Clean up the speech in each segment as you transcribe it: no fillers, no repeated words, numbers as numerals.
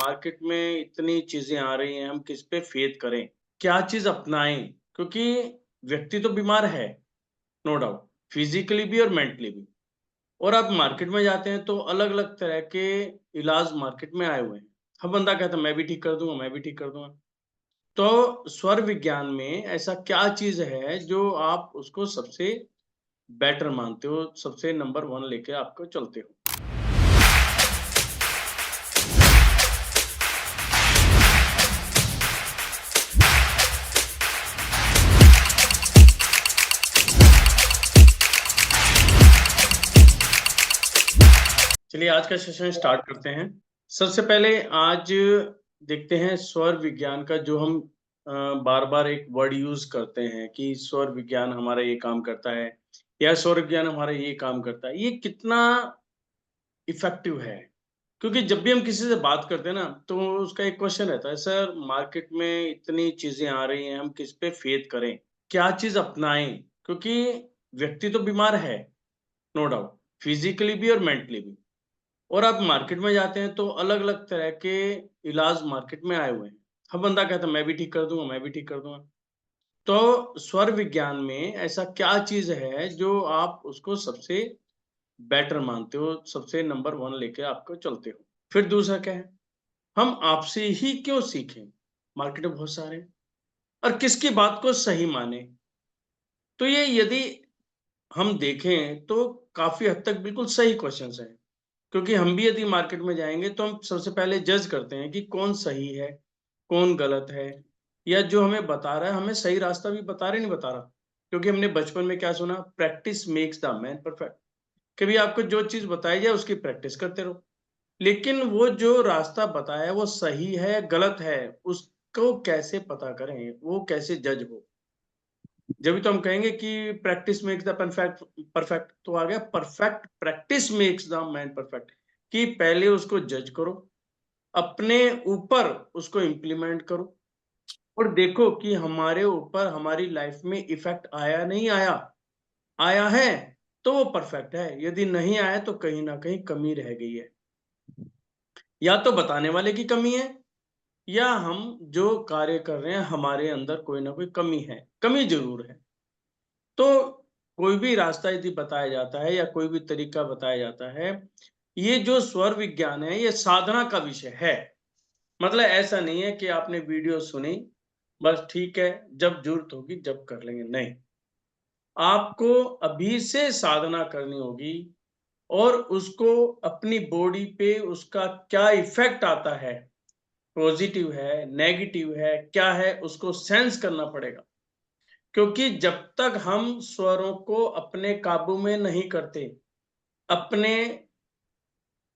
Market में इतनी चीजें आ रही हैं, हम किस पे फेथ करें? क्या चीज अपनाएं? क्योंकि व्यक्ति तो बीमार है, नो डाउट, फिजिकली भी और मेंटली भी। और आप मार्केट में जाते हैं तो अलग-अलग तरह के इलाज मार्केट में आए हुए हैं। हर बंदा कहता है मैं भी ठीक कर दूंगा, मैं भी ठीक कर दूंगा। तो स्वर विज्ञान में ऐसा क्या चीज है जो आप उसको सबसे बेटर मानते हो, सबसे नंबर वन लेके आपको चलते हो? चलिए आज का सेशन स्टार्ट करते हैं। सबसे पहले आज देखते हैं स्वर विज्ञान का जो हम बार-बार एक वर्ड यूज़ करते हैं कि स्वर विज्ञान हमारा ये काम करता है या स्वर विज्ञान हमारा ये काम करता है। ये कितना इफ़ेक्टिव है? क्योंकि जब भी हम किसी से बात करते हैं ना, तो उसका एक क्वेश्चन रहता है, सर मार्केट में इतनी चीज़ें आ रही हैं, हम किस पे फेथ करें? क्या चीज़ अपनाएँ? क्योंकि व्यक्ति तो बीमार है, नो डाउट, फिज़िकली भी और मेंटली भी। और आप मार्केट में जाते हैं तो अलग-अलग तरह के इलाज मार्केट में आए हुए हैं। हर बंदा कहता है मैं भी ठीक कर दूँगा, मैं भी ठीक कर दूँगा। तो स्वर विज्ञान में ऐसा क्या चीज़ है जो आप उसको सबसे बेटर मानते हो, सबसे नंबर 1 लेके आपको चलते हो? फिर दूसरा क्या है? हम आपसे ही क्यों सीखें? मार्केट में बहुत सारे हैं और किसकी बात को सही मानें? तो ये यदि हम देखें तो काफ़ी हद तक बिल्कुल सही क्वेश्चन्स हैं। क्योंकि हम भी यदि मार्केट में जाएँगे तो हम सबसे पहले जज करते हैं कि कौन सही है, कौन गलत है या जो हमें बता रहा है, हमें सही रास्ता भी बता रहा है, नहीं बता रहा। क्योंकि हमने बचपन में क्या सुना, practice makes the man perfect. कभी आपको जो चीज़ बताई जाए उसकी प्रैक्टिस करते रहो। लेकिन वो जो रास्ता बताया है वो सही है, गलत है, उसको कैसे पता करें? वो कैसे जज हो? जभी तो हम कहेंगे कि practice makes the perfect perfect तो आ गया perfect practice makes the man perfect कि पहले उसको जज करो, अपने ऊपर उसको इम्प्लीमेंट करो और देखो कि हमारे ऊपर हमारी लाइफ में इफेक्ट आया नहीं आया। आया है तो वो परफेक्ट है, यदि नहीं आया तो कहीं न कहीं कमी रह गई है। या तो बताने वाले की कमी है या हम जो कार्य कर रहे हैं हमारे अंदर कोई न कोई कमी है, कमी ज़रूर है। तो कोई भी रास्ता यदि बताया जाता है या कोई भी तरीका बताया जाता है, ये जो स्वर विज्ञान है, ये साधना का विषय है। मतलब ऐसा नहीं है कि आपने वीडियो सुनी, बस ठीक है, जब ज़रूरत होगी जब कर लेंगे, नहीं। आपको अभी से साधना करनी होगी और उसको अपनी बॉडी पे उसका क्या इफ़ेक्ट आता है, पॉज़िटिव है, नेगेटिव है, क्या है, उसको सेंस करना पड़ेगा। क्योंकि जब तक हम स्वरों को अपने काबू में नहीं करते, अपने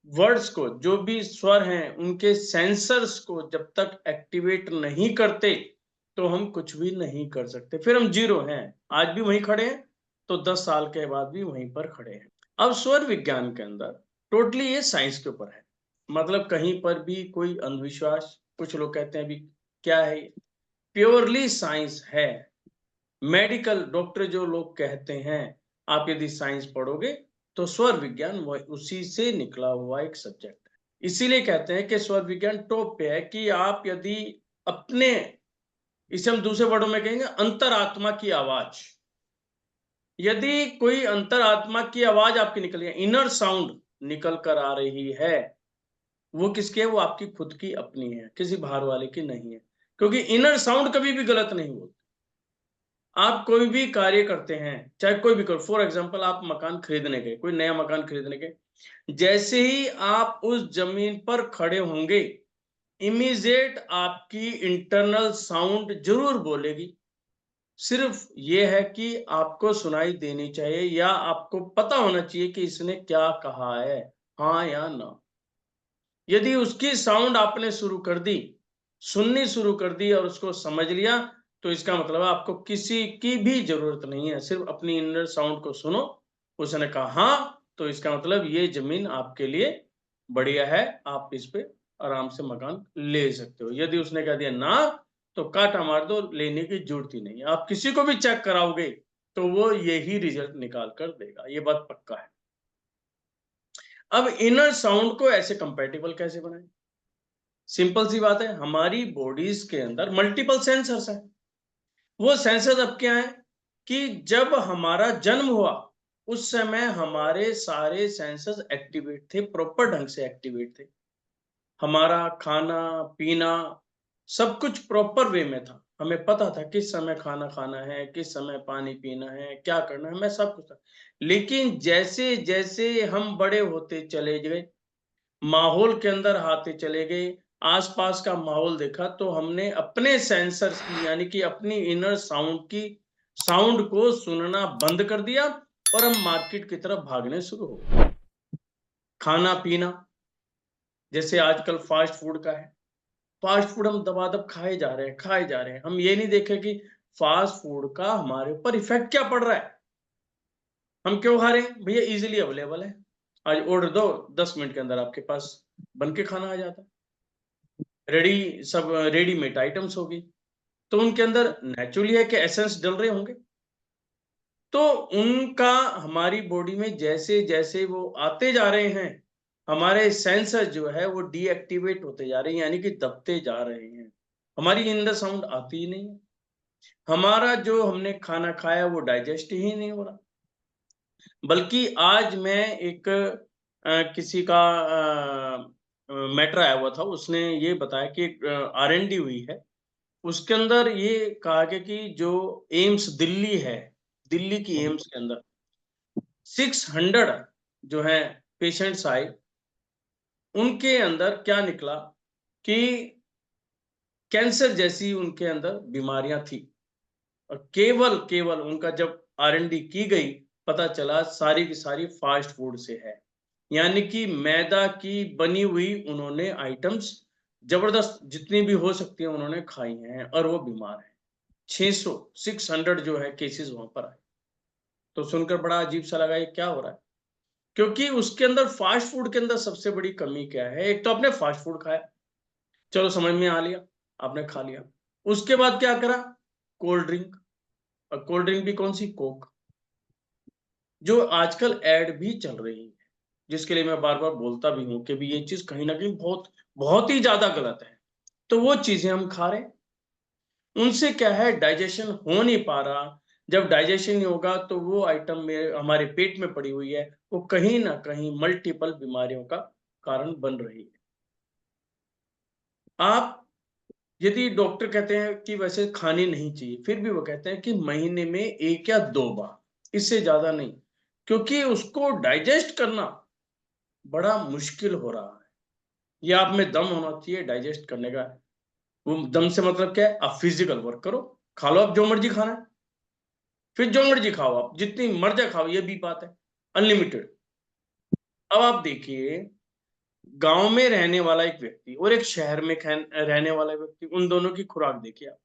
वर्ड्स को जो भी स्वर हैं, उनके सेंसर्स को जब तक एक्टिवेट नहीं करते, तो हम कुछ भी नहीं कर सकते। फिर हम ज़ीरो हैं। आज भी वहीं खड़े हैं, तो 10 साल के बाद भी वहीं पर खड़े हैं। अब स्वर विज्ञान के अंदर टोटली ये साइंस के ऊपर है। मतलब कहीं पर भी कोई अंधविश्वास, कुछ लोग कहते हैं अभी क्या है, प्योरली साइंस है। मेडिकल डॉक्टर जो लोग कहते हैं, आप यदि साइंस पढ़ोगे, तो स्वर विज्ञान वह उसी से निकला हुआ एक सब्जेक्ट है। इसीलिए कहते हैं कि स्वर विज्ञान टॉप पे है कि आप यदि अपने इसे हम दूसरे वर्डों में कहेंगे अंतरात्मा की आवाज़। यदि कोई अंतरात्मा की आवाज़ आपकी निकल रही है, इनर साउंड निकल कर आ रही है, वो किसकी है? वो आपकी खुद की अपनी है, किसी बाहर वाले की नहीं है। क्योंकि इनर साउंड कभी भी गलत नहीं होती। आप कोई भी कार्य करते हैं, चाहे कोई भी करो, फॉर एग्ज़ाम्पल आप मकान खरीदने गए, कोई नया मकान खरीदने गए, जैसे ही आप उस ज़मीन पर खड़े होंगे, इमीडिएट आपकी इंटरनल साउंड ज़रूर बोलेगी। सिर्फ़ ये है कि आपको सुनाई देनी चाहिए या आपको पता होना चाहिए कि इसने क्या कहा है, हाँ या ना। यदि उसकी साउंड आपने शुरू कर दी, सुननी शुरू कर दी और उसको समझ लिया, तो इसका मतलब है आपको किसी की भी ज़रूरत नहीं है, सिर्फ़ अपनी इनर साउंड को सुनो। उसने कहा हाँ, तो इसका मतलब ये ज़मीन आपके लिए बढ़िया है, आप इस पे आराम से मकान ले सकते हो। यदि उसने कह दिया ना, तो काँटा मार दो, लेने की ज़रूरत ही नहीं है। आप किसी को भी चेक कराओगे, तो वो यही रिज़ल्ट निकाल कर देगा, ये बात पक्का है। अब इनर साउंड को ऐसे कंपैटिबल कैसे बनाएँ? सिंपल सी बात है, हमारी बॉडीज के अंदर मल्टीपल सेंसर्स हैं। वो सेंसर्स अब क्या है कि जब हमारा जन्म हुआ उस समय हमारे सारे सेंसर्स एक्टिवेट थे, प्रॉपर ढंग से एक्टिवेट थे। हमारा खाना पीना सब कुछ प्रॉपर वे में था। हमें पता था किस समय खाना खाना है, किस समय पानी पीना है, क्या करना है, हमें सब कुछ था। लेकिन जैसे जैसे हम बड़े होते चले गए, माहौल के अंदर आते चले गए, आसपास का माहौल देखा, तो हमने अपने सेंसर्स की यानी कि अपनी इनर साउंड को सुनना बंद कर दिया और हम मार्केट की तरफ भागने शुरू हो गए। खाना पीना, जैसे आजकल फास्ट फूड का है, फास्ट फूड हम दबादब खाए जा रहे हैं। हम ये नहीं देखे कि फास्ट फूड का हमारे ऊपर इफेक्ट क्या पड़ रहा है। हम क्यों खा रहे हैं? भैया इजीली अवेलेबल है, आज ऑर्डर दो, 10 मिनट के अंदर आपके पास बन के खाना आ जाता है। सब रेडीमेड आइटम्स होगी, तो उनके अंदर नेचुरली है कि एसेंस डल रहे होंगे, तो उनका हमारी बॉडी में जैसे जैसे वो आते जा रहे हैं, हमारे सेंसर जो है वो डीएक्टिवेट होते जा रहे हैं, यानी कि दबते जा रहे हैं। हमारी इंदर साउंड आती ही नहीं है। हमारा जो हमने खाना खाया वो डाइजेस्ट ही नहीं हो रहा। बल्कि आज मैं एक किसी का मैटर आया हुआ था, उसने ये बताया कि आर&डी हुई है, उसके अंदर ये कहा गया कि जो एम्स दिल्ली है, दिल्ली की एम्स के अंदर 600 जो है पेशेंट्स आए, उनके अंदर क्या निकला कि कैंसर जैसी उनके अंदर बीमारियां थी। और केवल केवल उनका जब आर&डी की गई, पता चला सारी की सारी फास्ट फूड से है। यानी कि मैदा की बनी हुई उन्होंने आइटम्स जबरदस्त जितनी भी हो सकती है उन्होंने खाई हैं और वो बीमार है। 600 जो है केसेस वहां पर आए। तो सुनकर बड़ा अजीब सा लगा, ये क्या हो रहा है? क्योंकि उसके अंदर फास्ट फूड के अंदर सबसे बड़ी कमी क्या है? एक तो आपने फास्ट फूड खाया, चलो समझ में आ लिया, आपने खा लिया। उसके बाद क्या करा? Cold drink. और कोल्ड ड्रिंक भी कौन सी? कोक, जो आजकल एड भी चल रही है, जिसके लिए मैं बार बार बोलता भी हूँ कि भी ये चीज कहीं ना कहीं बहुत बहुत ही ज्यादा गलत है। तो वो चीजें हम खा रहे हैं, उनसे क्या है, डाइजेशन हो नहीं पा रहा। जब डाइजेशन नहीं होगा तो वो आइटम में हमारे पेट में पड़ी हुई है, वो कहीं ना कहीं मल्टीपल बीमारियों का कारण बन रही है। आप, यदि डॉक्टर कहते हैं कि वैसे खानी नहीं चाहिए, फिर भी वो कहते हैं कि महीने में 1 या 2 बार, इससे ज्यादा नहीं, क्योंकि उसको डाइजेस्ट करना बड़ा मुश्किल हो रहा है। ये आप में दम होना चाहिए डाइजेस्ट करने का। वो दम से मतलब क्या है? आप फिजिकल वर्क करो, खा लो आप जो मर्जी खाना है, फिर जो मर्जी खाओ, आप जितनी मर्जी खाओ, ये भी बात है, अनलिमिटेड। अब आप देखिए, गांव में रहने वाला एक व्यक्ति और एक शहर में रहने वाला व्यक्ति, उन दोनों की खुराक देखिए आप।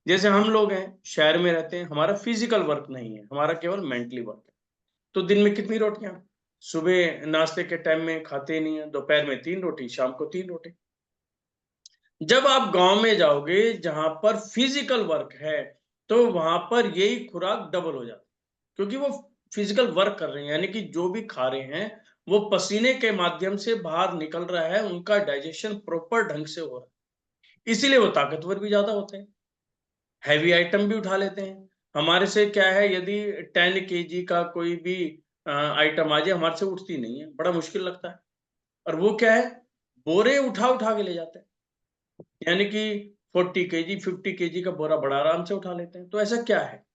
जैसे हम लोग हैं, शहर में रहते हैं, हमारा फिजिकल वर्क नहीं है, हमारा केवल मेंटली वर्क है। तो दिन में कितनी रोटियां? सुबह नाश्ते के टाइम में खाते नहीं है, दोपहर में 3 रोटी, शाम को 3 रोटी। जब आप गांव में जाओगे जहां पर फिजिकल वर्क है, तो वहां पर यही खुराक डबल हो जाती है, क्योंकि वो फिजिकल वर्क कर रहे हैं, यानी कि जो भी खा रहे हैं वो पसीने के माध्यम से बाहर निकल रहा है, उनका डाइजेशन प्रॉपर ढंग से हो रहा है, इसीलिए वो ताकतवर भी ज्यादा होते हैं, हैवी आइटम भी उठा लेते हैं। हमारे से क्या है, यदि 10 kg का कोई भी आइटम आ जाए, हमारे से उठती नहीं है, बड़ा मुश्किल लगता है। और वो क्या है, बोरे उठा उठा के ले जाते हैं, यानी कि 40 kg 50 kg का बोरा बड़ा आराम से उठा लेते हैं। तो ऐसा क्या है?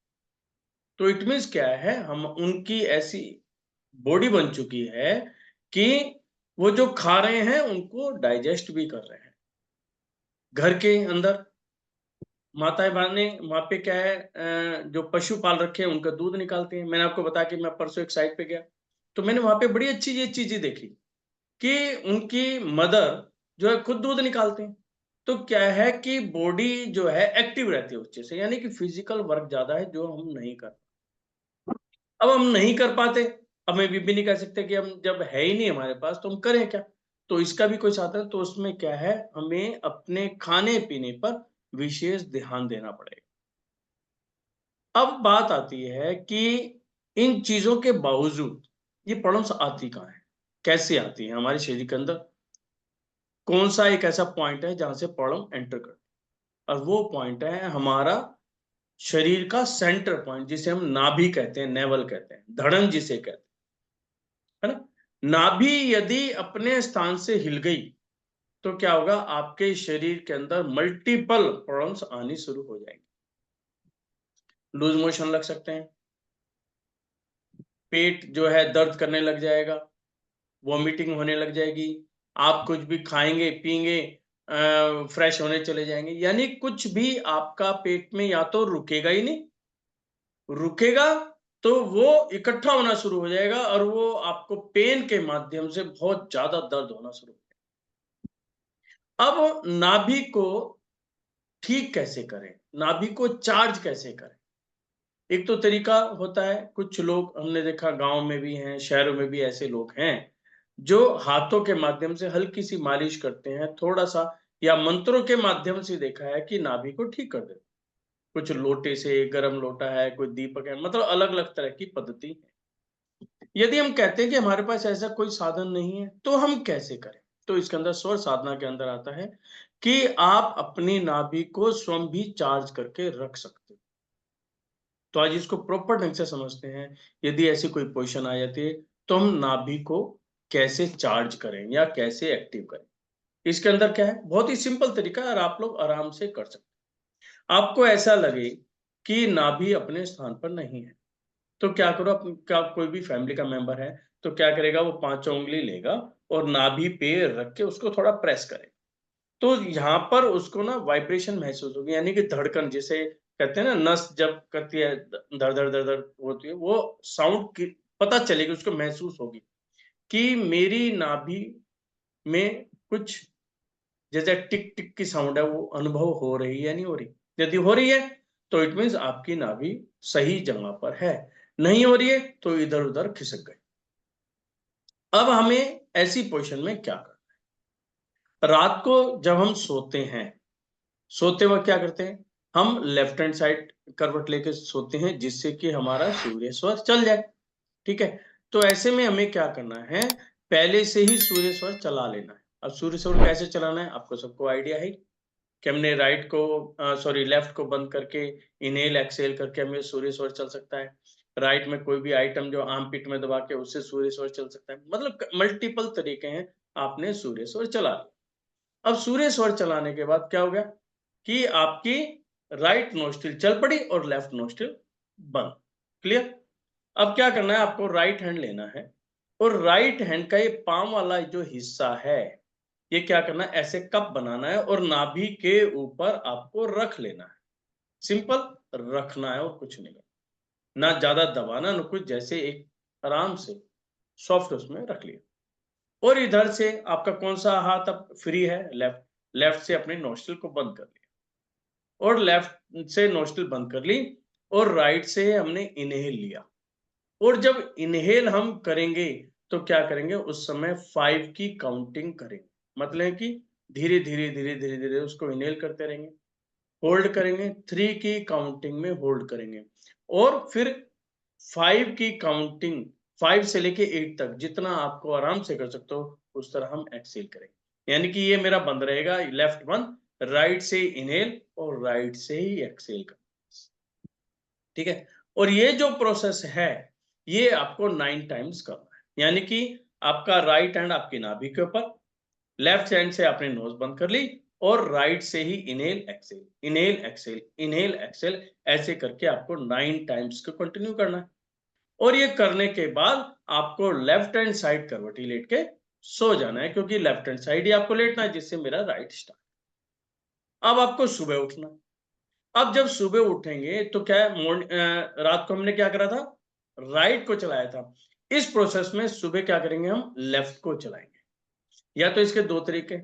तो इट मीन्स क्या है, हम उनकी ऐसी बॉडी बन चुकी है कि वो जो खा रहे हैं उनको डाइजेस्ट भी कर रहे हैं। घर के अंदर माताएं बहने वहां पे क्या है, जो पशु पाल रखे हैं उनका दूध निकालते हैं। मैंने आपको बताया कि मैं परसों एक साइट पे गया, तो मैंने वहां पे बड़ी अच्छी ये चीजें देखी कि उनकी मदर जो है खुद दूध निकालते हैं। तो क्या है कि बॉडी जो है एक्टिव रहती है उस चीज से, यानी कि फिजिकल वर्क ज्यादा है जो हम नहीं कर। अब हम नहीं कर पाते, अब मैं भी नहीं कह सकते कि हम जब है ही नहीं हमारे पास तो हम करें क्या। तो इसका भी कोई साधन, तो उसमें क्या है, हमें अपने खाने पीने पर विशेष ध्यान देना पड़ेगा। अब बात आती है कि इन चीजों के बावजूद ये प्रॉब्लम्स आती कहाँ है, कैसे आती है हमारे शरीर के अंदर? कौन सा एक ऐसा पॉइंट है जहां से प्रॉब्लम एंटर कर, और वो पॉइंट है हमारा शरीर का सेंटर पॉइंट, जिसे हम नाभि कहते हैं, नेवल कहते हैं, धड़न जिसे कहते हैं, है ना। नाभि यदि अपने स्थान से हिल गई तो क्या होगा, आपके शरीर के अंदर मल्टीपल प्रॉब्लम्स आनी शुरू हो जाएंगी। लूज मोशन लग सकते हैं, पेट जो है दर्द करने लग जाएगा, वॉमिटिंग होने लग जाएगी, आप कुछ भी खाएंगे पिएंगे फ्रेश होने चले जाएंगे, यानी कुछ भी आपका पेट में या तो रुकेगा ही नहीं, रुकेगा तो वो इकट्ठा होना शुरू हो जाएगा और वो आपको पेन के माध्यम से बहुत ज्यादा दर्द होना शुरू हो जाएगा। अब नाभि को ठीक कैसे करें, नाभि को चार्ज कैसे करें? एक तो तरीका होता है, कुछ लोग हमने देखा गांव में भी हैं, शहरों में भी ऐसे लोग हैं जो हाथों के माध्यम से हल्की सी मालिश करते हैं, थोड़ा सा, या मंत्रों के माध्यम से देखा है कि नाभि को ठीक कर देते। कुछ लोटे से, गर्म लोटा है, कोई दीपक है, मतलब अलग अलग तरह की पद्धति है। यदि हम कहते हैं कि हमारे पास ऐसा कोई साधन नहीं है तो हम कैसे करें, तो इसके अंदर स्वर साधना के अंदर आता है कि आप अपनी नाभि को स्वयं भी चार्ज करके रख सकते हो। तो आज इसको प्रॉपर ढंग से समझते हैं। यदि ऐसी कोई पोजीशन आ जाती है तो हम नाभि को कैसे चार्ज करें या कैसे एक्टिव करें। इसके अंदर क्या है, बहुत ही सिंपल तरीका है और आप लोग आराम से कर सकते हैं। आपको ऐसा लगे कि नाभि अपने स्थान पर नहीं है तो क्या करो, क्या कोई भी फैमिली का मेंबर है तो क्या करेगा, वो पांचों उंगली लेगा और नाभि पे रख के उसको थोड़ा प्रेस करे, तो यहाँ पर उसको ना वाइब्रेशन महसूस होगी, यानी कि धड़कन, जिसे कहते हैं ना, नस जब करती है धड़ धड़ धड़ धड़ होती है, वो साउंड की पता चलेगी, उसको महसूस होगी कि मेरी नाभि में कुछ जैसे टिक टिक की साउंड है वो अनुभव हो रही है या नहीं हो रही। यदि हो रही है तो इट मीन्स आपकी नाभि सही जगह पर है, नहीं हो रही है तो इधर उधर खिसक गए। अब हमें ऐसी पोजीशन में क्या करना है, रात को जब हम सोते हैं, सोते वक्त क्या करते हैं, हम लेफ्ट हैंड साइड करवट लेके सोते हैं जिससे कि हमारा सूर्य स्वर चल जाए। ठीक है, तो ऐसे में हमें क्या करना है, पहले से ही सूर्य स्वर चला लेना है। अब सूर्य स्वर कैसे चलाना है आपको सबको आइडिया है कि हमने राइट को सॉरी लेफ्ट को बंद करके इनहेल एक्सहेल करके हमें सूर्य स्वर चल सकता है। राइट में कोई भी आइटम जो आर्म पिट में दबा के उससे सूर्य स्वर चल सकता है, मतलब मल्टीपल तरीके हैं। आपने सूर्य स्वर चला लिया। अब सूर्य स्वर चलाने के बाद क्या हो गया कि आपकी राइट नोस्ट्रिल चल पड़ी और लेफ्ट नोस्ट्रिल बंद। क्लियर? अब क्या करना है, आपको राइट हैंड लेना है और राइट हैंड का ये पाम वाला जो हिस्सा है, ये क्या करना है, ऐसे कप बनाना है और नाभि के ऊपर आपको रख लेना है। सिंपल रखना है और कुछ नहीं है, ना ज्यादा दबाना ना कुछ, जैसे एक आराम से सॉफ्ट उसमें रख लिया। और इधर से आपका कौन सा हाथ अब फ्री है, लेफ्ट, लेफ्ट से अपने नोस्ट्रिल को बंद कर लिया और लेफ्ट से नोस्ट्रिल बंद कर ली और राइट से हमने इनहेल लिया। और जब इनहेल हम करेंगे तो क्या करेंगे, उस समय 5 की काउंटिंग करेंगे, मतलब कि धीरे धीरे धीरे धीरे धीरे उसको इनहेल करते रहेंगे, होल्ड करेंगे, 3 की काउंटिंग में होल्ड करेंगे और फिर 5 की काउंटिंग, 5 से लेके 8 तक जितना आपको आराम से कर सकते हो उस तरह हम एक्सेल करेंगे। यानी कि ये मेरा बंद रहेगा, लेफ्ट बंद, राइट से इनहेल और राइट से ही एक्सेल कर। ठीक है, और ये जो प्रोसेस है ये आपको 9 टाइम्स करना है। यानी कि आपका राइट हैंड आपकी नाभि के ऊपर, लेफ्ट हैंड से आपने नोज बंद कर ली और राइट से ही inhale exhale, inhale exhale, inhale exhale, ऐसे करके आपको 9 टाइम्स को कंटिन्यू करना है। और ये करने के बाद आपको लेफ्ट हैंड साइड करवटी लेट के सो जाना है, क्योंकि लेफ्ट हैंड साइड ही आपको लेटना है, जिससे मेरा राइट स्टार्ट। अब आपको सुबह उठना। अब जब सुबह उठेंगे तो क्या है, रात को हमने क्या करा था, राइट को चलाया था। इस प्रोसेस में सुबह क्या करेंगे, हम लेफ्ट को चलाएंगे। या तो इसके दो तरीके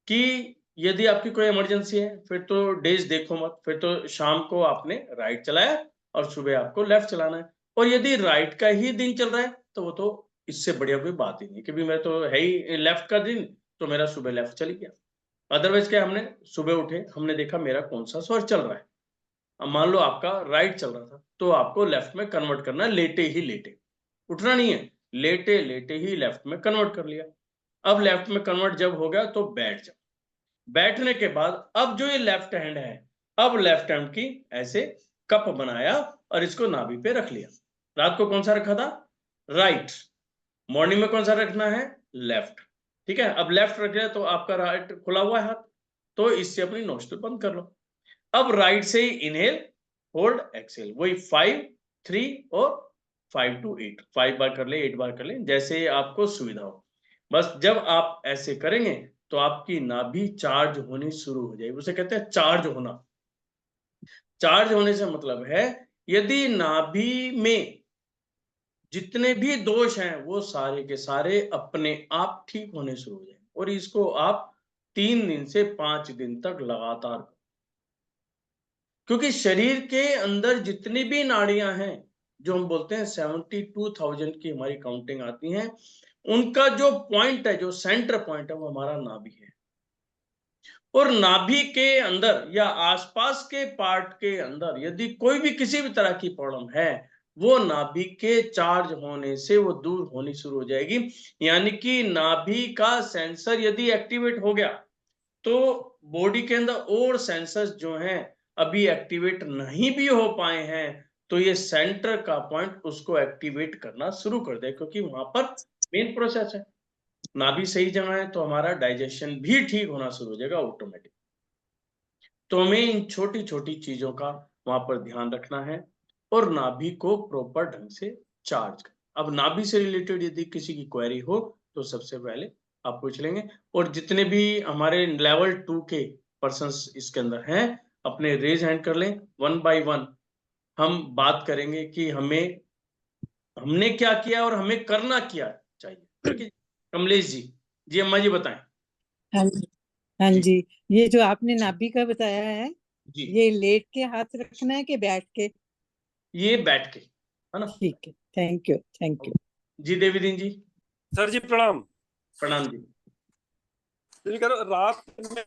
कि यदि आपकी कोई इमरजेंसी है फिर तो डेज देखो मत, फिर तो शाम को आपने राइट चलाया और सुबह आपको लेफ्ट चलाना है। और यदि राइट का ही दिन चल रहा है तो वो तो इससे बढ़िया कोई बात ही नहीं, क्योंकि मैं तो है ही लेफ्ट का दिन, तो मेरा सुबह लेफ्ट चली गया। अदरवाइज क्या, हमने सुबह उठे, हमने देखा मेरा कौन सा स्वर चल रहा है। अब मान लो आपका राइट चल रहा था तो आपको लेफ्ट में कन्वर्ट करना है, लेटे ही लेटे, उठना नहीं है, लेटे लेटे ही लेफ्ट में कन्वर्ट कर लिया। अब लेफ्ट में कन्वर्ट जब हो गया तो बैठ जाओ। बैठने के बाद अब जो ये लेफ्ट हैंड है, अब लेफ्ट हैंड की ऐसे कप बनाया और इसको नाभि पे रख लिया। रात को कौन सा रखा था? राइट। मॉर्निंग में कौन सा रखना है? लेफ्ट। ठीक है, अब लेफ्ट रख लिया तो आपका राइट खुला हुआ है हाथ, तो इससे अपनी नोस्ट्रिल बंद कर लो। अब राइट से ही इनहेल, होल्ड, एक्सहेल, वही 5, 3 और 5 to 8, 5 बार कर ले, 8 बार कर ले, जैसे आपको सुविधा हो। बस जब आप ऐसे करेंगे तो आपकी नाभि चार्ज होनी शुरू हो जाएगी। उसे कहते हैं चार्ज होना। चार्ज होने से मतलब है यदि नाभि में जितने भी दोष हैं वो सारे के सारे अपने आप ठीक होने शुरू हो जाएंगे। और इसको आप 3 दिन से 5 दिन तक लगातार करो, क्योंकि शरीर के अंदर जितनी भी नाड़ियां हैं, जो हम बोलते हैं 72,000 की हमारी काउंटिंग आती हैं, उनका जो पॉइंट है, जो सेंटर पॉइंट है, वो हमारा नाभि है। और नाभि के अंदर या आसपास के पार्ट के अंदर यदि कोई भी किसी भी तरह की प्रॉब्लम है, वो नाभि के चार्ज होने से वो दूर होनी शुरू हो जाएगी। यानी कि नाभि का सेंसर यदि एक्टिवेट हो गया तो बॉडी के अंदर और सेंसर्स जो हैं अभी एक्टिवेट नहीं भी हो पाए हैं, तो ये सेंटर का पॉइंट उसको एक्टिवेट करना शुरू कर दे, क्योंकि वहां पर मेन प्रोसेस है। नाभि सही जगह है तो हमारा डाइजेशन भी ठीक होना शुरू हो जाएगा ऑटोमेटिक। तो हमें इन छोटी छोटी चीजों का वहां पर ध्यान रखना है और नाभि को प्रॉपर ढंग से चार्ज कर। अब नाभि से रिलेटेड यदि किसी की क्वेरी हो तो सबसे पहले आप पूछ लेंगे। और जितने भी हमारे लेवल 2 के पर्संस इसके अंदर हैं, अपने रेज हैंड कर लें, 1 by 1 हम बात करेंगे कि हमने क्या किया और हमें करना क्या चाहिए। ठीक है, कमलेश जी। जी अम्मा जी बताएं। हाँ जी, हाँ जी जी। ये जो आपने नाभि का बताया है, जी, ये लेट के हाथ रखना है कि बैठ के? ये बैठ के, है ना? ठीक है, थैंक यू, थैंक यू। जी देवीदीन जी। सर जी प्रणाम। प्रणाम जी। करो, रात में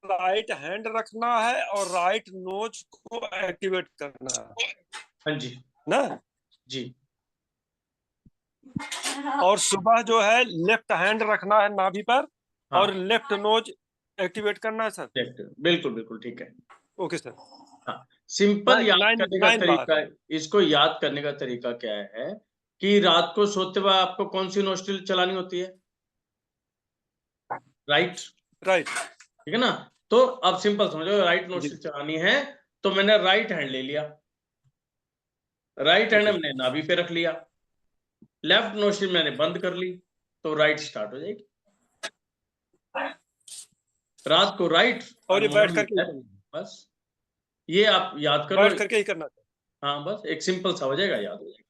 राइट हैंड रखना है और राइट नोज को एक्टिवेट करना है। हाँ जी ना जी। और सुबह जो है लेफ्ट हैंड रखना है नाभि पर, हाँ, और लेफ्ट नोज एक्टिवेट करना है सर। बिल्कुल बिल्कुल ठीक है। Okay sir. हाँ, सिंपल याद नाइन करने का नाइन बार। तरीका, इसको याद करने का तरीका क्या है कि रात को सोते वक्त आपको कौन सी नोस्ट्रिल चलानी होती है? राइट। राइट। ठीक है ना? तो अब सिंपल समझो, राइट नोस्ट्रिल चलानी है तो मैंने राइट हैंड ले लिया, राइट हैंड हमने नाभि पे रख लिया, लेफ्ट नोस्ट्रिल मैंने बंद कर ली, तो राइट स्टार्ट हो जाएगी। रात को राइट और ये बैठ मॉर्निंग करके लेफ्ट। बस ये आप याद कर लो। बैठ करके ही करना है हाँ, बस एक सिंपल सा हो जाएगा, याद हो जाएगा।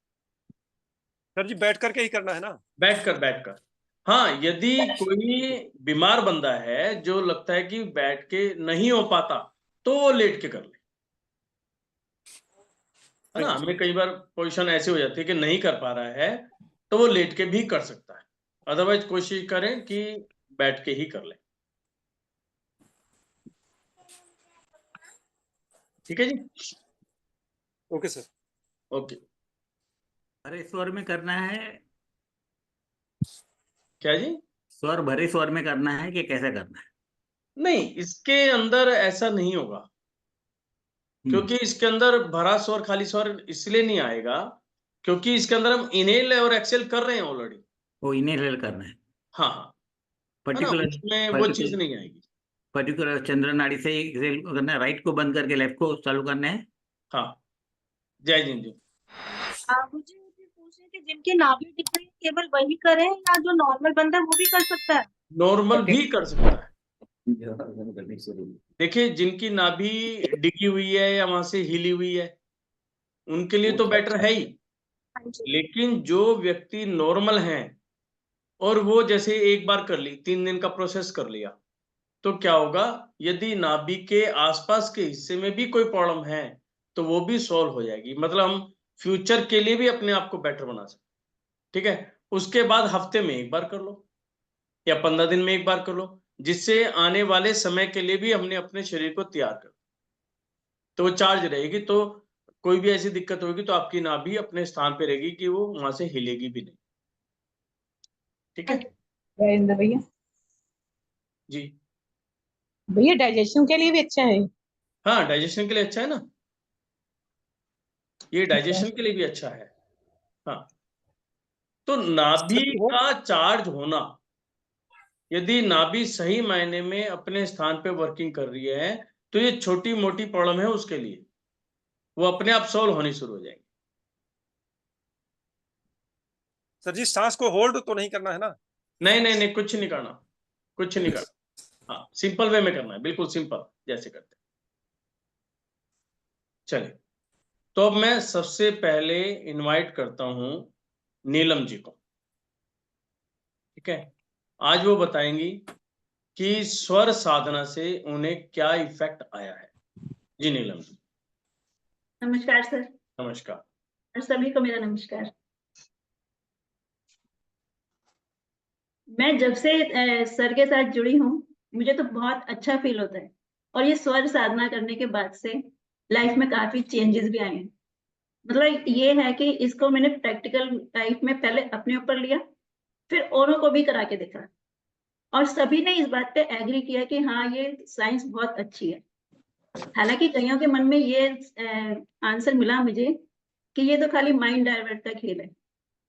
सर जी, बैठ करके ही करना है ना? बैठकर। हाँ, यदि कोई बीमार बंदा है जो लगता है कि बैठ के नहीं हो पाता, तो वो लेट के कर ले, है ना? हमें कई बार पोजीशन ऐसी हो जाती है कि नहीं कर पा रहा है, तो वो लेट के भी कर सकता है। अदरवाइज कोशिश करें कि बैठ के ही कर ले। ठीक है जी। Okay sir. ओके। भरे स्वर में करना है? क्या जी? स्वर भरे स्वर में करना है कि कैसे करना है? नहीं, इसके अंदर ऐसा नहीं होगा, क्योंकि इसके अंदर भरा स्वर खाली स्वर इसलिए नहीं आएगा क्योंकि इसके अंदर हम इनहेल और एक्सेल कर रहे हैं ऑलरेडी। वो इनहेल करना है। हाँ हाँ, है ना? पर्टिकुलर उसमें वो चीज नहीं आएगी। पर्टिकुलर चंद्र नाड़ी से एक्सेल करना है, राइट को बंद करके लेफ्ट को चालू करना है। हाँ, जय जिन जी। मुझे ये पूछना है कि जिनकी नाभि डिग्री केवल वही करे या जो नॉर्मल बंदा है वो भी कर सकता है? नॉर्मल भी कर सकता है। देखिए, जिनकी नाभि डिगी हुई है या वहां से हिली हुई है, उनके लिए तो बेटर है ही। हाँ जी। लेकिन जो व्यक्ति नॉर्मल हैं और वो जैसे एक बार कर ली, 3 दिन का प्रोसेस कर लिया, तो क्या होगा, यदि नाभि के आसपास के हिस्से में भी कोई प्रॉब्लम है तो वो भी सॉल्व हो जाएगी। मतलब हम फ्यूचर के लिए भी अपने आप को बेटर बना सकते। ठीक है, उसके बाद हफ्ते में एक बार कर लो या 15 दिन में एक बार कर लो, जिससे आने वाले समय के लिए भी हमने अपने शरीर को तैयार कर, तो वो चार्ज रहेगी। तो कोई भी ऐसी दिक्कत होगी तो आपकी नाभि अपने स्थान पे रहेगी कि वो वहां से हिलेगी भी नहीं। ठीक है? राजेंद्र भैया जी। भैया डाइजेशन के लिए भी अच्छा है। हाँ, डाइजेशन के लिए अच्छा है ना, ये डाइजेशन के लिए भी अच्छा है। हाँ, तो नाभि का चार्ज होना, यदि नाभि सही मायने में अपने स्थान पे वर्किंग कर रही है तो ये छोटी मोटी प्रॉब्लम है उसके लिए वो अपने आप सॉल्व होनी शुरू हो जाएंगी। सर जी सांस को होल्ड तो नहीं करना है ना? नहीं नहीं नहीं, कुछ नहीं करना, कुछ नहीं करना। हाँ, सिंपल वे में करना है, बिल्कुल सिंपल जैसे करते हैं। चलिए, तो अब मैं सबसे पहले इनवाइट करता हूं नीलम जी को। ठीक है, आज वो बताएंगी कि स्वर साधना से उन्हें क्या इफेक्ट आया है। जी नीलम जी। नमस्कार सर। नमस्कार। और सभी को मेरा नमस्कार। मैं जब से सर के साथ जुड़ी हूँ मुझे तो बहुत अच्छा फील होता है, और ये स्वर साधना करने के बाद से लाइफ में काफी चेंजेस भी आए हैं। मतलब ये है कि इसको मैंने प्रैक्टिकल लाइफ में पहले अपने ऊपर लिया, फिर औरों को भी करा के देखा, और सभी ने इस बात पे एग्री किया कि हाँ ये साइंस बहुत अच्छी है। हालांकि कईयों के मन में ये आंसर मिला मुझे कि ये तो खाली माइंड डाइवर्ट का खेल है,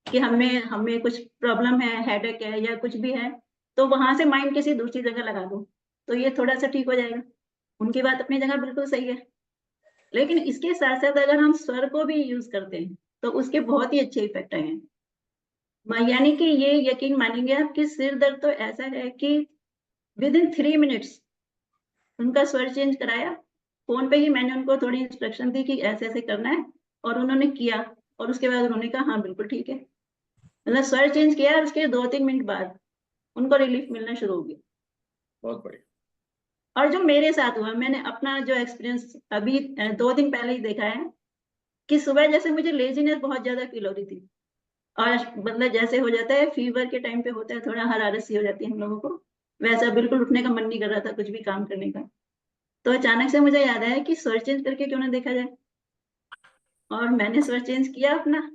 कि हमें कुछ प्रॉब्लम है, हेडेक है या कुछ भी है, तो वहां से माइंड किसी दूसरी जगह लगा दो तो ये थोड़ा सा ठीक हो जाएगा। उनकी बात अपनी जगह बिल्कुल सही है, लेकिन इसके साथ साथ अगर हम स्वर को भी यूज करते हैं तो उसके बहुत ही अच्छे इफेक्ट आए हैं। यानी कि ये यकीन मानेंगे आप कि सिर दर्द तो ऐसा है कि विद इन 3 मिनट्स उनका स्वर चेंज कराया। फोन पे ही मैंने उनको थोड़ी इंस्ट्रक्शन दी कि ऐसे ऐसे करना है, और उन्होंने किया, और उसके बाद उन्होंने कहा हाँ बिल्कुल ठीक है। मतलब स्वर चेंज किया और उसके 2-3 मिनट बाद उनको रिलीफ मिलना शुरू हो गया। बहुत बढ़िया। और जो मेरे साथ हुआ, मैंने अपना जो एक्सपीरियंस अभी 2 दिन पहले ही देखा है कि सुबह जैसे मुझे लेजीनेस बहुत ज्यादा फील हो रही थी, और मतलब जैसे हो जाता है फीवर के टाइम पे होता है, थोड़ा हरारत सी हो जाती है हम लोगों को, वैसा बिल्कुल उठने का मन नहीं कर रहा था कुछ भी काम करने का। तो अचानक से मुझे याद आया कि स्वर चेंज करके क्यों ना देखा जाए, और मैंने स्वर चेंज किया अपना,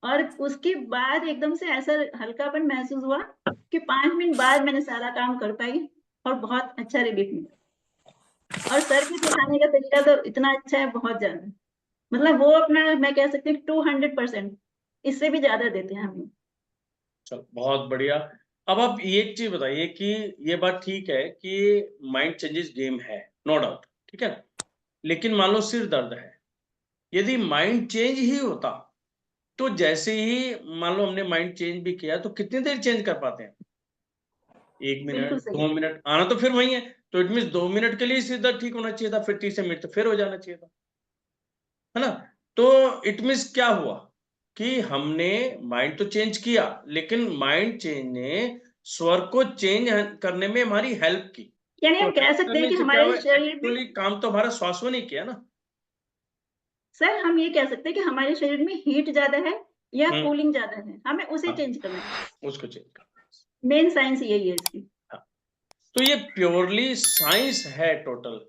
और उसके बाद एकदम से ऐसा हल्कापन महसूस हुआ कि 5 मिनट बाद मैंने सारा काम कर पाई, और बहुत अच्छा रिलीफ मिला। और सर के सिखाने का तरीका तो इतना अच्छा है, बहुत ज्यादा, मतलब वो अपना मैं कह सकती हूँ 200%, इससे भी ज्यादा देते हैं हमें। चलो बहुत बढ़िया। अब आप एक चीज बताइए कि ये बात ठीक है कि माइंड चेंजेस गेम है, नो डाउट, ठीक है, लेकिन मान लो सिर दर्द है, यदि माइंड चेंज ही होता तो जैसे ही मान लो हमने माइंड चेंज भी किया तो कितनी देर चेंज कर पाते हैं? 1 मिनट, बिल्कुल सही 2 मिनट, आना तो फिर वही है। तो इट मीन 2 मिनट के लिए सिर दर्द ठीक होना चाहिए था, फिर तीसरे मिनट तो फिर हो जाना चाहिए था, है ना? तो इट मीन्स क्या हुआ कि हमने माइंड तो चेंज किया, लेकिन माइंड चेंज ने स्वर को चेंज करने में हमारी हेल्प की। यानी तो हम कह सकते हैं कि हमारे शरीर में, एक्चुअली काम तो हमारा श्वासों ने किया ना। सर हम ये कह सकते हैं कि हमारे शरीर में हीट ज्यादा है या हम्म, कूलिंग ज्यादा है, हमें उसे हाँ, चेंज करना है। उसको चेंज करना। मेन साइंस यही है इसकी। हाँ, तो ये प्योरली साइंस है टोटल,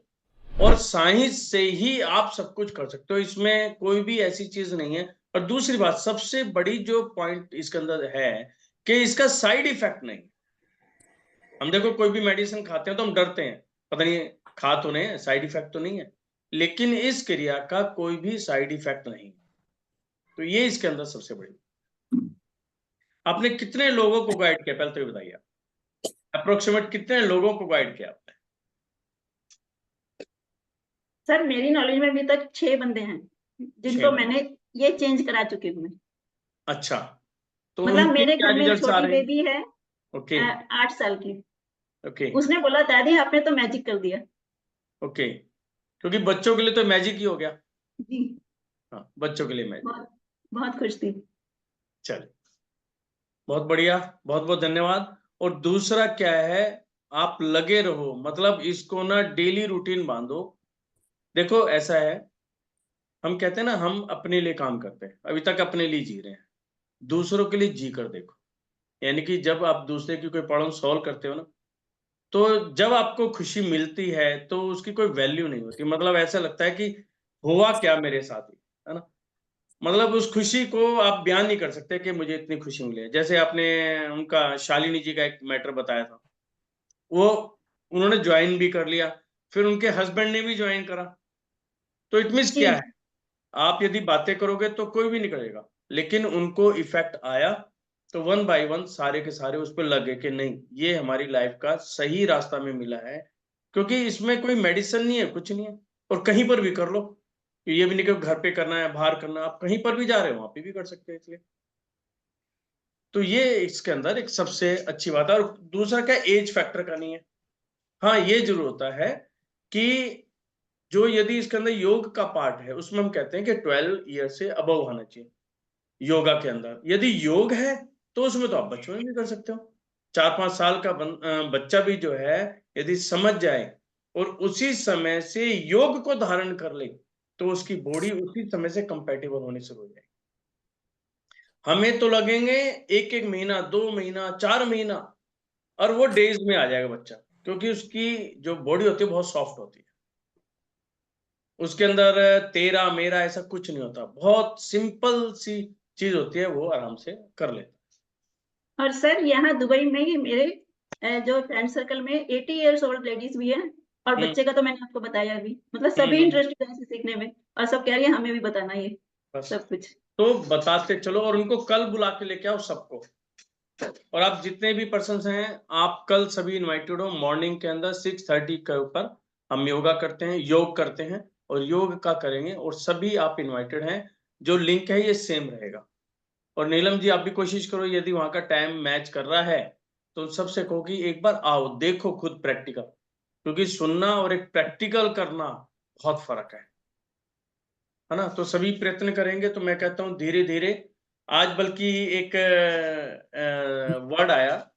और साइंस से ही आप सब कुछ कर सकते हो, इसमें कोई भी ऐसी चीज नहीं है। और दूसरी बात, सबसे बड़ी जो पॉइंट इसके अंदर है कि इसका साइड इफेक्ट नहीं। हम देखो कोई भी मेडिसिन खाते हैं तो हम डरते हैं, पता नहीं खा तो नहीं, साइड इफेक्ट तो नहीं है, लेकिन इस क्रिया का कोई भी साइड इफेक्ट नहीं। तो ये इसके अंदर सबसे बड़ी। आपने कितने लोगों को गाइड किया, पहले तो ये बताइए, अप्रोक्सीमेट कितने लोगों को गाइड किया आपने? सर मेरी नॉलेज में अभी तक 6 बंदे हैं जिनको 6 लोग। मैंने ये चेंज करा चुकी हूँ मैं। अच्छा, तो मतलब उनके मेरे क्या घर में एक रिजल्ट्स आ छोटी रहे हैं? बेबी है ओके 8 साल की। ओके उसने बोला दादी आपने तो मैजिक कर दिया। ओके, क्योंकि बच्चों के लिए तो मैजिक ही हो गया। जी। हाँ, बच्चों के लिए मैजिक। बहुत बहुत खुश थी। चलिए, बहुत बढ़िया, बहुत बहुत धन्यवाद। और दूसरा क्या है, आप लगे रहो, मतलब इसको ना डेली रूटीन बांधो। देखो ऐसा है, हम कहते हैं ना हम अपने लिए काम करते हैं, अभी तक अपने लिए जी रहे हैं, दूसरों के लिए जी कर देखो। यानी कि जब आप दूसरे की कोई प्रॉब्लम सॉल्व करते हो ना, तो जब आपको खुशी मिलती है तो उसकी कोई वैल्यू नहीं होती, मतलब ऐसा लगता है कि हुआ क्या मेरे साथ ही, है ना? मतलब उस खुशी को आप बयान नहीं कर सकते कि मुझे इतनी खुशी मिली है। जैसे आपने उनका शालिनी जी का एक मैटर बताया था, वो उन्होंने ज्वाइन भी कर लिया, फिर उनके हस्बैंड ने भी ज्वाइन करा। तो इट मीन्स जी क्या है, आप यदि बातें करोगे तो कोई भी नहीं करेगा, लेकिन उनको इफेक्ट आया तो वन बाय वन सारे के सारे उस पर लगे कि नहीं, ये हमारी लाइफ का सही रास्ता में मिला है, क्योंकि इसमें कोई मेडिसिन नहीं है, कुछ नहीं है। और कहीं पर भी कर लो, ये भी नहीं कि घर पे करना है, बाहर करना है, आप कहीं पर भी जा रहे हो वहां पे भी कर सकते हैं। इसलिए तो ये इसके अंदर एक सबसे अच्छी बात है। और दूसरा क्या, एज फैक्टर का नहीं है। हाँ, ये जरूर होता है कि जो यदि इसके अंदर योग का पार्ट है, उसमें हम कहते हैं कि 12 ईयर से अबव होना चाहिए योगा के अंदर। यदि योग है तो उसमें तो आप बच्चों में भी कर सकते हो। 4-5 साल का बच्चा भी जो है, यदि समझ जाए और उसी समय से योग को धारण कर ले, तो उसकी बॉडी उसी समय से कंपैटिबल होनी शुरू हो जाएगी। हमें तो लगेंगे 1-1 महीना, 2 महीना, 4 महीना, और वो डेज में आ जाएगा बच्चा, क्योंकि उसकी जो बॉडी होती है बहुत सॉफ्ट होती है। उसके अंदर तेरा मेरा ऐसा कुछ नहीं होता, बहुत सिंपल सी चीज होती है, वो आराम से कर लेता है। और सर यहाँ दुबई में ही मेरे जो फ्रेंड सर्कल में 80 इयर्स ओल्ड लेडीज भी हैं, और बच्चे का तो मैंने आपको बताया अभी, मतलब सभी इंटरेस्टेड है इसे सीखने में, और सब कह रही है हमें भी बताना ये बस सब कुछ। तो बताते चलो, और उनको कल बुला के लेके आओ सबको। और आप जितने भी पर्सन हैं, आप कल सभी इनवाइटेड हो। मॉर्निंग के अंदर 6:30 के ऊपर हम योगा करते हैं, योग करते हैं, और योग का करेंगे, और सभी आप इनवाइटेड हैं। जो लिंक है ये सेम रहेगा। और नीलम जी, आप भी कोशिश करो, यदि वहां का टाइम मैच कर रहा है तो सबसे कहो कि एक बार आओ, देखो खुद प्रैक्टिकल, क्योंकि सुनना और एक प्रैक्टिकल करना बहुत फर्क है ना। तो सभी प्रयत्न करेंगे तो मैं कहता हूं धीरे धीरे। आज बल्कि एक वर्ड आया,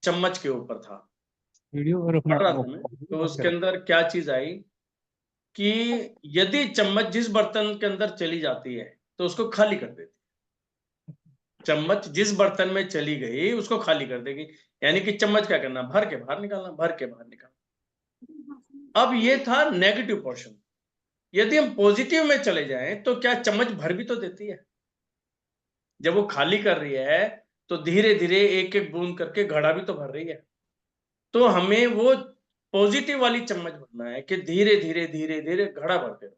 चम्मच के ऊपर था, वीडियो और अपना पढ़ रहा था मैं, तो उसके अंदर क्या चीज आई कि यदि चम्मच जिस बर्तन के अंदर चली जाती है तो उसको खाली कर देती है। चम्मच जिस बर्तन में चली गई उसको खाली कर देगी, यानी कि चम्मच क्या करना, भर के बाहर निकालना, भर के बाहर निकालना। अब ये था नेगेटिव पोर्शन। यदि हम पॉजिटिव में चले जाएं तो क्या चम्मच भर भी तो देती है। जब वो खाली कर रही है तो धीरे धीरे एक एक बूंद करके घड़ा भी तो भर रही है। तो हमें वो पॉजिटिव वाली चम्मच भरना है कि धीरे धीरे धीरे धीरे घड़ा भरते रहो।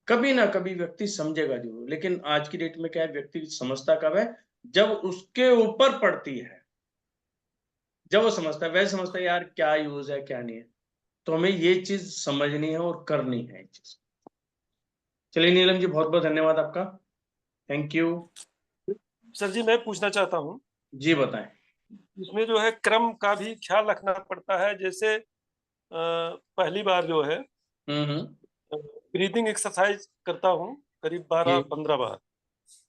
कभी ना कभी व्यक्ति समझेगा जरूर, लेकिन आज की डेट में क्या है, व्यक्ति समझता कब है, जब उसके ऊपर पड़ती है, जब वो समझता है, वैसे समझता है यार क्या यूज है क्या नहीं है। तो हमें ये चीज समझनी है और करनी है ये चीज। चलिए नीलम जी, बहुत बहुत धन्यवाद आपका, थैंक यू। सर जी, मैं पूछना चाहता हूँ, जी बताएं। इसमें जो है क्रम का भी ख्याल रखना पड़ता है। जैसे पहली बार जो है ब्रीदिंग एक्सरसाइज करता हूँ करीब 12-15 बार।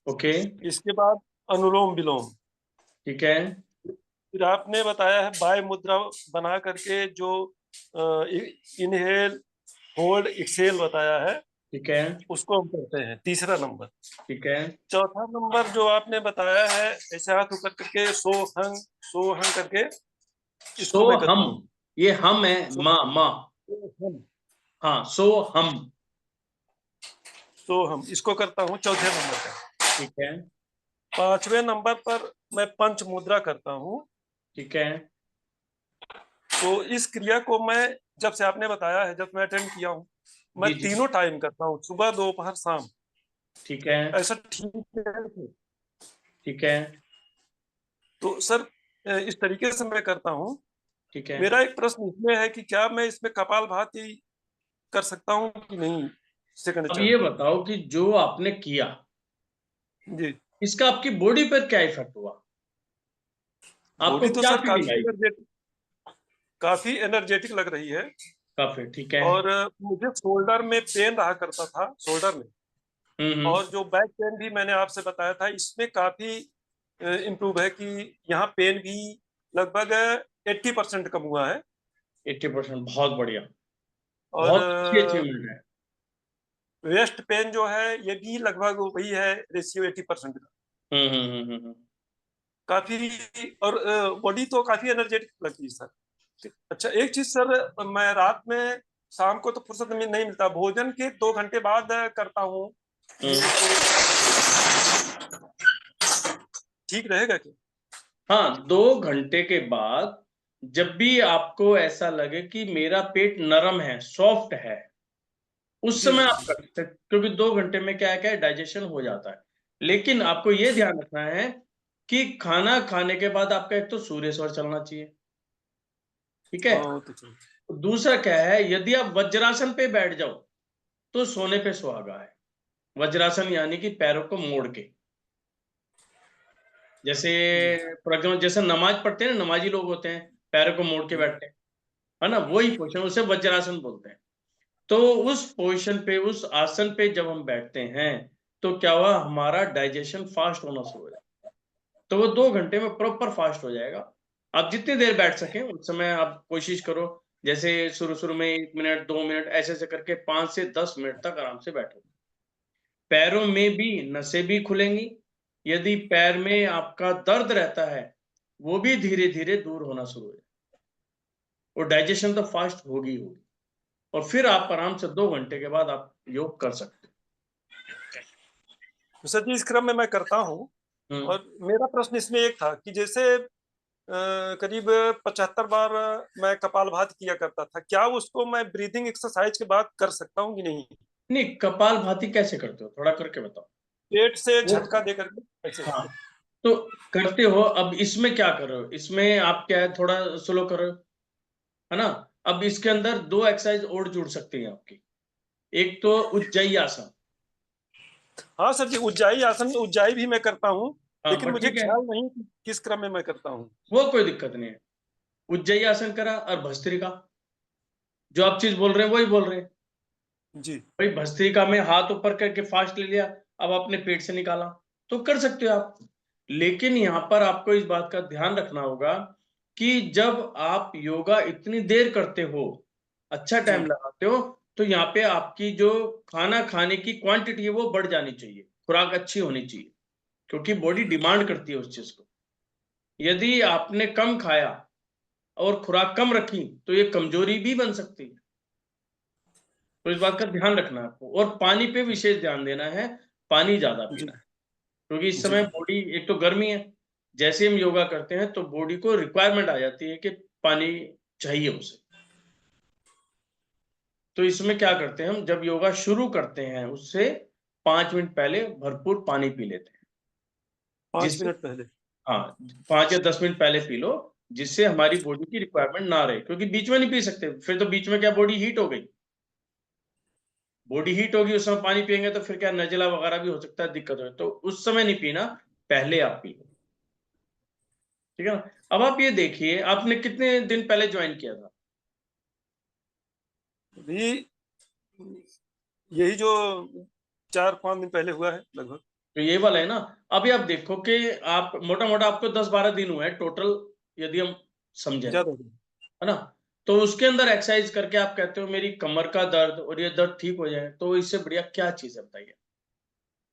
ओके, इसके बाद अनुलोम विलोम। ठीक है, फिर आपने बताया है बाय मुद्रा बना करके जो इनहेल होल्ड एक्सेल बताया है, ठीक है, उसको हम करते हैं। तीसरा नंबर। ठीक है, चौथा नंबर जो आपने बताया है, ऐसे हाथ ऊपर करके सो हंग करके, सो इसको मैं करता हम, हूँ। ये हम है, सो माँ माँ, हम, हाँ सो हम, सो हम, इसको करता हूँ चौथे नंबर का। ठीक है, पांचवें नंबर पर मैं पंच मुद्रा करता हूँ। ठीक है, तो इस क्रिया को मैं, जब से आपने बताया है, जब मैं अटेंड किया हूँ, मैं जी जी, तीनों टाइम करता हूँ, सुबह दोपहर शाम। ठीक है, ऐसा ठीक है? ठीक है, तो सर इस तरीके से मैं करता हूँ। ठीक है। मेरा एक प्रश्न इसमें है कि क्या मैं इसमें कपालभाति कर सकता हूँ कि नहीं? सेकंड अब चरण। ये बताओ कि जो आपने किया, जी, इसका आपकी बॉडी पर क्या इफेक्ट हुआ, आपको बॉडी तो क्या सर फीलिंग आई? काफी एनर्जेटिक लग रही है। काफी, ठीक है। और मुझे शोल्डर में पेन रहा करता था, शोल्डर में। हम्म, और जो बैक पेन भी मैंने आपसे बताया था, इसमें काफी इम्प्रूव है कि यहाँ पेन भी लगभग 80% कम हुआ है। 80%, बहुत बढ़िया, और बहुत अच्छी अचीवमेंट है। वेस्ट पेन जो है, ये भी लगभग वही है, रेशियो 80% का। काफी। और बॉडी तो काफी एनर्जेटिक लगती है सर। अच्छा, एक चीज सर, मैं रात में, शाम को तो फुर्सत में नहीं मिलता, भोजन के 2 घंटे बाद करता हूँ। ठीक रहेगा क्या? हाँ, 2 घंटे के बाद जब भी आपको ऐसा लगे कि मेरा पेट नरम है, सॉफ्ट है, उस जी समय जी आप कर सकते हैं, क्योंकि 2 घंटे में क्या है डाइजेशन हो जाता है। लेकिन आपको ये ध्यान रखना है कि खाना खाने के बाद आपका एक तो सूर्य स्वर चलना चाहिए, ठीक है? हाँ, तो ठीक। दूसरा क्या है, यदि आप वज्रासन पे बैठ जाओ, तो सोने पे सुहागा है। वज्रासन यानी कि पैरों को मोड़ के। जैसे फॉर एग्जाम्पल जैसे नमाज पढ़ते हैं ना, नमाजी लोग होते हैं, पैरों को मोड़ के बैठते हैं, है ना? वही पोजीशन, उसे वज्रासन बोलते हैं। तो उस पोजीशन पे, उस आसन पे जब हम बैठते हैं, तो क्या हुआ, हमारा डाइजेशन फास्ट होना शुरू हो जाता है। तो वो 2 घंटे में प्रॉपर फास्ट हो जाएगा। आप जितनी देर बैठ सकें उस समय आप कोशिश करो, जैसे शुरू-शुरू में 1 मिनट, 2 मिनट ऐसे-ऐसे करके 5 से 10 मिनट तक आराम से बैठो। पैरों में भी नसें भी खुलेंगी। यदि पैर में आपका दर्द रहता है, वो भी धीरे-धीरे दूर होना शुरू हो जाएगा। और डाइजेशन तो फास्ट होगी ही होगी। और फिर आप आराम से 2 घंटे के बाद आप योग कर सकते तो सर जी, इस क्रम में मैं करता हूँ। हो। और मेरा प्रश्न इसमें एक था कि जैसे करीब 75 बार मैं कपालभाति किया करता था, क्या उसको मैं ब्रीदिंग एक्सरसाइज के बाद कर सकता हूँ कि नहीं? नहीं, कपालभाति कैसे करते हो? थोड़ा करके बताओ। पेट से वो झटका दे करके ऐसे। हाँ, तो करते हो, अब इसमें क्या कर रहे हो? इसमें आप क्या है, थोड़ा स्लो कर रहे हो, है ना? अब इसके अंदर 2 एक्सरसाइज और जुड़ सकती हैं आपकी। एक तो उज्जयी आसन। हाँ सर जी, उज्जाई आसन, उज्जाई भी मैं करता हूँ, हाँ, लेकिन बस मुझे ठीक है, ख्याल नहीं कि किस क्रम में मैं करता हूँ। वो कोई दिक्कत नहीं है। उज्जयी आसन करा और भस्त्रिका, जो आप चीज़ बोल रहे हैं वही बोल रहे हैं। जी भाई भस्त्रिका में हाथ ऊपर करके फास्ट ले लिया, अब अपने पेट से निकाला, तो कर सकते हो आप। लेकिन यहाँ पर आपको इस बात का ध्यान रखना होगा कि जब आप योगा इतनी देर करते हो, अच्छा टाइम लगाते हो, तो यहाँ पे आपकी जो खाना खाने की क्वांटिटी है वो बढ़ जानी चाहिए, खुराक अच्छी होनी चाहिए, क्योंकि बॉडी डिमांड करती है उस चीज को। यदि आपने कम खाया और खुराक कम रखी, तो ये कमजोरी भी बन सकती है। तो इस बात का ध्यान रखना है आपको, और पानी पे विशेष ध्यान देना है, पानी ज्यादा जी पीना है, क्योंकि इस जी समय बॉडी, एक तो गर्मी है, जैसे हम योगा करते हैं तो बॉडी को रिक्वायरमेंट आ जाती है कि पानी चाहिए उसे। तो इसमें क्या करते हैं हम, जब योगा शुरू करते हैं उससे 5 मिनट पहले भरपूर पानी पी लेते हैं, 5 जिससे, मिनट पहले। हाँ, 5 या 10 मिनट पहले पी लो, जिससे हमारी बॉडी की रिक्वायरमेंट ना रहे, क्योंकि बीच में नहीं पी सकते, फिर तो बीच में क्या, बॉडी हीट हो गई, बॉडी हीट होगी, उस समय पानी पिएंगे तो फिर क्या, नजला वगैरह भी हो सकता है, दिक्कत हो, तो उस समय नहीं पीना, पहले आप पी लो, ठीक है ना? अब आप ये देखिए, आपने कितने दिन पहले ज्वाइन किया था? अभी यही जो 4-5 दिन पहले हुआ है लगभग। तो ये वाला है ना। अभी आप देखो कि आप मोटा मोटा आपको 10-12 दिन हुए हैं टोटल, यदि हम समझें, ज्यादा दिन। है ना? तो उसके अंदर एक्सरसाइज करके आप कहते हो मेरी कमर का दर्द और ये दर्द ठीक हो जाए, तो इससे बढ़िया क्या चीज है बताइए?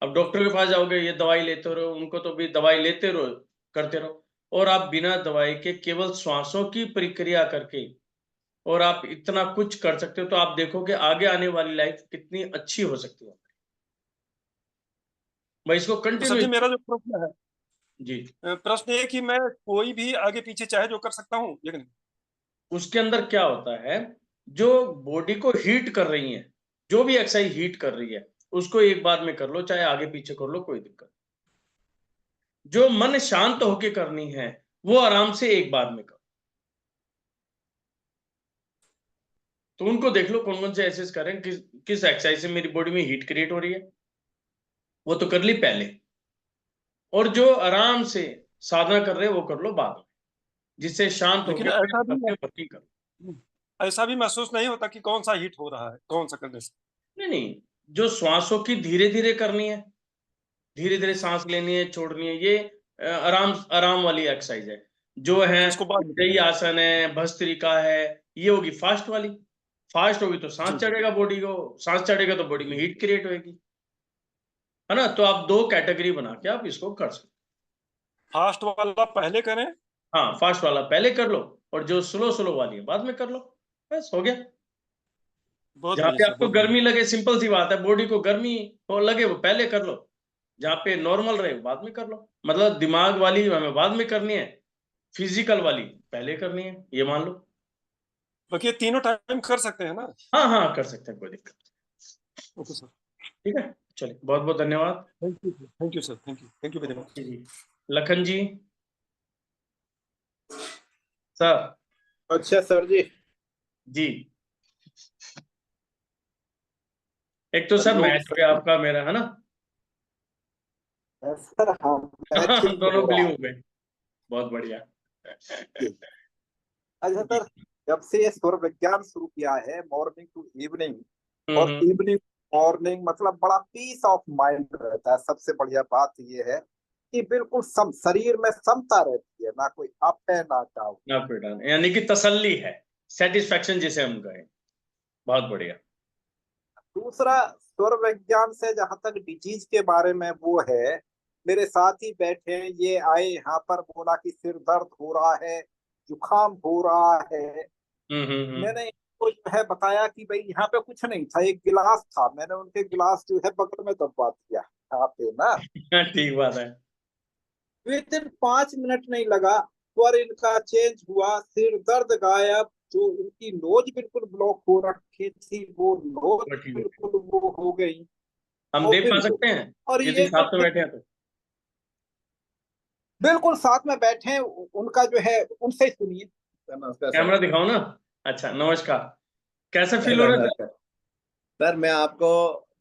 अब डॉक्टर के पास जाओगे, ये दवाई लेते रहो, उनको तो भी दवाई लेते रहो, करते रहो, और आप बिना दवाई के केवल श्वासों की प्रक्रिया करके और आप इतना कुछ कर सकते हो, तो आप देखो कि आगे आने वाली लाइफ कितनी अच्छी हो सकती है। मैं इसको तो सर जी, कंटिन्यू, मेरा जो प्रश्न है, जी, प्रश्न ये कि मैं कोई भी आगे पीछे चाहे जो कर सकता हूँ, लेकिन उसके अंदर क्या होता है, जो बॉडी को हीट कर रही है, जो भी एक्सरसाइज हीट कर रही है, उसको एक बार में कर लो, चाहे आगे पीछे कर लो, कोई दिक्कत। जो मन शांत होके करनी है, वो आराम से एक बार में करो। तो उनको देख लो कौन कौन से एक्सरसाइज करें, किस एक्सरसाइज से मेरी बॉडी में हीट क्रिएट हो रही है, वो तो कर ली पहले, और जो आराम से साधना कर रहे हैं वो कर लो बाद में, जिससे शांत लेकिन होके ऐसा भी है, वर्किंग करो। ऐसा भी महसूस नहीं होता कि कौन सा हिट हो रहा है, कौन सा करने से। नहीं नहीं, जो श्वासों की धीरे धीरे करनी है, धीरे धीरे सांस लेनी है, छोड़नी है, ये आराम आराम वाली एक्सरसाइज है। जो है इसको बाद में उज्जयी आसन है, भस्त्रिका है, ये होगी फास्ट वाली। फास्ट होगी तो सांस जी चढ़ेगा बॉडी को, सांस चढ़ेगा तो बॉडी में हीट क्रिएट होगी, है ना? तो आप 2 कैटेगरी बना के आप इसको कर सकते फास्ट वाला पहले करें। हो। हाँ, फास्ट वाला पहले कर लो, और जो स्लो स्लो वाली है बाद में कर लो, बस हो गया। बहुत जहाँ बढ़िया पे सर, आपको बहुत बढ़िया। गर्मी लगे, सिंपल सी बात है, बॉडी को गर्मी हो लगे वो पहले कर लो, जहाँ पे नॉर्मल रहे बाद में कर लो, मतलब दिमाग वाली हमें बाद में करनी है, फिजिकल वाली पहले करनी है, ये मान लो। बाकी ये तीनों टाइम कर सकते हैं ना? हाँ हाँ कर सकते हैं, कोई दिक्कत नहीं। ओके सर, ठीक है, चलिए बहुत बहुत धन्यवाद। Thank you sir, thank you very much. जी लखन जी सर। अच्छा सर जी। जी एक तो सर हेलो मैच पे आपका मेरा है ना, सर। हाँ, मैच हम दोनों हो के लिए रहा हो गए, बहुत बढ़िया। है। अच्छा सर, जब से ये स्वर विज्ञान शुरू किया है मॉर्निंग टू इवनिंग, और हम्म। इवनिंग मॉर्निंग, मतलब बड़ा पीस ऑफ माइंड रहता है। सबसे बढ़िया बात ये है कि बिल्कुल सम शरीर में समता रहती है, ना कोई अप है ना डाउन। ना पीड़न, यानी कि तसल्ली है, सेटिस्फेक्शन जिसे हम कहें, बहुत बढ़िया। दूसरा, स्वर विज्ञान से जहां तक डिजीज के बारे में वो है, मेरे साथ ही बैठे हैं, ये आए यहाँ पर, बोला कि सिर दर्द हो रहा है, जुकाम हो रहा है। मैंने इनको जो है बताया कि भाई यहाँ पे कुछ नहीं था, एक गिलास था, मैंने उनके गिलास जो है बगल में दबवा दिया यहाँ पे ना। ठीक बात है। विद इन 5 मिनट नहीं लगा, स्वर इनका चेंज हुआ, सिर दर्द गायब, जो इनकी नोज बिल्कुल ब्लॉक हो रखी थी वो नोज वो ठीक है, बिल्कुल वो हो गई। हम और देख पा बिल्कुल, सकते हैं और यदि ये साथ में बैठे हैं तो। बिल्कुल साथ में बैठे हैं, उनका जो है उनसे ही सुनिए। नमस्कार सर। कैमरा दिखाओ ना। अच्छा नमस्कार, कैसा फील हो रहा है? नमस्कार सर, मैं आपको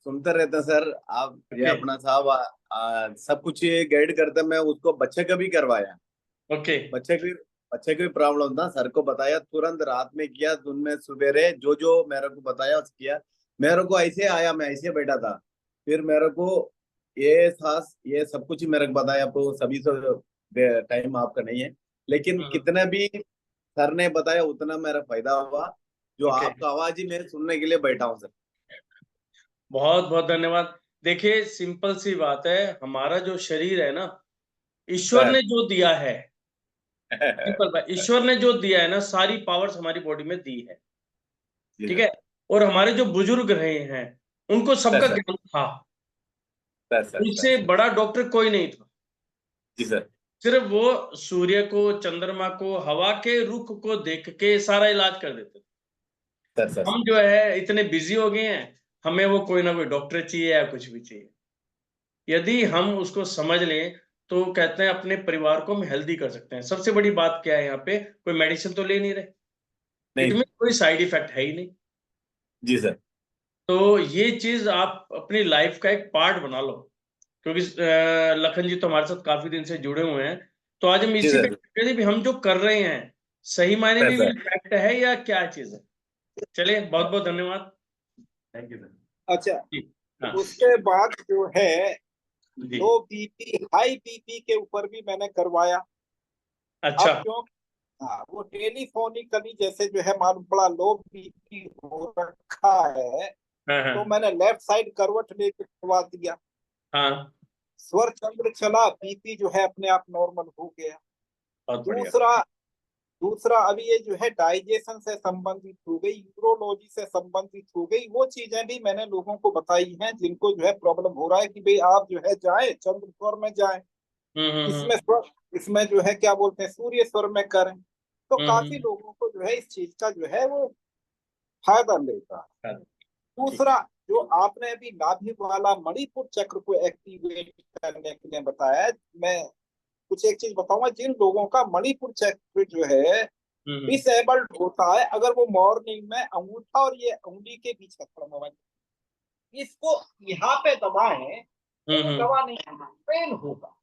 सुनते रहता सर। आप ये ओके अपना साहब सब कुछ ये गाइड करते, मैं उसको बच्चे का भी करवाया। ओके। बच्चे की प्रॉब्लम था, सर को बताया, तुरंत रात में किया, दिन में सवेरे जो जो मेरे को बताया उस किया। मेरे को ऐसे आया, मैं ऐसे बैठा था, फिर मेरे को ये सांस ये सब कुछ ही मेरे को बताया। तो सभी से टाइम आपका नहीं है, लेकिन कितने भी सर ने बताया उतना मेरा फायदा हुआ। जो ओके आपका आवाज ही मैं सुनने के लिए बैठा हूँ सर। बहुत बहुत धन्यवाद। देखिए सिंपल सी बात है, हमारा जो शरीर है ना, ईश्वर ने जो दिया है, सिंपल बात, ईश्वर ने जो दिया है ना, सारी पावर्स हमारी बॉडी में दी है, जी ठीक सर। है। और हमारे जो बुजुर्ग रहे हैं उनको सबका सर ज्ञान था, सर सर उनसे सर बड़ा डॉक्टर कोई नहीं था। जी सर। सिर्फ वो सूर्य को, चंद्रमा को, हवा के रुख को देख के सारा इलाज कर देते थे। सर सर हम जो है इतने बिजी हो गए हैं, हमें वो कोई ना कोई डॉक्टर चाहिए या कुछ भी चाहिए। यदि हम उसको समझ लें तो कहते हैं अपने परिवार को हम हेल्दी कर सकते हैं। सबसे बड़ी बात क्या है, यहाँ पे कोई मेडिसिन तो ले नहीं रहे, नहीं। इनमें कोई साइड इफेक्ट है ही नहीं। जी सर। तो ये चीज आप अपनी लाइफ का एक पार्ट बना लो, क्योंकि लखन जी तो हमारे साथ काफी दिन से जुड़े हुए हैं, तो आज हम जी इसी पे सर। भी हम जो कर रहे हैं सही मायने में सर इम्पैक्ट है या क्या चीज है। चलिए बहुत बहुत धन्यवाद। Thank you sir. अच्छा, जी हाँ उसके बाद जो है जी। लो बीपी, हाई बीपी के ऊपर भी मैंने करवाया। अच्छा अब क्यों, हाँ, वो टेलीफोनिकली जैसे जो है मालूम पड़ा लो बीपी हो रखा है, हाँ तो हाँ मैंने लेफ्ट साइड करवट लेके करवा दिया। हाँ स्वर चंद्र चला, बीपी जो है अपने आप नॉर्मल हो गया। बहुत बढ़िया। दूसरा दूसरा अभी ये जो है डाइजेशन से संबंधित हो गई, यूरोलॉजी से संबंधित हो गई, वो चीजें भी मैंने लोगों को बताई हैं जिनको जो है प्रॉब्लम हो रहा है कि भाई आप जो है जाए चंद्र स्वर में जाए, हम्म। इसमें जो है क्या बोलते हैं सूर्य स्वर में करें, तो काफी हम्म। लोगों को जो है इस चीज का जो है वो फायदा लेता है। ठीक। दूसरा, जो आपने अभी नाभि वाला मणिपुर चक्र को एक्टिवेट करने के लिए बताया, मैं कुछ एक चीज बताऊंगा। जिन लोगों का मणिपुर चक्र जो है डिसेबल्ड होता है, अगर वो मॉर्निंग में अंगूठा और ये उंगली के बीच का मोबाइल इसको यहाँ पे दबाएं तो वो दबा नहीं होगा, पेन होगा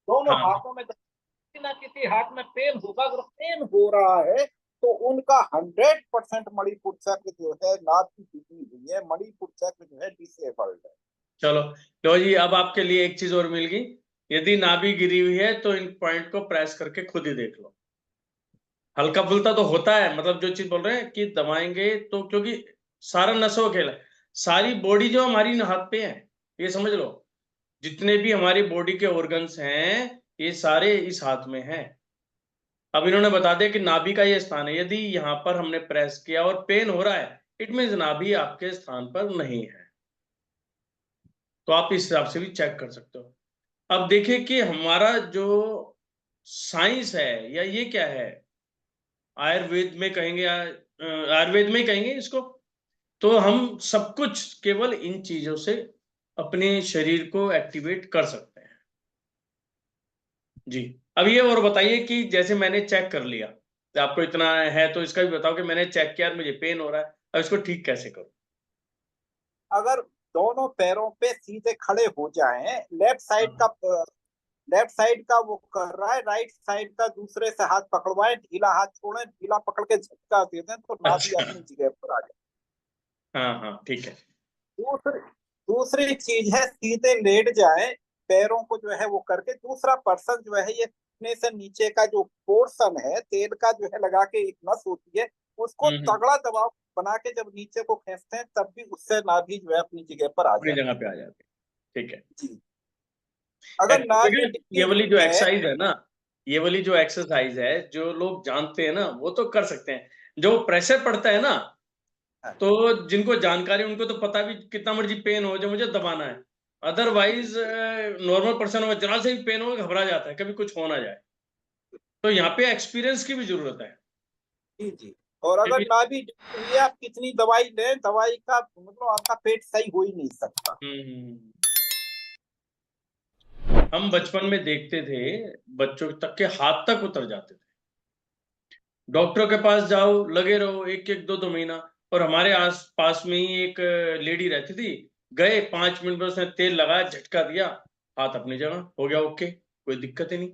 दोनों हाँ हाथों में। किसी ना किसी हाथ में पेन होगा, अगर पेन हो रहा है तो उनका 100% मणिपुर चक्र जो है नाभ की टूटी हुई है, मणिपुर चक्र जो है डिसेबल्ड है। चलो लो जी, अब आपके लिए एक चीज और मिल गई। यदि नाभि गिरी हुई है तो इन पॉइंट को प्रेस करके खुद ही देख लो। हल्का फुल्का तो होता है, मतलब जो चीज बोल रहे हैं कि दबाएंगे तो, क्योंकि सारा नसों खेल है, सारी बॉडी जो हमारी हाथ पे है, ये समझ लो। जितने भी हमारी बॉडी के ऑर्गन्स हैं ये सारे इस हाथ में हैं। अब इन्होंने बता दिया कि नाभि का ये स्थान है, यदि यहाँ पर हमने प्रेस किया और पेन हो रहा है, इट मीन्स नाभि आपके स्थान पर नहीं है। तो आप इस हिसाब से भी चेक कर सकते हो। अब देखिए कि हमारा जो साइंस है या ये क्या है, आयुर्वेद में कहेंगे आयुर्वेद में ही कहेंगे इसको, तो हम सब कुछ केवल इन चीजों से अपने शरीर को एक्टिवेट कर सकते हैं। जी, अब ये और बताइए कि जैसे मैंने चेक कर लिया, तो आपको इतना है तो इसका भी बताओ कि मैंने चेक किया, मुझे पेन हो रहा है, अब इसको ठीक कैसे करूं? अगर दोनों पैरों पे सीधे खड़े हो जाएं, लेफ्ट साइड का वो कर रहा है, राइट साइड का दूसरे से हाथ पकड़वाएं, ढीला हाथ छोड़ें, ढीला पकड़ के झटका दे दें तो नाभि अच्छा। अपनी जगह पर आ जाए। हाँ ठीक है। दूसरी चीज है, सीधे लेट जाए, पैरों को जो है वो करके, दूसरा पर्सन जो है ये अपने से नीचे का जो पोर्शन है तेल का जो है लगा के, एक नस होती है उसको तगड़ा दबाव बना के जब नीचे को खींचते हैं तब भी उससे नाभि जो है अपनी जगह पर आ अपनी जाती जगह पे आ जाते हैं, ठीक है। जी। अगर नाभि ये वाली जो एक्सरसाइज है ना, ये वाली जो एक्सरसाइज है, जो लोग जानते हैं ना वो तो कर सकते हैं, जो प्रेशर पड़ता है ना, तो जिनको जानकारी उनको तो पता भी कितना मर्जी पेन हो जो मुझे दबाना है, अदरवाइज नॉर्मल पर्सन हो जरा से भी पेन हो घबरा जाता है कभी कुछ हो ना जाए, तो यहाँ पे एक्सपीरियंस की भी जरूरत है। जी जी। और अगर नाभि हुई आप कितनी दवाई लें, दवाई का मतलब आपका पेट सही हो ही नहीं सकता। हम बचपन में देखते थे बच्चों तक के हाथ तक उतर जाते थे, डॉक्टर के पास जाओ लगे रहो एक एक दो महीना, और हमारे आस पास में ही एक लेडी रहती थी, गए 5 मिनट में उसने तेल लगाया, झटका दिया, हाथ अपनी जगह हो गया, ओके, कोई दिक्कत ही नहीं।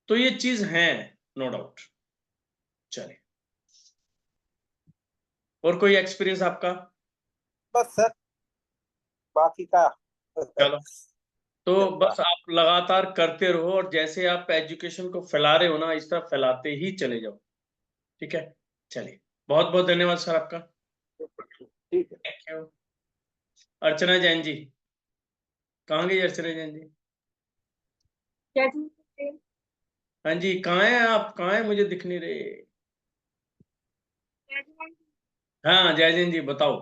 तो ये चीज है, नो डाउट। चलिए, और कोई एक्सपीरियंस आपका? बस सर, बाकी का चलो, तो बस आप लगातार करते रहो, और जैसे आप एजुकेशन को फैला रहे हो ना, इस तरह फैलाते ही चले जाओ, ठीक है। चलिए, बहुत बहुत धन्यवाद सर आपका। ठीक है, थैंक यू। अर्चना जैन जी, कहाँ गई अर्चना जैन जी? हाँ जी, कहाँ है आप? कहाँ है, मुझे दिख नहीं रहे। हाँ जय जैन जी, बताओ।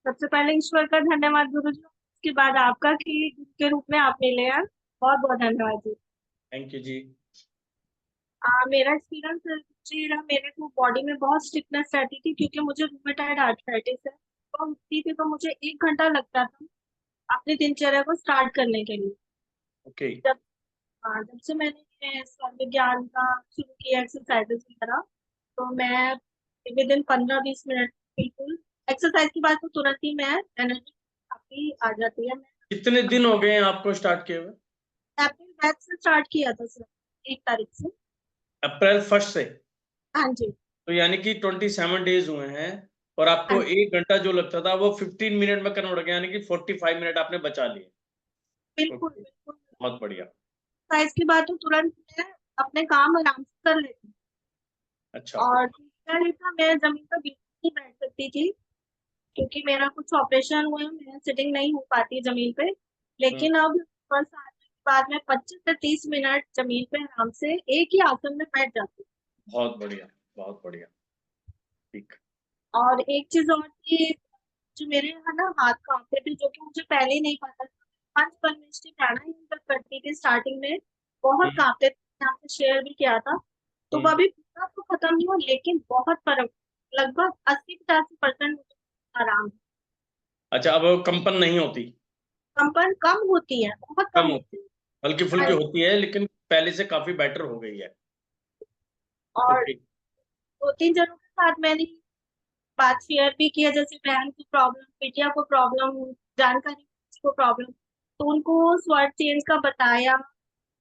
सबसे पहले ईश्वर का धन्यवाद गुरु जी, उसके बाद आपका कि के रूप में आपने लिया, बहुत बहुत धन्यवाद जी। थैंक यू जी। मेरा एक्सपीरियंस जी रहा, मेरे को बॉडी में बहुत स्टिफनेस रहती थी क्योंकि मुझे रूमेटाइड आर्थराइटिस है, तो उठती थी तो मुझे 1 घंटा लगता था अपनी दिनचर्या को स्टार्ट करने के लिए। ओके। जब से मैंने स्वर विज्ञान का शुरू किया एक्सरसाइजेस वगैरह, तो मैं विद इन 15-20 मिनट बिल्कुल एक्सरसाइज के बाद तो तुरंत ही मैं एनर्जी काफी आ जाती है। कितने दिन हो गए हैं आपको स्टार्ट किए हुए? अप्रैल बैच से स्टार्ट किया था सर, 1 तारीख से। अप्रैल 1 से? हाँ जी। तो यानी कि 27 डेज हुए हैं, और आपको 1 घंटा जो लगता था वो 15 मिनट में कन्वर्ट हो गया, यानी कि 45 मिनट आपने बचा लिए। बिल्कुल बिल्कुल। बहुत बढ़िया। एक्सरसाइज के बाद तो तुरंत मैं अपने काम आराम से कर लेती हूँ। अच्छा। और दूसरा ये था, मैं जमीन पर बिल्कुल नहीं बैठ सकती थी क्योंकि मेरा कुछ ऑपरेशन हुआ, मैं सिटिंग नहीं हो पाती जमीन पे, लेकिन अब बस आने के बाद में 25 से 30 मिनट जमीन पे आराम से एक ही आसन में बैठ जाती हूँ। बहुत बढ़िया, बहुत बढ़िया, ठीक। और एक चीज और थी, जो मेरे है ना हाथ कांपते थे, जो कि मुझे पहले ही नहीं पता था। पंचकर्मेष्ठी प्राणायाम जब करती थी स्टार्टिंग में, बहुत कांपते थे, यहाँ पे शेयर भी किया था, तो वो अभी पूरा तो खत्म नहीं हुआ लेकिन बहुत फर्क, लगभग 80-85% आराम। अच्छा, अब कंपन नहीं होती? कंपन कम होती है, बहुत कम कम होती है, हल्की फुल्की होती है, लेकिन पहले से काफी बेटर हो गई है। और 2-3 जनों के साथ मैंने बात शेयर भी किया, जैसे बहन को प्रॉब्लम, बिटिया को प्रॉब्लम, जानकारी को प्रॉब्लम, तो उनको स्वर चेंज का बताया।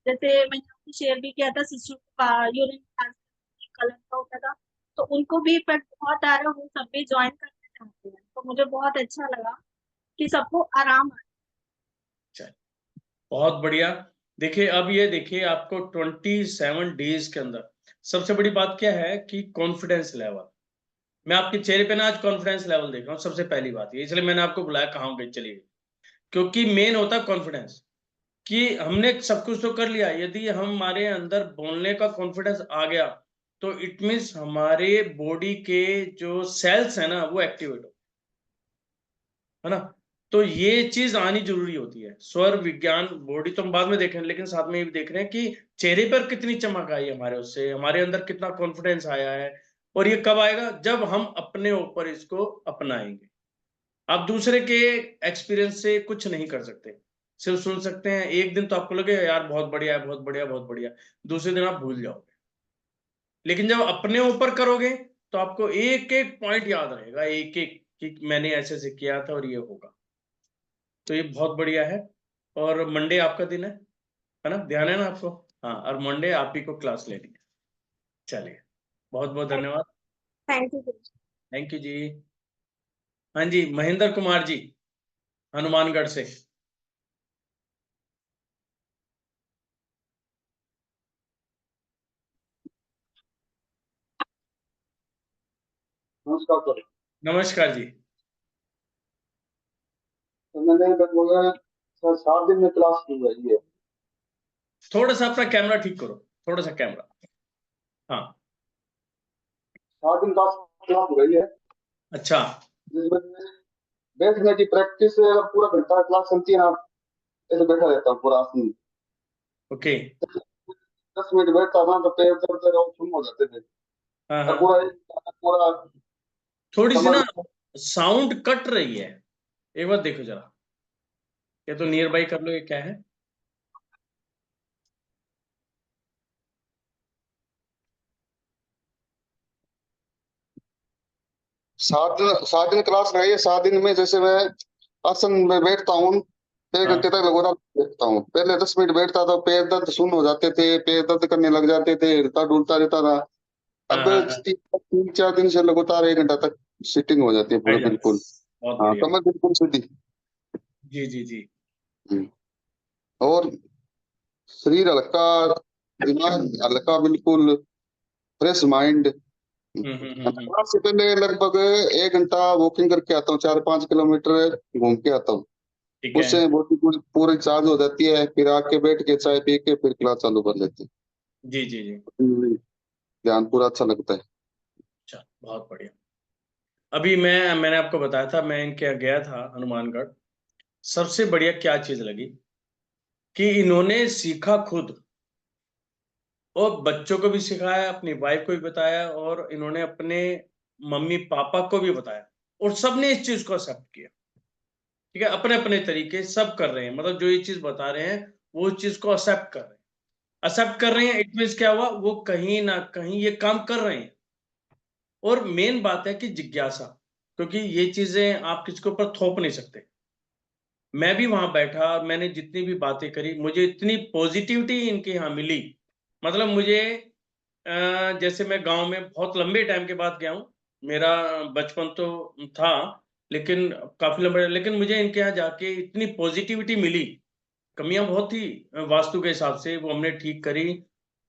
जैसे मैंने आपको शेयर भी किया था शिशु का यूरिन कलर का होता था, तो उनको भी इफेक्ट बहुत आ रहा है, वो सब भी ज्वाइन करना चाहते हैं, तो मुझे बहुत अच्छा लगा कि सबको आराम आए। बहुत बढ़िया। देखिए, अब ये देखिए, आपको 27 डेज के अंदर सबसे बड़ी बात क्या है कि कॉन्फिडेंस लेवल। मैं आपके चेहरे पे ना आज कॉन्फिडेंस लेवल देख रहा हूँ, सबसे पहली बात ये, इसलिए मैंने आपको बुलाया, कहाँ गई चली गई, क्योंकि मेन होता है कॉन्फिडेंस, कि हमने सब कुछ तो कर लिया, यदि हमारे अंदर बोलने का कॉन्फिडेंस आ गया तो इट मीन्स हमारे बॉडी के जो सेल्स है ना वो एक्टिवेट हो, है ना। तो ये चीज आनी जरूरी होती है। स्वर विज्ञान बॉडी तो हम बाद में देख रहे हैं, लेकिन साथ में ये भी देख रहे हैं कि चेहरे पर कितनी चमक आई हमारे, उससे हमारे अंदर कितना कॉन्फिडेंस आया है। और ये कब आएगा? जब हम अपने ऊपर इसको अपनाएंगे। आप दूसरे के एक्सपीरियंस से कुछ नहीं कर सकते, सिर्फ सुन सकते हैं। एक दिन तो आपको लगेगा यार बहुत बढ़िया है, बहुत बढ़िया, बहुत बढ़िया, दूसरे दिन आप भूल जाओगे। लेकिन जब अपने ऊपर करोगे तो आपको एक एक पॉइंट याद रहेगा, एक एक, कि मैंने ऐसे से किया था और ये होगा। तो ये बहुत बढ़िया है। और मंडे आपका दिन है ना, ध्यान है ना आपको? हाँ, और मंडे आप ही को क्लास लेनी है। चलिए, बहुत बहुत धन्यवाद। Thank you. थैंक यू जी। हाँ जी, महेंद्र कुमार जी, हनुमानगढ़ से। नमस्कार सर। नमस्कार जी। तो मैंने लगभग सर 7 दिन में क्लास की हुई है। थोड़ा सा अपना कैमरा ठीक करो, थोड़ा सा कैमरा। हाँ, 7 दिन क्लास हो रही है। अच्छा। जिसमें बैठने की प्रैक्टिस पूरा घंटा क्लास चलती है ना, ऐसे बैठा रहता हूँ पूरा आसन। ओके। 10 मिनट बैठता था तो पैर दर्द और शुरू हो जाते थे। हाँ और हाँ, पूरा थोड़ी सी ना कमर साउंड कट रही है, एक बार देखो जरा। ये तो नियर बाई कर लो, ये क्या है? 7 दिन क्लास रही है। 7 दिन में जैसे मैं आसन में बैठता हूँ 1 हाँ। घंटे तक लगातार बैठता हूँ। पहले 10 मिनट बैठता था, पैर दर्द शून्य हो जाते थे, पैर दर्द करने लग जाते थे, हिलता डुलता रहता था। हाँ अब हाँ हाँ। 3-4 दिन से लगातार 1 घंटा तक सीटिंग हो जाती है पूरे, बढ़िया, बिल्कुल। बहुत हाँ, बढ़िया। कमर बिल्कुल सीधी। जी जी जी। और शरीर हल्का, दिमाग हल्का, बिल्कुल फ्रेश माइंड। क्लास से पहले लगभग 1 घंटा वॉकिंग करके आता हूँ, 4-5 किलोमीटर घूम के आता हूँ। ठीक है। उससे बॉडी पूरी चार्ज हो जाती है। फिर आके बैठ के चाय पी के फिर क्लास चालू कर लेते जी जी जी। हैं। ध्यान पूरा अच्छा लगता है। अच्छा, बहुत बढ़िया। अभी मैंने आपको बताया था, मैं इनके यहाँ गया था हनुमानगढ़। सबसे बढ़िया क्या चीज लगी कि इन्होंने सीखा खुद, और बच्चों को भी सिखाया, अपनी वाइफ को भी बताया, और इन्होंने अपने मम्मी पापा को भी बताया, और सबने इस चीज को एक्सेप्ट किया। ठीक है, अपने अपने तरीके सब कर रहे हैं, मतलब जो ये चीज बता रहे हैं वो इस चीज को एक्सेप्ट कर रहे हैं। एक्सेप्ट कर रहे हैं, इट मींस क्या हुआ, वो कहीं ना कहीं ये काम कर रहे हैं। और मेन बात है कि जिज्ञासा, क्योंकि ये चीजें आप किसी के ऊपर थोप नहीं सकते। मैं भी वहां बैठा और मैंने जितनी भी बातें करी, मुझे इतनी पॉजिटिविटी इनके यहाँ मिली। मतलब मुझे जैसे मैं गांव में बहुत लंबे टाइम के बाद गया हूँ, मेरा बचपन तो था लेकिन काफी लंबे, लेकिन मुझे इनके यहाँ जाके इतनी पॉजिटिविटी मिली। कमियां बहुत थी वास्तु के हिसाब से, वो हमने ठीक करी।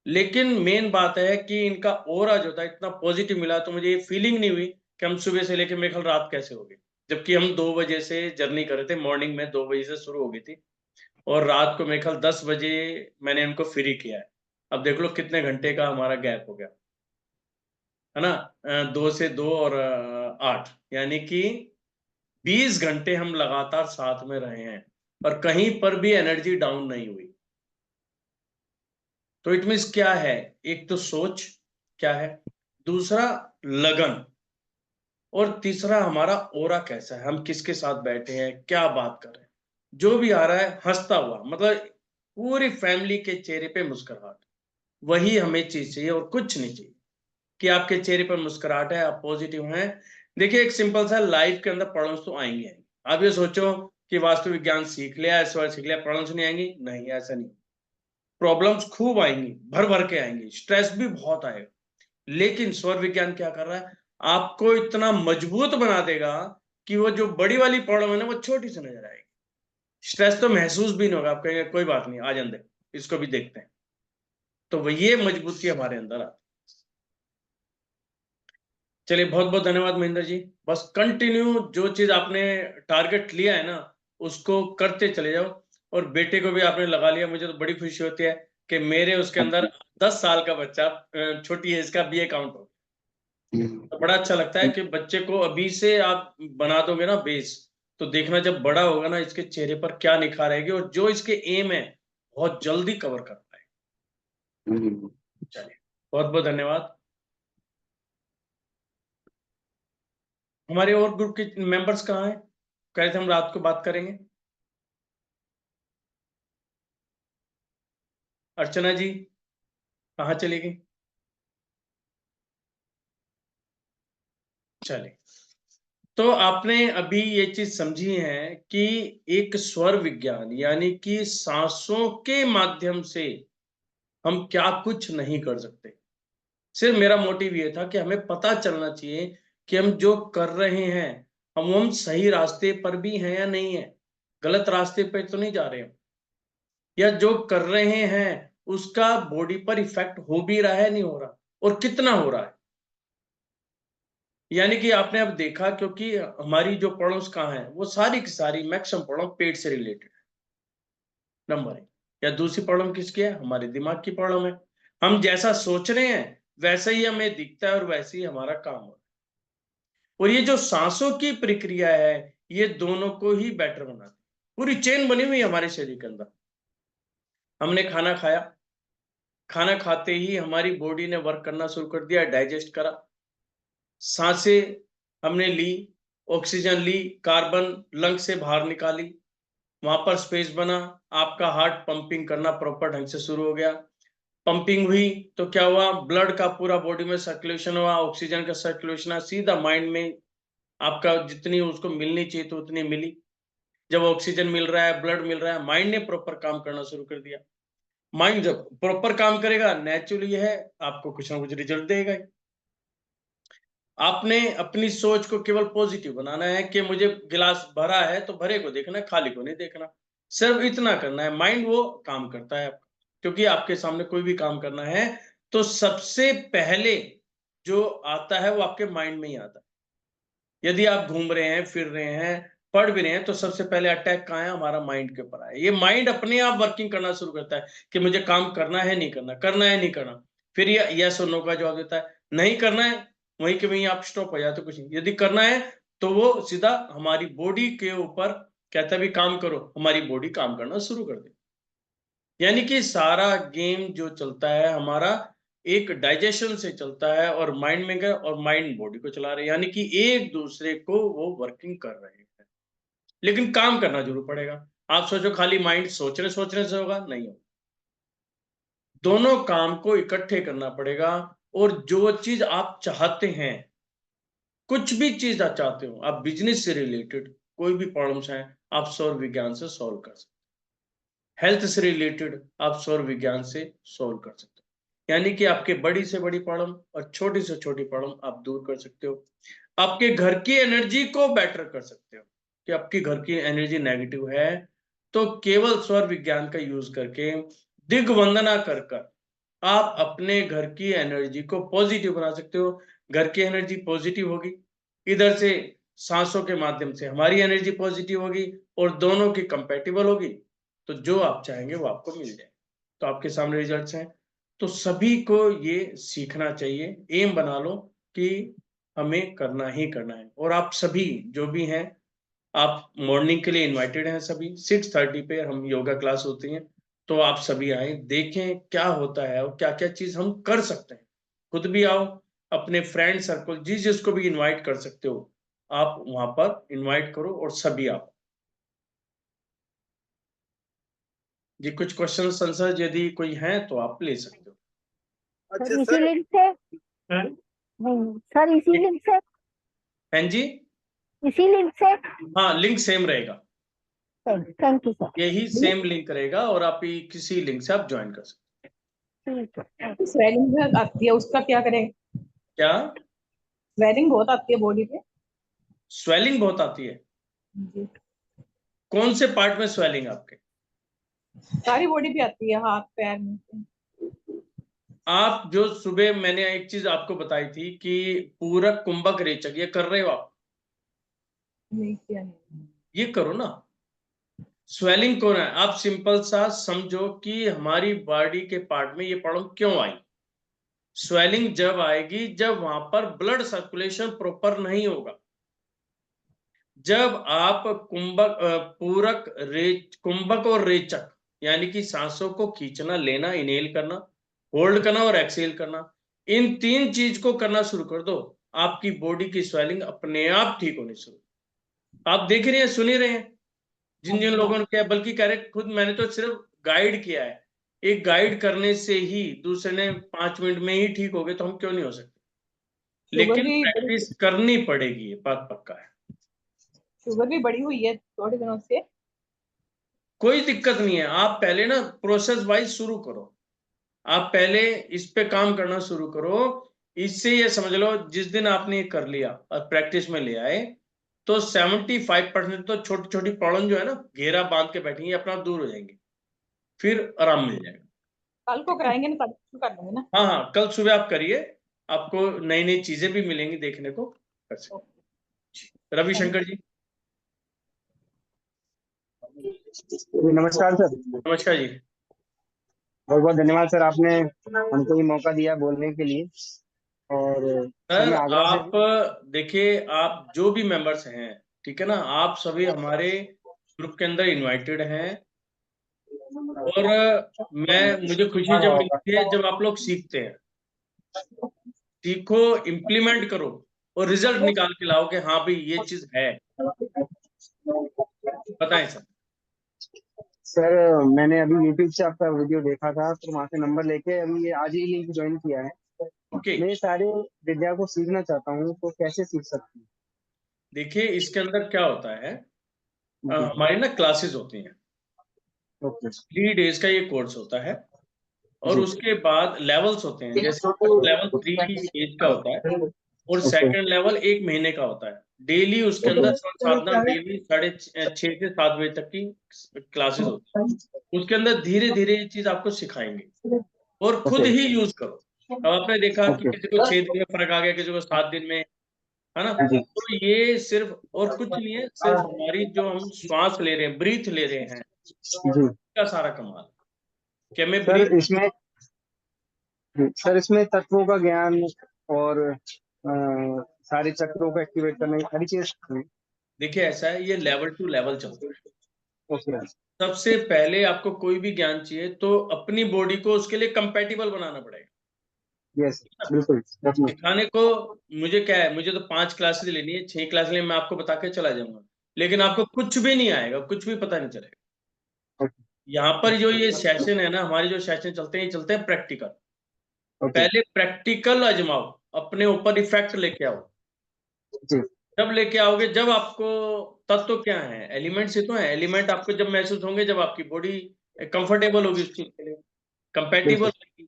लेकिन मेन बात है कि इनका ऑरा जो था इतना पॉजिटिव मिला, तो मुझे ये फीलिंग नहीं हुई कि हम सुबह से लेकर मेरे ख्याल रात कैसे हो गई। जबकि हम 2 बजे से जर्नी कर रहे थे, मॉर्निंग में 2 बजे से शुरू हो गई थी, और रात को मेरे ख्याल 10 बजे मैंने इनको फ्री किया है। अब देख लो कितने घंटे का हमारा गैप हो गया, है ना। 2 से 2 और 8, यानी कि 20 घंटे हम लगातार साथ में रहे हैं, और कहीं पर भी एनर्जी डाउन नहीं हुई। तो इट मीन्स क्या है, एक तो सोच क्या है, दूसरा लगन, और तीसरा हमारा ऑरा कैसा है, हम किसके साथ बैठे हैं, क्या बात कर रहे हैं। जो भी आ रहा है हंसता हुआ, मतलब पूरी फैमिली के चेहरे पे मुस्कुराहट, वही हमें चीज चाहिए और कुछ नहीं चाहिए। कि आपके चेहरे पर मुस्कुराहट है, आप पॉजिटिव हैं। देखिए, एक सिंपल सा लाइफ के अंदर प्रॉब्लम्स तो आएंगे। आप ये सोचो कि वास्तु विज्ञान सीख लिया, इस बार सीख लिया, प्रॉब्लम्स नहीं आएंगी, नहीं, ऐसा नहीं। प्रॉब्लम्स खूब आएंगी, भर भर के आएंगी, स्ट्रेस भी बहुत आएगा। लेकिन स्वर विज्ञान क्या कर रहा है, आपको इतना मजबूत बना देगा कि वो जो बड़ी वाली प्रॉब्लम है ना, वो छोटी सी नजर आएगी। स्ट्रेस तो महसूस भी नहीं होगा, आप कहेंगे कोई बात नहीं, आ जाने दे, इसको भी देखते हैं। तो वो ये मजबूती हमारे अंदर आती। चलिए, बहुत बहुत धन्यवाद महेंद्र जी। बस कंटिन्यू जो चीज आपने टारगेट लिया है ना, उसको करते चले जाओ। और बेटे को भी आपने लगा लिया, मुझे तो बड़ी खुशी होती है कि मेरे उसके अंदर 10 साल का बच्चा, छोटी एज का BA काउंट हो। तो बड़ा अच्छा लगता है कि बच्चे को अभी से आप बना दोगे ना बेस, तो देखना जब बड़ा होगा ना इसके चेहरे पर क्या निखार आएगी और जो इसके एम है बहुत जल्दी कवर कर पाए। चलिए बहुत बहुत धन्यवाद। हमारे और ग्रुप के मेंबर्स कहाँ हैं? कह रहे थे हम रात को बात करेंगे। अर्चना जी कहाँ चली गई? चलिए, तो आपने अभी ये चीज समझी है कि एक स्वर विज्ञान यानी कि सांसों के माध्यम से हम क्या कुछ नहीं कर सकते। सिर्फ मेरा मोटिव ये था कि हमें पता चलना चाहिए कि हम जो कर रहे हैं हम सही रास्ते पर भी हैं या नहीं है, गलत रास्ते पे तो नहीं जा रहे हैं, या जो कर रहे हैं उसका बॉडी पर इफेक्ट हो भी रहा है नहीं हो रहा और कितना हो रहा है। यानी कि आपने अब देखा क्योंकि हमारी जो प्रॉब्लम्स कहाँ है वो सारी की सारी मैक्सिमम प्रॉब्लम पेट से रिलेटेड है, नंबर 1। या दूसरी प्रॉब्लम किसकी है? हमारे दिमाग की प्रॉब्लम है। हम जैसा सोच रहे हैं वैसा ही हमें दिखता है और वैसे ही हमारा काम हो रहा है। और ये जो सांसों की प्रक्रिया है ये दोनों को ही बेटर बनाती है। पूरी चेन बनी हुई है हमारे शरीर के अंदर। हमने खाना खाया, खाना खाते ही हमारी बॉडी ने वर्क करना शुरू कर दिया, डाइजेस्ट करा, सांसें हमने ली, ऑक्सीजन ली, कार्बन लंग से बाहर निकाली, वहां पर स्पेस बना, आपका हार्ट पंपिंग करना प्रॉपर ढंग से शुरू हो गया। पंपिंग हुई तो क्या हुआ? ब्लड का पूरा बॉडी में सर्कुलेशन हुआ, ऑक्सीजन का सर्कुलेशन सीधा माइंड में आपका जितनी उसको मिलनी चाहिए तो उतनी मिली। जब ऑक्सीजन मिल रहा है, ब्लड मिल रहा है, माइंड ने प्रॉपर काम करना शुरू कर दिया। माइंड जब प्रॉपर काम करेगा नेचुरली है आपको कुछ ना कुछ रिजल्ट देगा। आपने अपनी सोच को केवल पॉजिटिव बनाना है कि मुझे गिलास भरा है तो भरे को देखना है, खाली को नहीं देखना। सिर्फ इतना करना है, माइंड वो काम करता है आपका। क्योंकि आपके सामने कोई भी काम करना है तो सबसे पहले जो आता है वो आपके माइंड में ही आता है। यदि आप घूम रहे हैं, फिर रहे हैं, पढ़ भी रहे हैं तो सबसे पहले अटैक कहाँ है? हमारा माइंड के ऊपर है। ये माइंड अपने आप वर्किंग करना शुरू करता है कि मुझे काम करना है नहीं करना, करना है नहीं करना। फिर ये यस और नो का जवाब देता है, नहीं करना है वहीं के वहीं आप स्टॉप हो जाते, कुछ नहीं। यदि करना है तो वो सीधा हमारी बॉडी के ऊपर कहता है भी काम करो, हमारी बॉडी काम करना शुरू कर दे। यानी कि सारा गेम जो चलता है हमारा एक डाइजेशन से चलता है और माइंड में गए और माइंड बॉडी को चला रहे हैं, यानी कि एक दूसरे को वो वर्किंग कर रहे हैं। लेकिन काम करना जरूर पड़ेगा। आप सोचो खाली माइंड सोचने से होगा? नहीं होगा। दोनों काम को इकट्ठे करना पड़ेगा। और जो चीज आप चाहते हैं, कुछ भी चीज आप चाहते हो, आप बिजनेस से रिलेटेड कोई भी प्रॉब्लम्स हैं आप सौर विज्ञान से सॉल्व कर सकते हो। हेल्थ से रिलेटेड आप सौर विज्ञान से सॉल्व कर सकते हो। यानी कि आपके बड़ी से बड़ी प्रॉब्लम और छोटी से छोटी प्रॉब्लम आप दूर कर सकते हो। आपके घर की एनर्जी को बेटर कर सकते हो कि आपकी घर की एनर्जी नेगेटिव है तो केवल सौर विज्ञान का यूज करके दिग्वंदना कर आप अपने घर की एनर्जी को पॉजिटिव बना सकते हो। घर की एनर्जी पॉजिटिव होगी, इधर से सांसों के माध्यम से हमारी एनर्जी पॉजिटिव होगी और दोनों की कंपैटिबल होगी तो जो आप चाहेंगे वो आपको मिल जाए। तो आपके सामने रिजल्ट्स हैं। तो सभी को ये सीखना चाहिए, एम बना लो कि हमें करना ही करना है। और आप सभी जो भी हैं आप मॉर्निंग के लिए इनवाइटेड हैं। सभी 6:30 पे हम योगा क्लास होती है तो आप सभी आए, देखें क्या होता है और क्या क्या चीज हम कर सकते हैं। खुद भी आओ, अपने फ्रेंड सर्कल जिसको भी इनवाइट कर सकते हो आप वहां पर इनवाइट करो और सभी आओ जी। कुछ क्वेश्चन आंसर यदि कोई है तो आप ले सकते हो। अच्छा इसी सर, लिंक से नहीं सर, इसी लिंक से, हैं जी? इसी लिंक से। हाँ, लिंक सेम रहेगा, थैंक यू सर। यही सेम लिंक रहेगा और आप किसी लिंक से आप ज्वाइन कर सकते ठीक है। स्वेलिंग आती है उसका क्या करें? क्या? स्वेलिंग बहुत आती है बॉडी पे। स्वेलिंग बहुत आती है? जी, कौन से पार्ट में स्वेलिंग आपके? सारी बॉडी पे आती है, हाथ पैर में। आप जो सुबह मैंने एक चीज आपको बताई थी कि पूरक कुंभक रेचक, ये कर रहे हो आप? नहीं किया नहीं। ये करो ना। स्वेलिंग कौन है? आप सिंपल सा समझो कि हमारी बॉडी के पार्ट में ये प्रॉब्लम क्यों आई। स्वेलिंग जब आएगी जब वहां पर ब्लड सर्कुलेशन प्रॉपर नहीं होगा। जब आप कुंभक और रेचक यानी कि सांसों को खींचना, लेना, इनहेल करना, होल्ड करना और एक्सहेल करना, इन 3 चीज को करना शुरू कर दो, आपकी बॉडी की स्वेलिंग अपने आप ठीक होनी शुरू। आप देख रहे हैं, सुन ही रहे हैं जिन जिन लोगों ने किया, बल्कि कह रहे खुद मैंने तो सिर्फ गाइड किया है। एक गाइड करने से ही दूसरे ने 5 मिनट में ही ठीक हो गए, तो हम क्यों नहीं हो सकते? लेकिन प्रैक्टिस करनी पड़ेगी, ये बात पक्का है। शुगर भी बढ़ी हुई है थोड़े दिनों से। कोई दिक्कत नहीं है, आप पहले ना प्रोसेस वाइज शुरू करो। आप पहले इस पे काम करना शुरू करो। इससे ये समझ लो, जिस दिन आपने ये कर लिया और प्रैक्टिस में ले आए, तो 75% तो छोटी छोटी प्रॉब्लम जो है ना, घेरा बांध के बैठेंगे, अपना दूर हो जाएंगे, फिर आराम मिल जाएगा। कल को कराएंगे ना, कल शुरू कर देंगे ना। हाँ हाँ, कल सुबह आप करिए, आपको नई नई चीजें भी मिलेंगी देखने को। कर सकते। रविशंकर जी। नमस्कार सर। नमस्कार जी। बहुत बहुत धन्यवाद सर, आपने हमको ये मौका दिया बोलने के लिए। और सर आप देखिए, आप जो भी मेंबर्स हैं, ठीक है ना, आप सभी हमारे ग्रुप के अंदर इनवाइटेड हैं। और मुझे खुशी जब मिलती है जब आप लोग सीखते हैं। सीखो, इम्प्लीमेंट करो और रिजल्ट निकाल के लाओ कि हाँ भाई ये चीज है। बताएं सर। सर मैंने अभी YouTube से आपका वीडियो देखा था, तो वहाँ से नंबर लेके अभी ये आज ही लिंक ज्वाइन किया है। मैं सारे विद्या को सीखना चाहता हूँ, तो कैसे सीख सकती हूँ? देखिए, इसके अंदर क्या होता है, हमारी ना क्लासेस होती हैं। 3 डेज का ये कोर्स होता है और उसके बाद लेवल्स होते हैं। जैसे लेवल 3 डेज का होता है और सेकंड लेवल 1 महीने का होता है। डेली उसके अंदर साधना डेली 6:30 से 7 बजे तक की क्लासेस होती है। उसके अंदर धीरे धीरे ये चीज आपको सिखाएंगे और खुद ही यूज करो। अब आपने देखा कि किसी को 6 दिन में फर्क आ गया, किसी को 7 दिन में, है ना। तो ये सिर्फ और कुछ नहीं है, सिर्फ हमारी जो हम श्वास ले रहे हैं, ब्रीथ ले रहे हैं, का सारा कमाल। क्या मैं सर इसमें तत्वों का ज्ञान और सारे चक्रों को एक्टिवेट करने की सारी चीज। देखिए ऐसा है, ये लेवल टू लेवल चलता है। सबसे पहले आपको कोई भी ज्ञान चाहिए तो अपनी बॉडी को उसके लिए कंपैटिबल बनाना पड़ेगा। यस, बिल्कुल। सिखाने को मुझे क्या है, मुझे तो 5 क्लासेस लेनी है, 6 क्लास लेनी, मैं आपको बता के चला जाऊंगा, लेकिन आपको कुछ भी नहीं आएगा, कुछ भी पता नहीं चलेगा। यहाँ पर जो ये सेशन है ना, हमारे जो सेशन चलते हैं, ये चलते हैं प्रैक्टिकल। पहले प्रैक्टिकल आजमाओ, अपने ऊपर इफेक्ट लेके आओ। जब लेके आओगे, जब आपको तत्व क्या है, एलिमेंट्स ही तो है। एलिमेंट आपको जब महसूस होंगे, जब आपकी बॉडी कंफर्टेबल होगी उस चीज के लिए, कंपैटिबल होगी।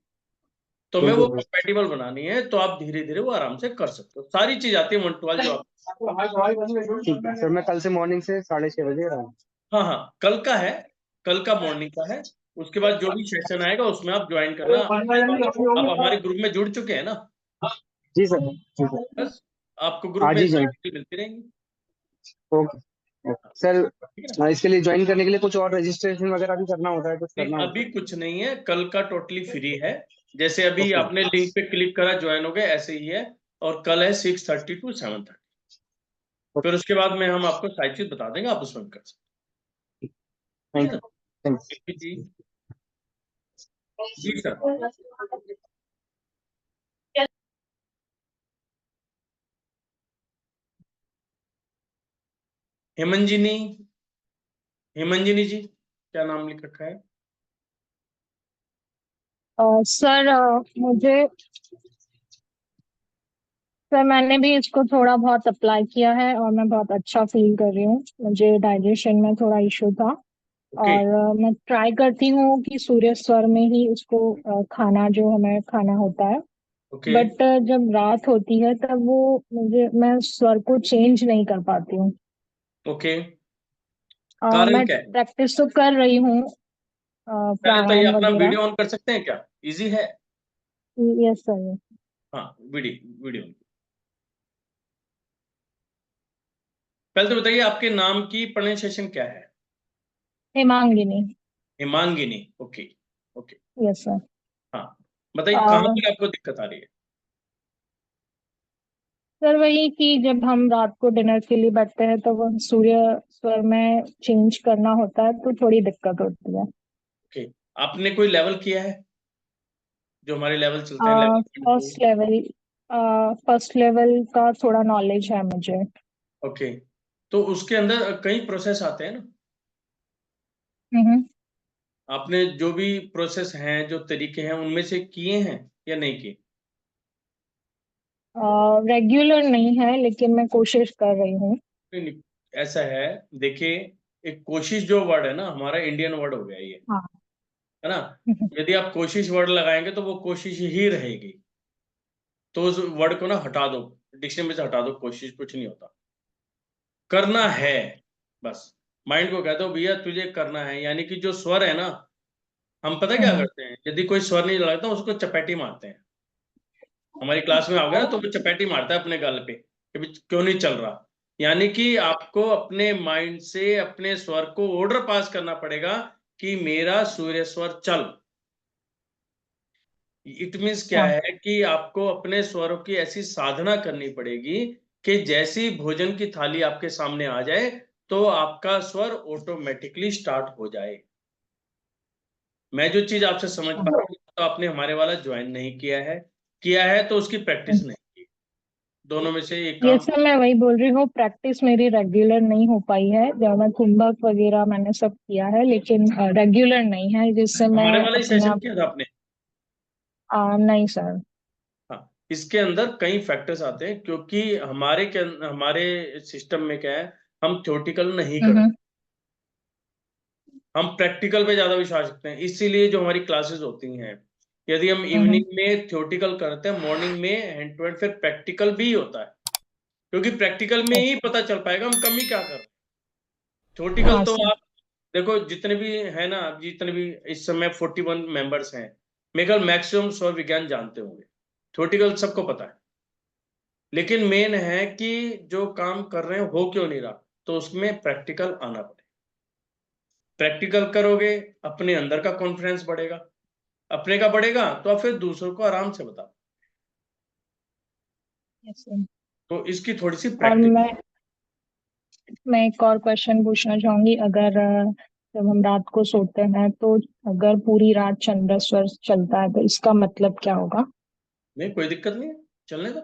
तो मैं वो कंपैटिबल बनानी है, तो आप धीरे धीरे वो आराम से कर सकते हो। सारी चीज आती है 1 to 12 जो आप। सर मैं कल से मॉर्निंग से 6:30 बजे रहा हूँ। हाँ, कल का है, कल का मॉर्निंग का है। उसके बाद जो भी सेशन आएगा उसमें आप ज्वाइन करना। आप हमारे ग्रुप में जुड़ चुके हैं ना? जी सर। बस आपको ग्रुप में मिलती रहेंगी। ओके सर, इसके लिए ज्वाइन करने के लिए कुछ और रजिस्ट्रेशन वगैरह भी करना होता है? कुछ करना होता है? अभी कुछ नहीं है, कल का टोटली फ्री है। जैसे अभी आपने लिंक पे क्लिक करा, ज्वाइन हो गए, ऐसे ही है। और कल है 6:30 to 7:30। फिर उसके बाद में हम आपको सारी चीज बता देंगे, आप उसमें कर सकते। थैंक यू जी सर। हेमंजिनी जी, क्या नाम लिख रखा है? सर मैंने भी इसको थोड़ा बहुत अप्लाई किया है और मैं बहुत अच्छा फील कर रही हूँ। मुझे डाइजेशन में थोड़ा इशू था और मैं ट्राई करती हूँ कि सूर्य स्वर में ही उसको खाना जो हमें खाना होता है। बट जब रात होती है तब मैं स्वर को चेंज नहीं कर पाती हूँ। मैं प्रैक्टिस तो कर रही हूँ प्राणायाम अपना वगैरह। वीडियो ऑन कर सकते हैं क्या? इजी है। Yes sir. हाँ, वीडियो पहले तो बताइए, आपके नाम की प्रोनाउंसिएशन क्या है? Hemangini. Hemangini, okay. Yes sir. हाँ, बताइए कहाँ पर आपको दिक्कत आ रही है? सर वही कि जब हम रात को डिनर के लिए बैठते हैं तो वो सूर्य स्वर में चेंज करना होता है तो थोड़ी दिक्कत होती है। ओके, आपने कोई लेवल किया है जो हमारे लेवल चलते हैं लेवल? फर्स्ट लेवल का थोड़ा नॉलेज है मुझे। ओके, तो उसके अंदर कई प्रोसेस आते हैं ना, हम्म। आपने जो भी प्रोसेस हैं, जो तरीके हैं, उनमें से किए हैं या नहीं किए? रेगुलर नहीं है लेकिन मैं कोशिश कर रही हूँ। नहीं, ऐसा है, देखिए, एक कोशिश जो वर्ड है ना, हमारा इंडियन वर्ड हो गया ये, हाँ। है ना? यदि आप कोशिश वर्ड लगाएंगे तो वो कोशिश ही रहेगी, तो उस वर्ड को ना हटा दो, डिक्शनरी से हटा दो, कोशिश कुछ नहीं होता, करना है, बस माइंड को कह दो भैया तुझे करना है, यानी कि जो स्वर है ना, हम पता क्या करते हैं, यदि कोई स्वर नहीं लगाता उसको चपेटी मारते हैं। हमारी क्लास में आओगे ना तो वो चपेटी मारता है अपने गाल पे कि भी क्यों नहीं चल रहा, यानी कि आपको अपने माइंड से अपने स्वर को ऑर्डर पास करना पड़ेगा कि मेरा सूर्य स्वर चल। इट मीन्स क्या है कि आपको अपने स्वरों की ऐसी साधना करनी पड़ेगी कि जैसी भोजन की थाली आपके सामने आ जाए तो आपका स्वर ऑटोमेटिकली स्टार्ट हो जाए। मैं जो चीज आपसे समझ पा रहा हूँ तो आपने हमारे वाला ज्वाइन नहीं किया है तो उसकी प्रैक्टिस नहीं की, दोनों में से एक ये काम। सब मैं वही बोल रही हूँ, प्रैक्टिस मेरी रेगुलर नहीं हो पाई है। जब मैं कुंभक वगैरह मैंने सब किया है लेकिन रेगुलर नहीं है, जिससे मैं हमारे वाला ही अपने सेशन आप किया था आपने? नहीं सर। हाँ, इसके अंदर कई फैक्टर्स आते हैं क्योंकि हमारे सिस्टम में क्या है, हम थ्योरेटिकल नहीं करते, हम प्रैक्टिकल पे ज्यादा विश्वास रखते हैं, इसीलिए जो हमारी क्लासेस होती हैं, यदि हम इवनिंग में थ्योरेटिकल करते हैं, मॉर्निंग में हैंड टू हैंड फिर प्रैक्टिकल भी होता है, क्योंकि प्रैक्टिकल में ही पता चल पाएगा हम कमी क्या कर रहे हैं। थ्योरेटिकल तो आप देखो, जितने भी है ना, जितने भी इस समय 41 मेंबर्स हैं, मेरे ख्याल मैक्सिमम स्वर विज्ञान जानते होंगे, थ्योरेटिकल सबको पता है, लेकिन मेन है कि जो काम कर रहे हैं हो क्यों नहीं रहा, तो उसमें प्रैक्टिकल आना पड़ेगा। प्रैक्टिकल करोगे, अपने अंदर का कॉन्फिडेंस बढ़ेगा, अपने का बढ़ेगा तो आप फिर दूसरों को आराम से बताओ। तो इसकी थोड़ी सी और प्रैक्टिस। मैं एक और क्वेश्चन पूछना चाहूंगी। अगर जब हम रात को सोते हैं तो अगर पूरी रात चंद्र स्वर चलता है तो इसका मतलब क्या होगा? नहीं, कोई दिक्कत नहीं है, चलने दो।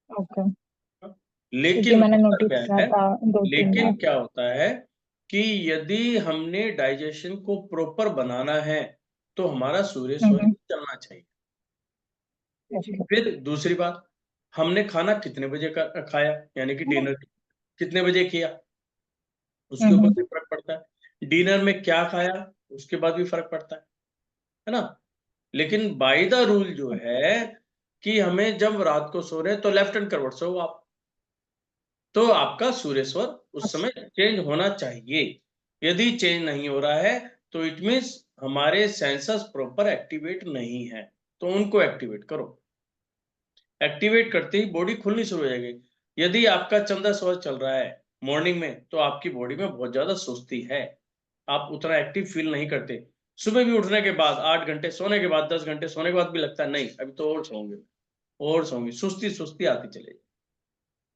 ओके। क्योंकि लेकिन मैंने होता नोटिस क्या किया है, था 2-3 लेकिन बार। क्या होता है कि यदि हमने डाइजेशन को प्रॉपर बनाना है तो हमारा सूर्य स्वर चलना चाहिए। फिर दूसरी बात, हमने खाना कितने बजे खाया, यानी कि डिनर कितने बजे किया, उसके ऊपर भी फर्क पड़ता है। डिनर में क्या खाया उसके बाद भी फर्क पड़ता है ना? लेकिन बाय द रूल जो है कि हमें जब रात को सो रहे हैं तो लेफ्ट हैंड करवट सो आप, तो आपका सूर्य स्वर उस समय चेंज होना चाहिए। यदि चेंज नहीं हो रहा है तो इट मीन्स हमारे सेंसस प्रॉपर एक्टिवेट नहीं है, तो उनको एक्टिवेट करो। एक्टिवेट करते ही बॉडी खुलनी शुरू हो जाएगी। यदि आपका चंद्र स्वर चल रहा है मॉर्निंग में तो आपकी बॉडी में बहुत ज्यादा सुस्ती है, आप उतना एक्टिव फील नहीं करते। सुबह भी उठने के बाद 8 घंटे सोने के बाद 10 घंटे सोने के बाद भी लगता है नहीं अभी तो और सोऊंगे, सुस्ती सुस्ती आती चलेगी,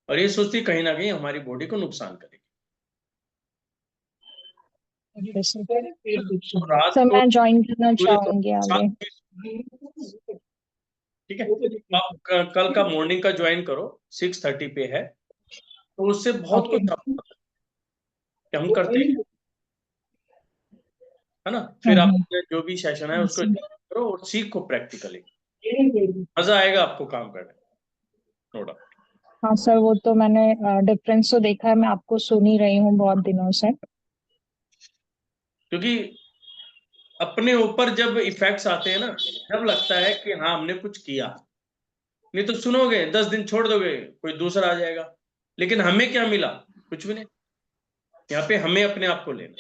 और ये सुस्ती कहीं ना कहीं हमारी बॉडी को नुकसान करेगी। तो रात सर को मैं ज्वाइन करना पूरे चाहूंगी आगे। ठीक है, आप कल का मॉर्निंग का ज्वाइन करो, 6:30 पे है, तो उससे बहुत कुछ आपको पता है कि हम करते हैं, है ना? फिर आप जो भी सेशन है उसको करो और सीखो प्रैक्टिकली, मजा आएगा आपको काम करने में, नो डाउट। हाँ सर, वो तो मैंने डिफरेंस तो देखा है, मैं आपको सुन ही रही हूँ बहुत दिनों से। क्योंकि अपने ऊपर जब इफेक्ट्स आते हैं ना, जब लगता है कि हाँ हमने कुछ किया, नहीं तो सुनोगे 10 दिन छोड़ दोगे कोई दूसरा आ जाएगा, लेकिन हमें क्या मिला? कुछ भी नहीं। यहाँ पे हमें अपने आप को लेना,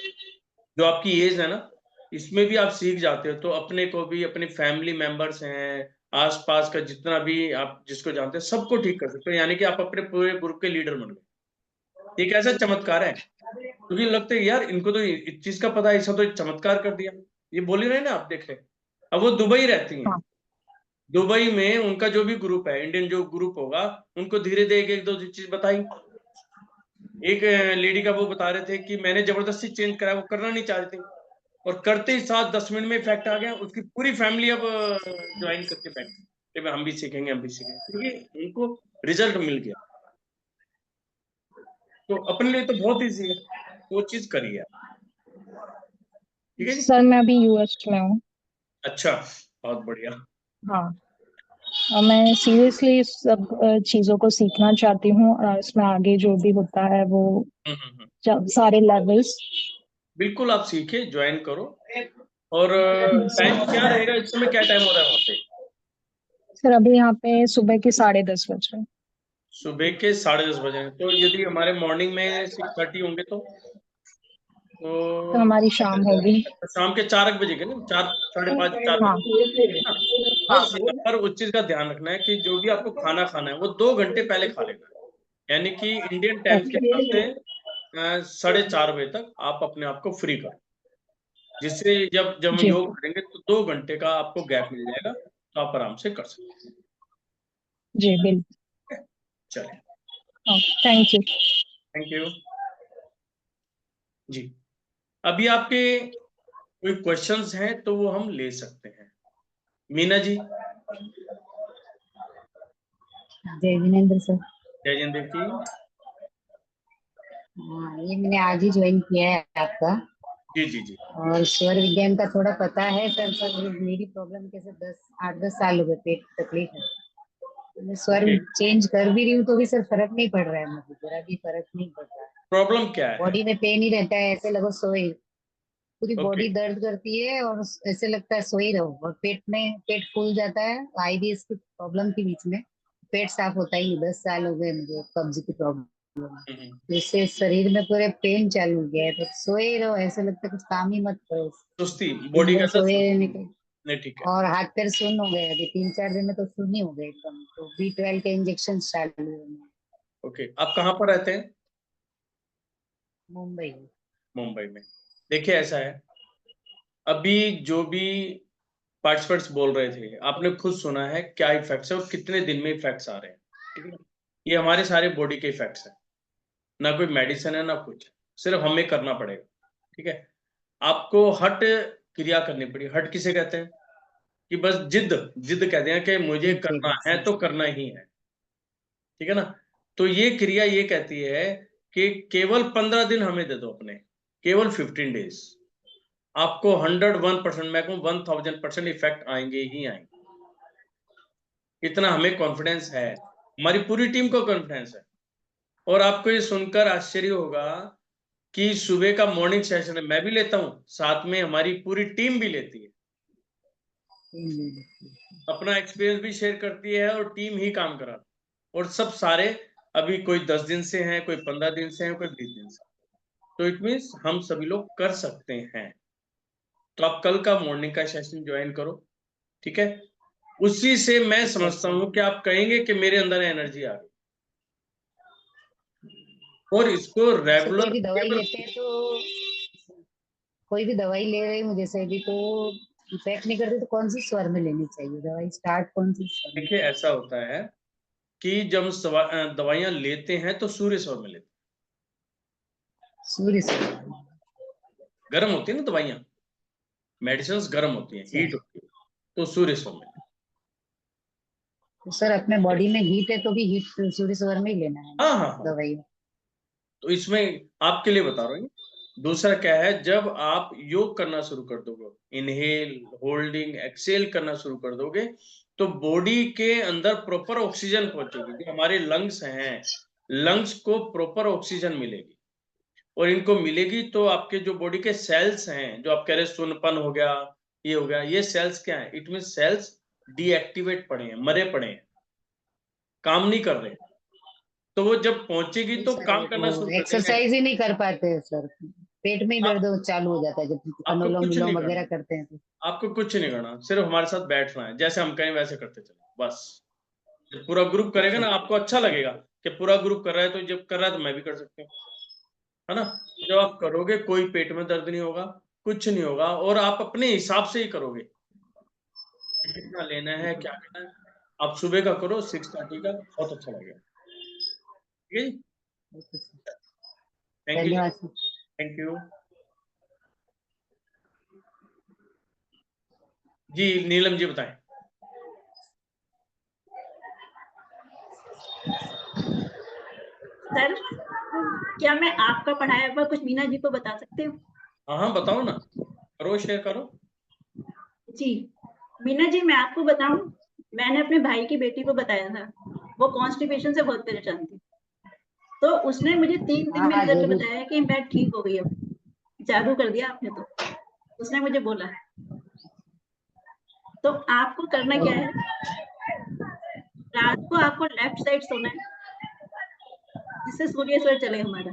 जो आपकी एज है ना इसमें भी आप सीख जाते हो, तो अपने को भी, अपनी फैमिली मेंबर्स हैं, आसपास का जितना भी आप जिसको जानते हैं सबको ठीक कर सकते हो, यानी कि आप अपने पूरे ग्रुप के लीडर बन गए। एक ऐसा चमत्कार है, क्योंकि लगता है यार इनको तो इस चीज का पता है, ऐसा तो चमत्कार कर दिया, ये बोल ही रहे ना आप, देख रहे। अब वो दुबई रहती हैं, दुबई में उनका जो भी ग्रुप है, इंडियन जो ग्रुप होगा, उनको धीरे धीरे एक दो चीज बताई। एक लेडी का वो बता रहे थे कि मैंने जबरदस्ती चेंज कराया, वो करना नहीं चाह रही थी, और करते ही साथ 10 मिनट में इफेक्ट आ गया। उसकी पूरी फैमिली अब ज्वाइन करके बैठी, हम भी सीखेंगे, हम भी सीखेंगे, क्योंकि उनको रिजल्ट मिल गया। तो अपने लिए तो बहुत ईजी है, वो चीज करिए, ठीक है जी। सर मैं अभी यूएस में हूँ। अच्छा, बहुत बढ़िया। हाँ, और मैं सीरियसली इस सब चीजों को सीखना चाहती हूँ, और इसमें आगे जो भी होता है वो सारे लेवल्स। बिल्कुल, आप सीखे, ज्वाइन करो। और टाइम क्या रहेगा इस समय, क्या टाइम हो रहा है वहाँ पे? सर अभी यहाँ पे सुबह के 10:30 बज रहे हैं। सुबह के 10:30 बजे। तो यदि हमारे मॉर्निंग में 6:30 होंगे तो हमारी शाम होगी शाम के 4 बजे के ना, 4, 5:30, 4 हाँ। बस यहाँ पर उस चीज का ध्यान रखना है कि जो भी आपको खाना खाना है वो 2 घंटे पहले खा लेना है। यानी कि इंडियन टाइम के हिसाब से 4:30 बजे तक आप अपने आप को फ्री करो, जिससे जब जब हम जी योग करेंगे तो 2 घंटे का आपको गैप मिल जाएगा, तो आप आराम से कर सकते जी बिल्कुल। हैं। चलिए, थैंक यू। थैंक यू जी। अभी आपके कोई क्वेश्चंस हैं तो वो हम ले सकते हैं। मीना जी। जय जिनेन्द्र सर। जय जिंदर जी। हाँ, ये मैंने आज ही ज्वाइन किया है आपका, जी जी जी। और स्वर विज्ञान का थोड़ा पता है सर। सर मेरी प्रॉब्लम कैसे 8-10 साल हो गए, पेट तकलीफ है। तो मैं स्वर चेंज कर भी रही हूँ तो भी सर फर्क नहीं पड़ रहा है, मुझे जरा भी फर्क नहीं पड़ रहा है। प्रॉब्लम क्या है? बॉडी में पेन ही रहता है, ऐसे लगो सोए, पूरी बॉडी दर्द करती है और ऐसे लगता है सोई रहो, और पेट फूल जाता है। आईबीएस की प्रॉब्लम थी बीच में, पेट साफ होता ही नहीं। 10 साल हो गए मुझे कब्ज की प्रॉब्लम, जिससे शरीर में पूरे पेन चालू हो गया है। तो सोए रहो, ऐसे लगता है कुछ काम ही मत करो, सुस्ती, दिन बॉडी भर का सोए रहने के। नहीं, ठीक है। और हाथ पैर सुन्न हो गए, अभी 3-4 दिन में तो सुन्न ही हो गए एकदम। तो B12 के इंजेक्शन चालू है। ओके, आप कहाँ पर रहते हैं? मुंबई। मुंबई में। देखिए ऐसा है, अभी जो भी पार्टिसिपेंट्स बोल रहे थे, आपने खुद सुना है क्या इफेक्ट्स है और कितने दिन में इफेक्ट्स आ रहे हैं, ठीक है। ये हमारे सारे बॉडी के इफेक्ट्स हैं, ना कोई मेडिसिन है ना कुछ, सिर्फ हमें करना पड़ेगा, ठीक है। आपको हठ क्रिया करनी पड़ी। हठ किसे कहते हैं? कि बस जिद जिद कहते हैं कि मुझे करना है तो करना ही है, ठीक है ना। तो ये क्रिया ये कहती है कि केवल 15 दिन हमें दे दो अपने, केवल 15 डेज, आपको 101% मैक्सिमम 1000% इफेक्ट आएंगे ही आएंगे। इतना हमें कॉन्फिडेंस है, हमारी पूरी टीम को कॉन्फिडेंस है। और आपको ये सुनकर आश्चर्य होगा कि सुबह का मॉर्निंग सेशन है, मैं भी लेता हूँ, साथ में हमारी पूरी टीम भी लेती है, अपना एक्सपीरियंस भी शेयर करती है और टीम ही काम करा। और सब सारे अभी कोई 10 दिन से हैं, कोई 15 दिन से हैं, कोई 20 दिन से। तो इट मीन्स हम सभी लोग कर सकते हैं। तो आप कल का मॉर्निंग का सेशन ज्वाइन करो, ठीक है। उसी से मैं समझता हूँ कि आप कहेंगे कि मेरे अंदर एनर्जी आ गई, और इसको रेगुलर कोई भी दवाई लेते हैं तो, कोई भी दवाई ले रहे हूँ जैसे अभी, तो इफेक्ट नहीं करती, तो कौन सी स्वर में लेनी चाहिए दवाई? स्टार्ट कौन सी स्वर में? देखिए ऐसा होता है कि जब दवाइयां लेते हैं तो सूर्य स्वर में लेते हैं। सूर्य स्वर गर्म होती है ना दवाइयां, मेडिसिन गर्म होती है, हीट होती है, तो सूर्य स्वर में। तो सर अपने बॉडी में हीट है तो भी हीट सूर्य स्वर में ही लेना है हाँ। दवाई? तो इसमें आपके लिए बता रहा हूँ। दूसरा क्या है, जब आप योग करना शुरू कर दोगे, इनहेल होल्डिंग एक्सेल करना शुरू कर दोगे, तो बॉडी के अंदर प्रॉपर ऑक्सीजन पहुंचेगी। जो हमारे लंग्स हैं, लंग्स को प्रॉपर ऑक्सीजन मिलेगी, और इनको मिलेगी तो आपके जो बॉडी के सेल्स हैं, जो आप कह रहे सुनपन हो गया, ये हो गया, ये सेल्स क्या है? इट मीन सेल्स डीएक्टिवेट पड़े हैं, मरे पड़े हैं, काम नहीं कर रहे। तो वो जब पहुंचेगी तो काम करना शुरू कर देंगे। एक्सरसाइज ही नहीं कर पाते हैं सर, पेट में ही दर्द चालू हो जाता है जब अनुलोम विलोम वगैरह करते हैं तो। आपको कुछ नहीं करना, सिर्फ हमारे साथ बैठना है, जैसे हम कहें वैसे करते चलो बस। जब पूरा ग्रुप करेगा ना, आपको अच्छा लगेगा कि पूरा ग्रुप कर रहा है, तो जब कर रहा है तो मैं भी कर सकती हूँ, है ना। जब आप करोगे कोई पेट में दर्द नहीं होगा, कुछ नहीं होगा, और आप अपने हिसाब से ही करोगे, कितना लेना है, क्या करना है, आप सुबह का करो 6:30 का, बहुत अच्छा लगेगा। ठीक है जी, थैंक यू, धन्यवाद। थैंक यू जी। नीलम जी बताएं। सर, क्या मैं आपका पढ़ाया हुआ कुछ मीना जी को बता सकती हूँ? हाँ हाँ बताओ ना, करो, शेयर करो। जी, मीना जी मैं आपको बताऊं, मैंने अपने भाई की बेटी को बताया था, वो कॉन्स्टिपेशन से बहुत परेशान थी, तो उसने मुझे 3 दिन में हाँ करके जरूर। बताया कि मैं ठीक हो गई अब। जादू कर दिया आपने तो, उसने मुझे बोला। तो आपको करना क्या है, रात को आपको लेफ्ट साइड सोना है, जिससे सूर्य स्वर चले हमारा,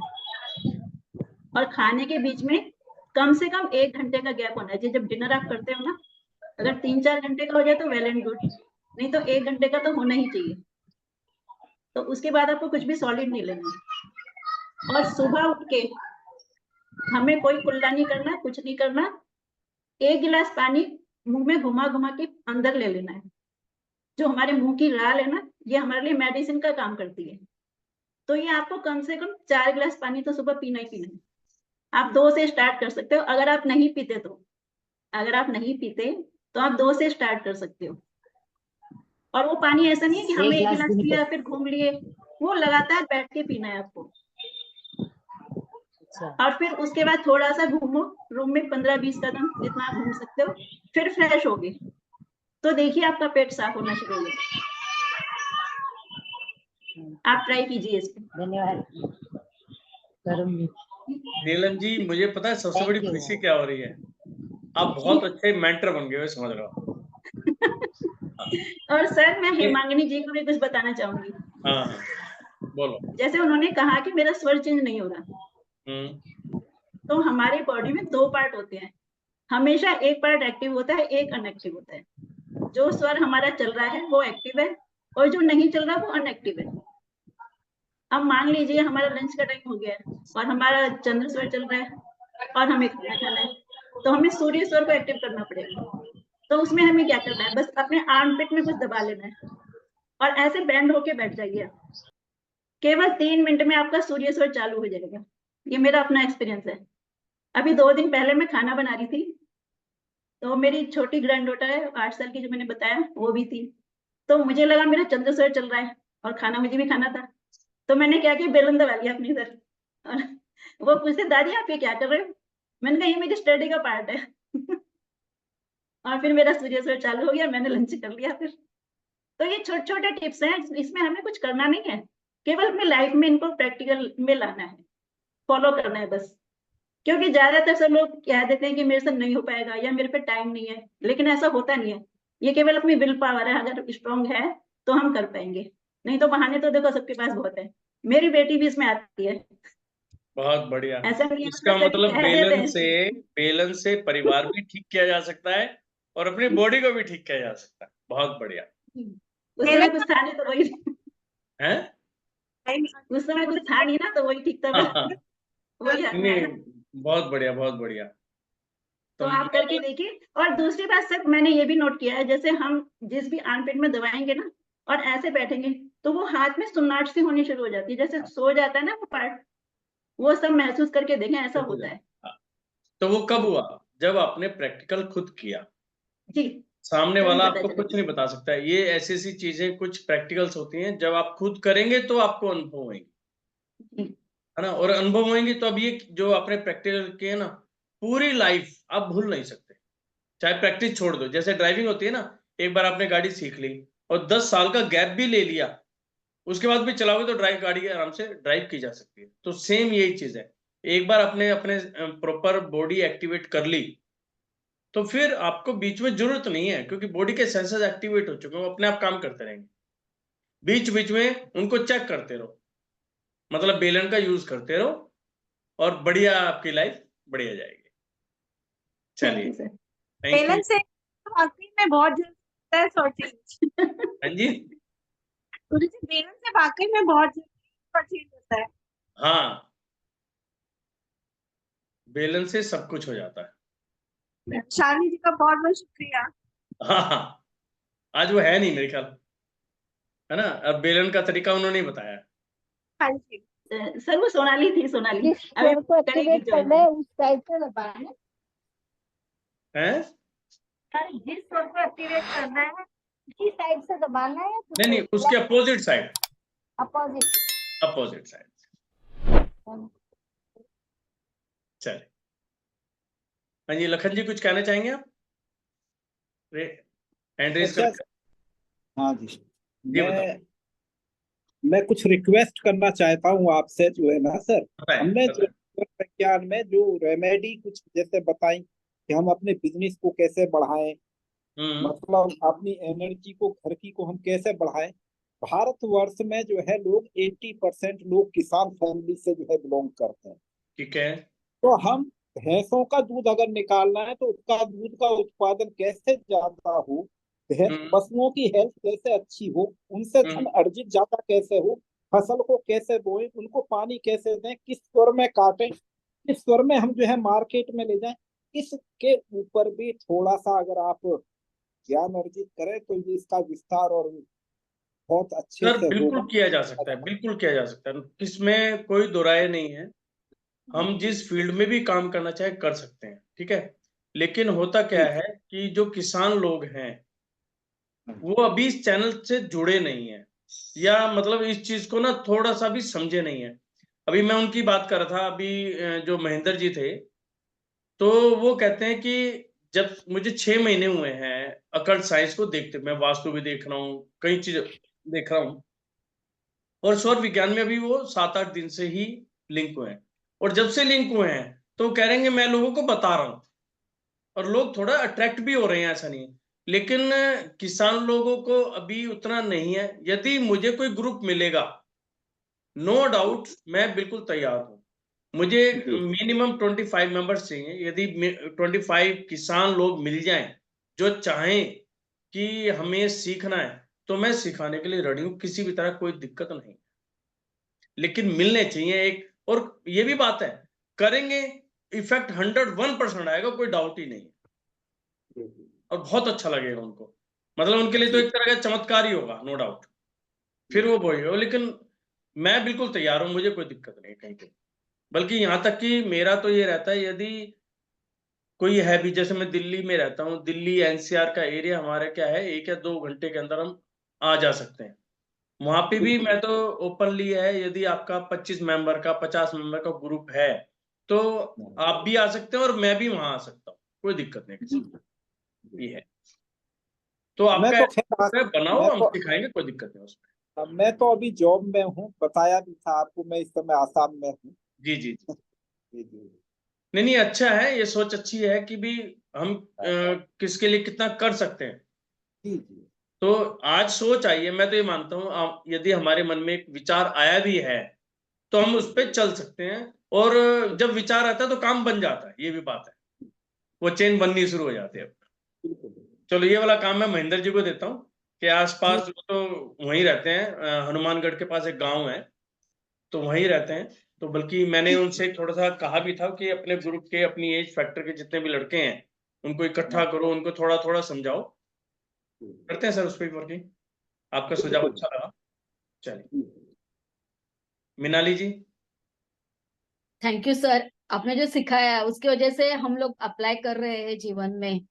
और खाने के बीच में कम से कम 1 घंटे का गैप होना चाहिए। जब डिनर आप करते हो ना, अगर 3-4 घंटे का हो जाए तो वेल एंड गुड, नहीं तो 1 घंटे का तो होना ही चाहिए। तो उसके बाद आपको कुछ भी सॉलिड नहीं लेना है। और सुबह उठ के हमें कोई कुल्ला नहीं करना, कुछ नहीं करना, 1 गिलास पानी मुंह में घुमा घुमा के अंदर ले लेना है। जो हमारे मुंह की राल है ना, ये हमारे लिए मेडिसिन का काम करती है। तो ये आपको कम से कम 4 गिलास पानी तो सुबह पीना ही पीना है। आप 2 से स्टार्ट कर सकते हो, अगर आप नहीं पीते तो आप 2 से स्टार्ट कर सकते हो। और वो पानी ऐसा नहीं है कि हमने 1 गिलास पिया फिर घूम लिए, वो लगातार बैठ के पीना है आपको। और फिर उसके बाद थोड़ा सा घूमो रूम में, 15-20 कदम जितना आप घूम सकते हो, फिर फ्रेश होगे तो देखिए आपका पेट साफ होना शुरू हो जाएगा। आप ट्राई कीजिए इसको। धन्यवाद, करूंगी। नीलम जी, मुझे पता है सबसे बड़ी खुशी क्या हो रही है, आप बहुत अच्छे मेंटर बन गए हो, समझ रहे हो। और सर मैं हेमांगिनी जी को भी कुछ बताना चाहूंगी। हाँ बोलो। जैसे उन्होंने कहा कि मेरा स्वर चेंज नहीं हो रहा, तो हमारी बॉडी में 2 पार्ट होते हैं, हमेशा एक पार्ट एक्टिव होता है, एक अनएक्टिव होता है। जो स्वर हमारा चल रहा है वो एक्टिव है, और जो नहीं चल रहा वो अनएक्टिव है। अब मान लीजिए हमारा लंच का टाइम हो गया है और हमारा चंद्र स्वर चल रहा है और हमें खाना खाना है, तो हमें सूर्य स्वर को एक्टिव करना पड़ेगा। तो उसमें हमें क्या करना है, बस अपने आर्मपिट में कुछ दबा लेना है और ऐसे बैंड होके बैठ जाइए। केवल 3 मिनट में आपका सूर्य स्वर चालू हो जाएगा। ये मेरा अपना एक्सपीरियंस है। अभी 2 दिन पहले मैं खाना बना रही थी, तो मेरी छोटी ग्रैंड डॉटर है 8 साल की, जो मैंने बताया, वो भी थी। तो मुझे लगा मेरा चंद्र स्वर चल रहा है और खाना मुझे भी खाना था, तो मैंने क्या किया, बेलन दबा लिया अपनी इधर। और वो पूछते दादी आप ये क्या कर रहे हो, मैंने कहा ये मेरी स्टडी का पार्ट है। और फिर मेरा सूर्य स्वर चालू हो गया, मैंने लंच कर लिया फिर। तो ये छोटे छोटे टिप्स हैं, इसमें हमें कुछ करना नहीं है, केवल अपनी लाइफ में इनको प्रैक्टिकल में लाना है, फॉलो करना है बस। क्योंकि ज्यादातर सब लोग कह देते हैं कि मेरे से नहीं हो पाएगा या मेरे पे टाइम नहीं है, लेकिन ऐसा होता नहीं है। ये केवल अपनी विल पावर है, अगर स्ट्रांग है तो हम कर पाएंगे, नहीं तो बहाने तो देखो सबके पास बहुत है। मेरी बेटी भी इसमें आती है। बहुत बढ़िया। ऐसा नहीं है, इसका सभी मतलब कह देते हैं। बेलन से परिवार भी ठीक किया जा सकता है और अपनी बॉडी को भी ठीक किया जा सकता है। बहुत बढ़िया। उस समय कुछ था नहीं तो वही है, उस समय कुछ था नहीं ना, तो वही ठीक था फिर। वही नहीं, बहुत बढ़िया, बहुत बढ़िया। तो आप करके देखिए। और दूसरी बात सर, मैंने ये भी नोट किया है, जैसे हम जिस भी आर्मपिट में दबाएंगे ना और ऐसे बैठेंगे, तो वो हाथ में सुन्नाट सी होनी शुरू हो जाती है, जैसे सो जाता है ना वो पार्ट, वो सब महसूस करके देखें, ऐसा होता है। तो वो कब हुआ, जब आपने प्रैक्टिकल खुद किया। जी, सामने वाला आपको कुछ नहीं बता सकता है। ये ऐसी ऐसी चीजें कुछ प्रैक्टिकल्स होती हैं, जब आप खुद करेंगे तो आपको अनुभव होंगे, है ना। और अनुभव होंगे तो अब ये जो आपने प्रैक्टिकल किए ना, पूरी लाइफ आप भूल नहीं सकते। चाहे प्रैक्टिस छोड़ दो, जैसे ड्राइविंग होती है ना, एक बार आपने गाड़ी सीख ली और 10 साल का गैप भी ले लिया, उसके बाद भी चलाओगे तो गाड़ी आराम से ड्राइव की जा सकती है। तो सेम यही चीज है, एक बार अपने अपने प्रॉपर बॉडी एक्टिवेट कर ली तो फिर आपको बीच में जरूरत नहीं है, क्योंकि बॉडी के सेंसर्स एक्टिवेट हो चुके हैं, वो अपने आप काम करते रहेंगे। बीच बीच में उनको चेक करते रहो, मतलब बेलन का यूज करते रहो और बढ़िया आपकी लाइफ बढ़िया जाएगी। चलिए, बेलन से वाकई में बहुत जल्दी है सॉर्टिंग। हाँ जी, बेलन से वाकई में बहुत जल्दी होता है। हाँ, बेलन से सब कुछ हो जाता है। शालिनी जी का बहुत बहुत शुक्रिया। हाँ हाँ, आज वो है नहीं मेरे ख्याल, है ना। अब बेलन का तरीका उन्होंने ही बताया। हाँ जी सर वो सोनाली थी, सोनाली जिस स्वर को एक्टिवेट करना है उस साइड से दबाना है। हैं? सर जिस स्वर को एक्टिवेट करना है उसी साइड से दबाना है। नहीं, उसके अपोजिट साइड, अपोजिट साइड। चलिए, हाँ जी, लखन जी कुछ कहना चाहेंगे आप? हैंड रेज अच्छा, कर। हाँ जी, जी बताओ। मैं कुछ रिक्वेस्ट करना चाहता हूँ आपसे, जो है ना सर, हमने जो विज्ञान में जो रेमेडी कुछ जैसे बताई कि हम अपने बिजनेस को कैसे बढ़ाएं, मतलब अपनी एनर्जी को, घर की को हम कैसे बढ़ाएं। भारतवर्ष में जो है लोग 80% लोग किसान फैमिली से जो है बिलोंग करते हैं। ठीक है। तो हम भैंसों का दूध अगर निकालना है तो उसका दूध का उत्पादन कैसे ज्यादा हो, पशुओं की हेल्थ कैसे अच्छी हो, उनसे धन अर्जित ज्यादा कैसे हो, फसल को कैसे बोए, उनको पानी कैसे दें, किस स्वर में काटें, किस स्वर में हम जो है मार्केट में ले जाएं, इसके ऊपर भी थोड़ा सा अगर आप ज्ञान अर्जित करें तो ये इसका विस्तार और बहुत अच्छे सर से बिल्कुल होगा। किया जा सकता है, बिल्कुल किया जा सकता है, इसमें कोई दो राय नहीं है। हम जिस फील्ड में भी काम करना चाहे कर सकते हैं, ठीक है। लेकिन होता क्या है कि जो किसान लोग हैं वो अभी इस चैनल से जुड़े नहीं है, या मतलब इस चीज को ना थोड़ा सा भी समझे नहीं है। अभी मैं उनकी बात कर रहा था, अभी जो महेंद्र जी थे, तो वो कहते हैं कि जब मुझे 6 महीने हुए हैं अकल्ट साइंस को देखते, मैं वास्तु भी देख रहा हूँ, कई चीज देख रहा हूँ, और सौर विज्ञान में अभी वो 7-8 दिन से ही लिंक हुए हैं। और जब से लिंक हुए हैं तो कह रहे हैं मैं लोगों को बता रहा हूं, और लोग थोड़ा अट्रैक्ट भी हो रहे हैं, ऐसा नहीं है। लेकिन किसान लोगों को अभी उतना नहीं है। यदि मुझे कोई ग्रुप मिलेगा, नो डाउट मैं बिल्कुल तैयार हूं। मुझे मिनिमम 25 मेंबर्स चाहिए। यदि 25 किसान लोग मिल जाएं जो चाहें कि हमें सीखना है, तो मैं सिखाने के लिए रेडी हूं, किसी भी तरह कोई दिक्कत नहीं। लेकिन मिलने चाहिए एक, और ये भी बात है, करेंगे इफेक्ट 101% आएगा, कोई डाउट ही नहीं, और बहुत अच्छा लगेगा उनको। मतलब उनके लिए तो एक तरह का चमत्कार ही होगा, नो डाउट। फिर वो बोलेगा। लेकिन मैं बिल्कुल तैयार हूं, मुझे कोई दिक्कत नहीं कहीं पे। बल्कि यहां तक कि मेरा तो ये रहता है, यदि कोई है भी, जैसे मैं दिल्ली में रहता हूँ, दिल्ली एनसीआर का एरिया हमारा क्या है, 1 या 2 घंटे के अंदर हम आ जा सकते हैं। वहां पे भी मैं तो ओपनली है, यदि आपका 25 मेंबर का 50 मेंबर का ग्रुप है तो आप भी आ सकते हैं और मैं भी वहां आ सकता हूँ, कोई दिक्कत नहीं किसी को। ये है तो आपका बनाओ, हम सिखाएंगे, कोई दिक्कत नहीं उसमें। मैं तो अभी जॉब में हूँ, बताया भी था आपको, मैं इस समय आसाम में हूँ। जी जी नहीं नहीं, अच्छा है, ये सोच अच्छी है कि भी हम किसके लिए कितना कर सकते हैं। तो आज सोच आई है, मैं तो ये मानता हूँ, यदि हमारे मन में एक विचार आया भी है तो हम उस पर चल सकते हैं, और जब विचार आता है तो काम बन जाता है, ये भी बात है, वो चेन बननी शुरू हो जाती है। चलो ये वाला काम मैं महेंद्र जी को देता हूँ कि आसपास तो वहीं रहते हैं, हनुमानगढ़ के पास एक गांव है, तो वहीं रहते हैं। तो बल्कि मैंने उनसे थोड़ा सा कहा भी था कि अपने ग्रुप के, अपनी एज फैक्टर के जितने भी लड़के हैं उनको इकट्ठा करो, उनको थोड़ा थोड़ा समझाओ। करते हैं सर उस पर वर्किंग। आपका सुझाव अच्छा लगा। चलिए मिनाली जी। थैंक यू सर, आपने जो सिखाया है उसकी वजह से हम लोग अप्लाई कर रहे हैं जीवन में।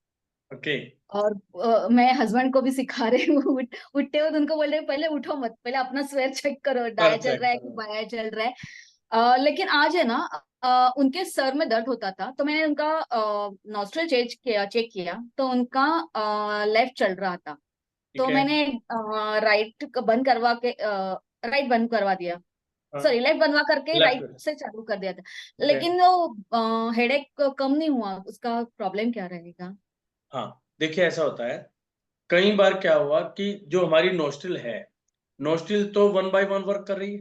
ओके। और मैं हस्बैंड को भी सिखा रही हूँ। उठते हुए उनको बोल रहे हैं पहले उठो मत, पहले अपना स्वर चेक करो, दाया चल रहा है कि बाया चल रहा है। लेकिन आज है ना, उनके सर में दर्द होता था, तो मैंने उनका नॉस्ट्रल चेक किया तो उनका लेफ्ट चल रहा था। तो मैंने राइट बंद करवा के राइट बंद करवा दिया, सॉरी लेफ्ट बनवा करके राइट से चालू कर दिया था। लेकिन वो हेडेक कम नहीं हुआ, उसका प्रॉब्लम क्या रहेगा? हाँ देखिए, ऐसा होता है, कई बार क्या हुआ कि जो हमारी नोस्ट्रिल है, नोस्ट्रिल तो 1 बाय 1 वर्क कर रही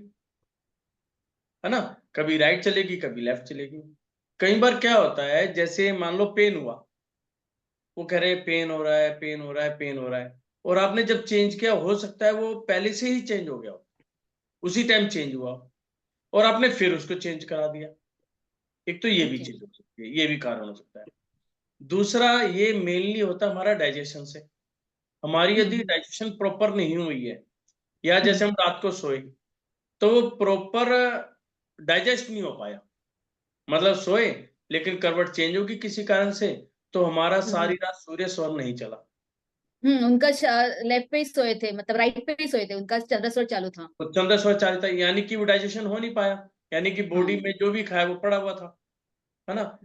है ना, कभी राइट चलेगी कभी लेफ्ट चलेगी। कई बार क्या होता है, जैसे मान लो पेन हुआ, वो कह रहे पेन हो रहा है, पेन हो रहा है, पेन हो रहा है, और आपने जब चेंज किया, हो सकता है वो पहले से ही चेंज हो गया, उसी टाइम चेंज हुआ, और आपने फिर उसको चेंज करा दिया। एक तो ये भी चीज हो सकती है, ये भी कारण हो सकता है। दूसरा, ये मेनली होता है हमारा डाइजेशन से। हमारी यदि डाइजेशन प्रॉपर नहीं हुई है, या जैसे हम रात को सोए तो वो प्रॉपर डाइजेस्ट नहीं हो पाया, मतलब सोए लेकिन करवट चेंज होगी किसी कारण से, तो हमारा सारी रात सूर्य स्वर नहीं चला। उनका लेफ्ट पे ही सोए थे, मतलब राइट पे ही सोए थे, उनका चंद्र स्वर चालू था। तो चंद्र स्वर चालू था, यानी कि वो डाइजेशन हो नहीं पाया, यानी कि बॉडी में जो भी खाया वो पड़ा हुआ था, है ना।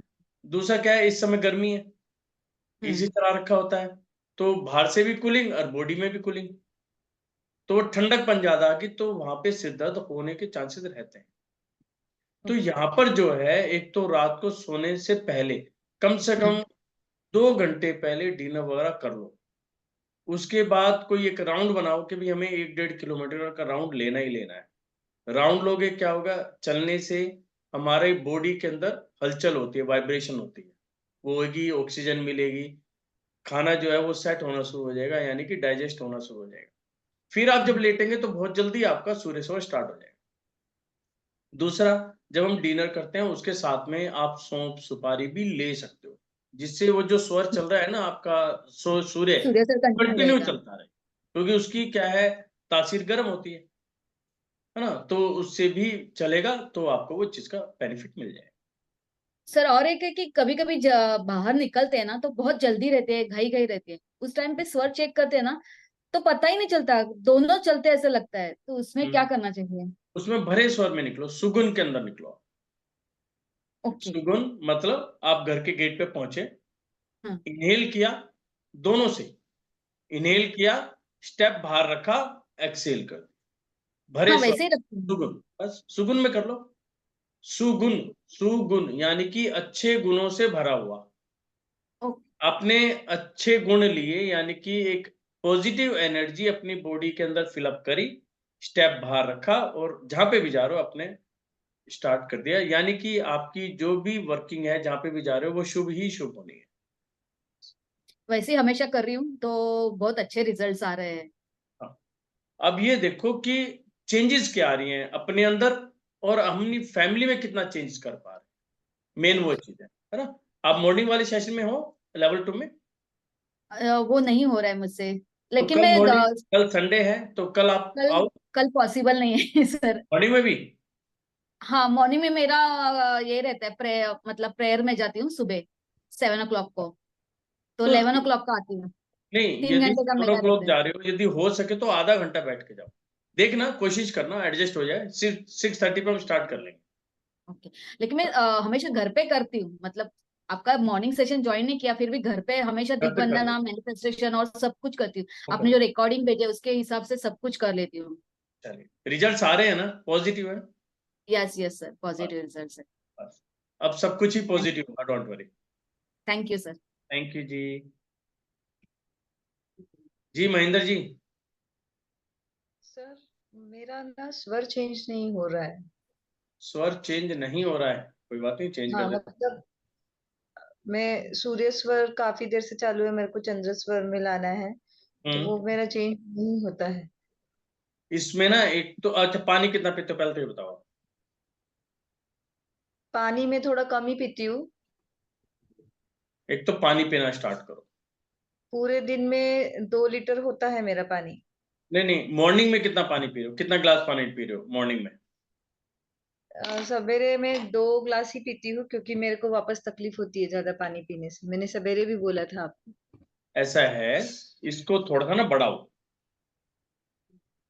दूसरा क्या है, इस समय गर्मी है, इसी तरह रखा होता है, तो बाहर से भी कूलिंग और बॉडी में भी कूलिंग, तो ठंडक ज्यादा आ गई, तो वहां पे सिर दर्द होने के चांसेस रहते हैं। तो यहाँ पर जो है, एक तो रात को सोने से पहले कम से कम 2 घंटे पहले डिनर वगैरह कर लो। उसके बाद कोई एक राउंड बनाओ कि भी हमें 1-1.5 किलोमीटर का राउंड लेना ही लेना है। राउंड लोगे, क्या होगा, चलने से हमारे बॉडी के अंदर हलचल होती है, वाइब्रेशन होती है, वो होगी, ऑक्सीजन मिलेगी, खाना जो है वो सेट होना शुरू हो जाएगा, यानी कि डाइजेस्ट होना शुरू हो जाएगा। फिर आप जब लेटेंगे तो बहुत जल्दी आपका सूर्य स्वर स्टार्ट हो जाएगा। दूसरा, जब हम डिनर करते हैं उसके साथ में आप सौंफ सुपारी भी ले सकते हो, जिससे वो जो स्वर चल रहा है ना आपका सूर्य कंटिन्यू चलता रहे, क्योंकि उसकी क्या है, तासीर गर्म होती है ना, तो उससे भी चलेगा, तो आपको वो चीज का बेनिफिट मिल जाएगा। सर और एक है कि कभी कभी बाहर निकलते हैं ना तो बहुत जल्दी रहते हैं, घाई घाई रहते हैं, उस टाइम पे स्वर चेक करते हैं ना तो पता ही नहीं चलता, दोनों चलते ऐसे लगता है, तो उसमें क्या करना चाहिए? उसमें भरे स्वर में निकलो, सुगुन के अंदर निकलो। सुगुन मतलब आप घर के गेट पे पहुंचे, इनहेल किया, दोनों से इनहेल किया, स्टेप बाहर रखा, एक्सेल कर, भरे हाँ, वैसे ही सुगुन, बस सुगुन में कर लो। सुगुन, सुगुन यानी कि अच्छे गुणों से भरा हुआ, अपने अच्छे गुण लिए, यानी कि एक पॉजिटिव एनर्जी अपनी बॉडी के अंदर फिलअप करी, स्टेप बाहर रखा, और जहां पे भी जा रहे हो अपने स्टार्ट कर दिया, यानी कि आपकी जो भी वर्किंग है, जहां पे भी जा रहे हो, वो शुभ ही शुभ होनी है। वैसे ही हमेशा कर रही हूँ तो बहुत अच्छे रिजल्ट्स आ रहे हैं। हाँ। अब ये देखो कि चेंजेस क्या आ रही हैं अपने अंदर, और अपनी फैमिली में कितना चेंज कर पा रहे हैं, मेन वो चीज है ना। आप मॉर्निंग वाले सेशन में हो लेवल 2 में? वो नहीं हो रहा है मुझसे, तो लेकिन मैं कल संडे है, तो कल आप आओ। कल पॉसिबल नहीं है सर। मॉर्निंग में भी? हाँ, मॉर्निंग में मेरा ये रहता है, प्रेयर, मतलब प्रेयर में जाती हूँ सुबह 7 o'clock को, तो 11 o'clock का आती हूँ। नहीं, 3 यदि घंटे का 7 मेरा o'clock रहता जा है। रहे हो, यदि हो सके तो आधा घंटा बैठ के जाओ, देखना, कोशिश करना एडजस्ट हो जाए, 6:30 पे हम स्टार्ट कर लेंगे। ओके, लेकिन मैं हमेशा घर पे करती हूँ, मतलब आपका मॉर्निंग सेशन ज्वाइन नहीं किया, फिर भी घर पे हमेशा दिग्बंधना, मैनिफेस्टेशन और सब कुछ करती हूँ। आपने जो रिकॉर्डिंग भेजे उसके हिसाब से सब कुछ कर लेती हूँ। चलिए, रिजल्ट्स आ रहे हैं ना, पॉजिटिव है? Yes yes sir, positive results है। अब सब कुछ ही पॉजिटिव होगा, don't worry. Thank you sir. Thank you जी। जी महेंद्र जी। सर मेरा ना स्वर चेंज नहीं हो रहा है। स्वर चेंज नहीं हो रहा है? कोई बात नहीं, चेंज कर देते। मतलब मैं सूर्य स्वर काफी देर से चालू है, मेरे को चंद्र स्वर में लाना है, तो वो मेरा चेंज नहीं होता है। इसमें ना एक तो, अच्छा पानी कितना पीते हो पहले तो ये बताओ। पानी में थोड़ा कम ही पीती हूँ। एक तो पानी पीना स्टार्ट करो। पूरे दिन में 2 लीटर होता है मेरा पानी। नहीं नहीं, मॉर्निंग में कितना पानी पी रहे हो, कितना ग्लास पानी पी रहे हो मॉर्निंग में? सवेरे में 2 ग्लास ही पीती हूँ, क्योंकि मेरे को वापस तकलीफ होती है ज्यादा पानी पीने से। मैंने सवेरे भी बोला था आपको। ऐसा है, इसको थोड़ा सा ना बढ़ाओ।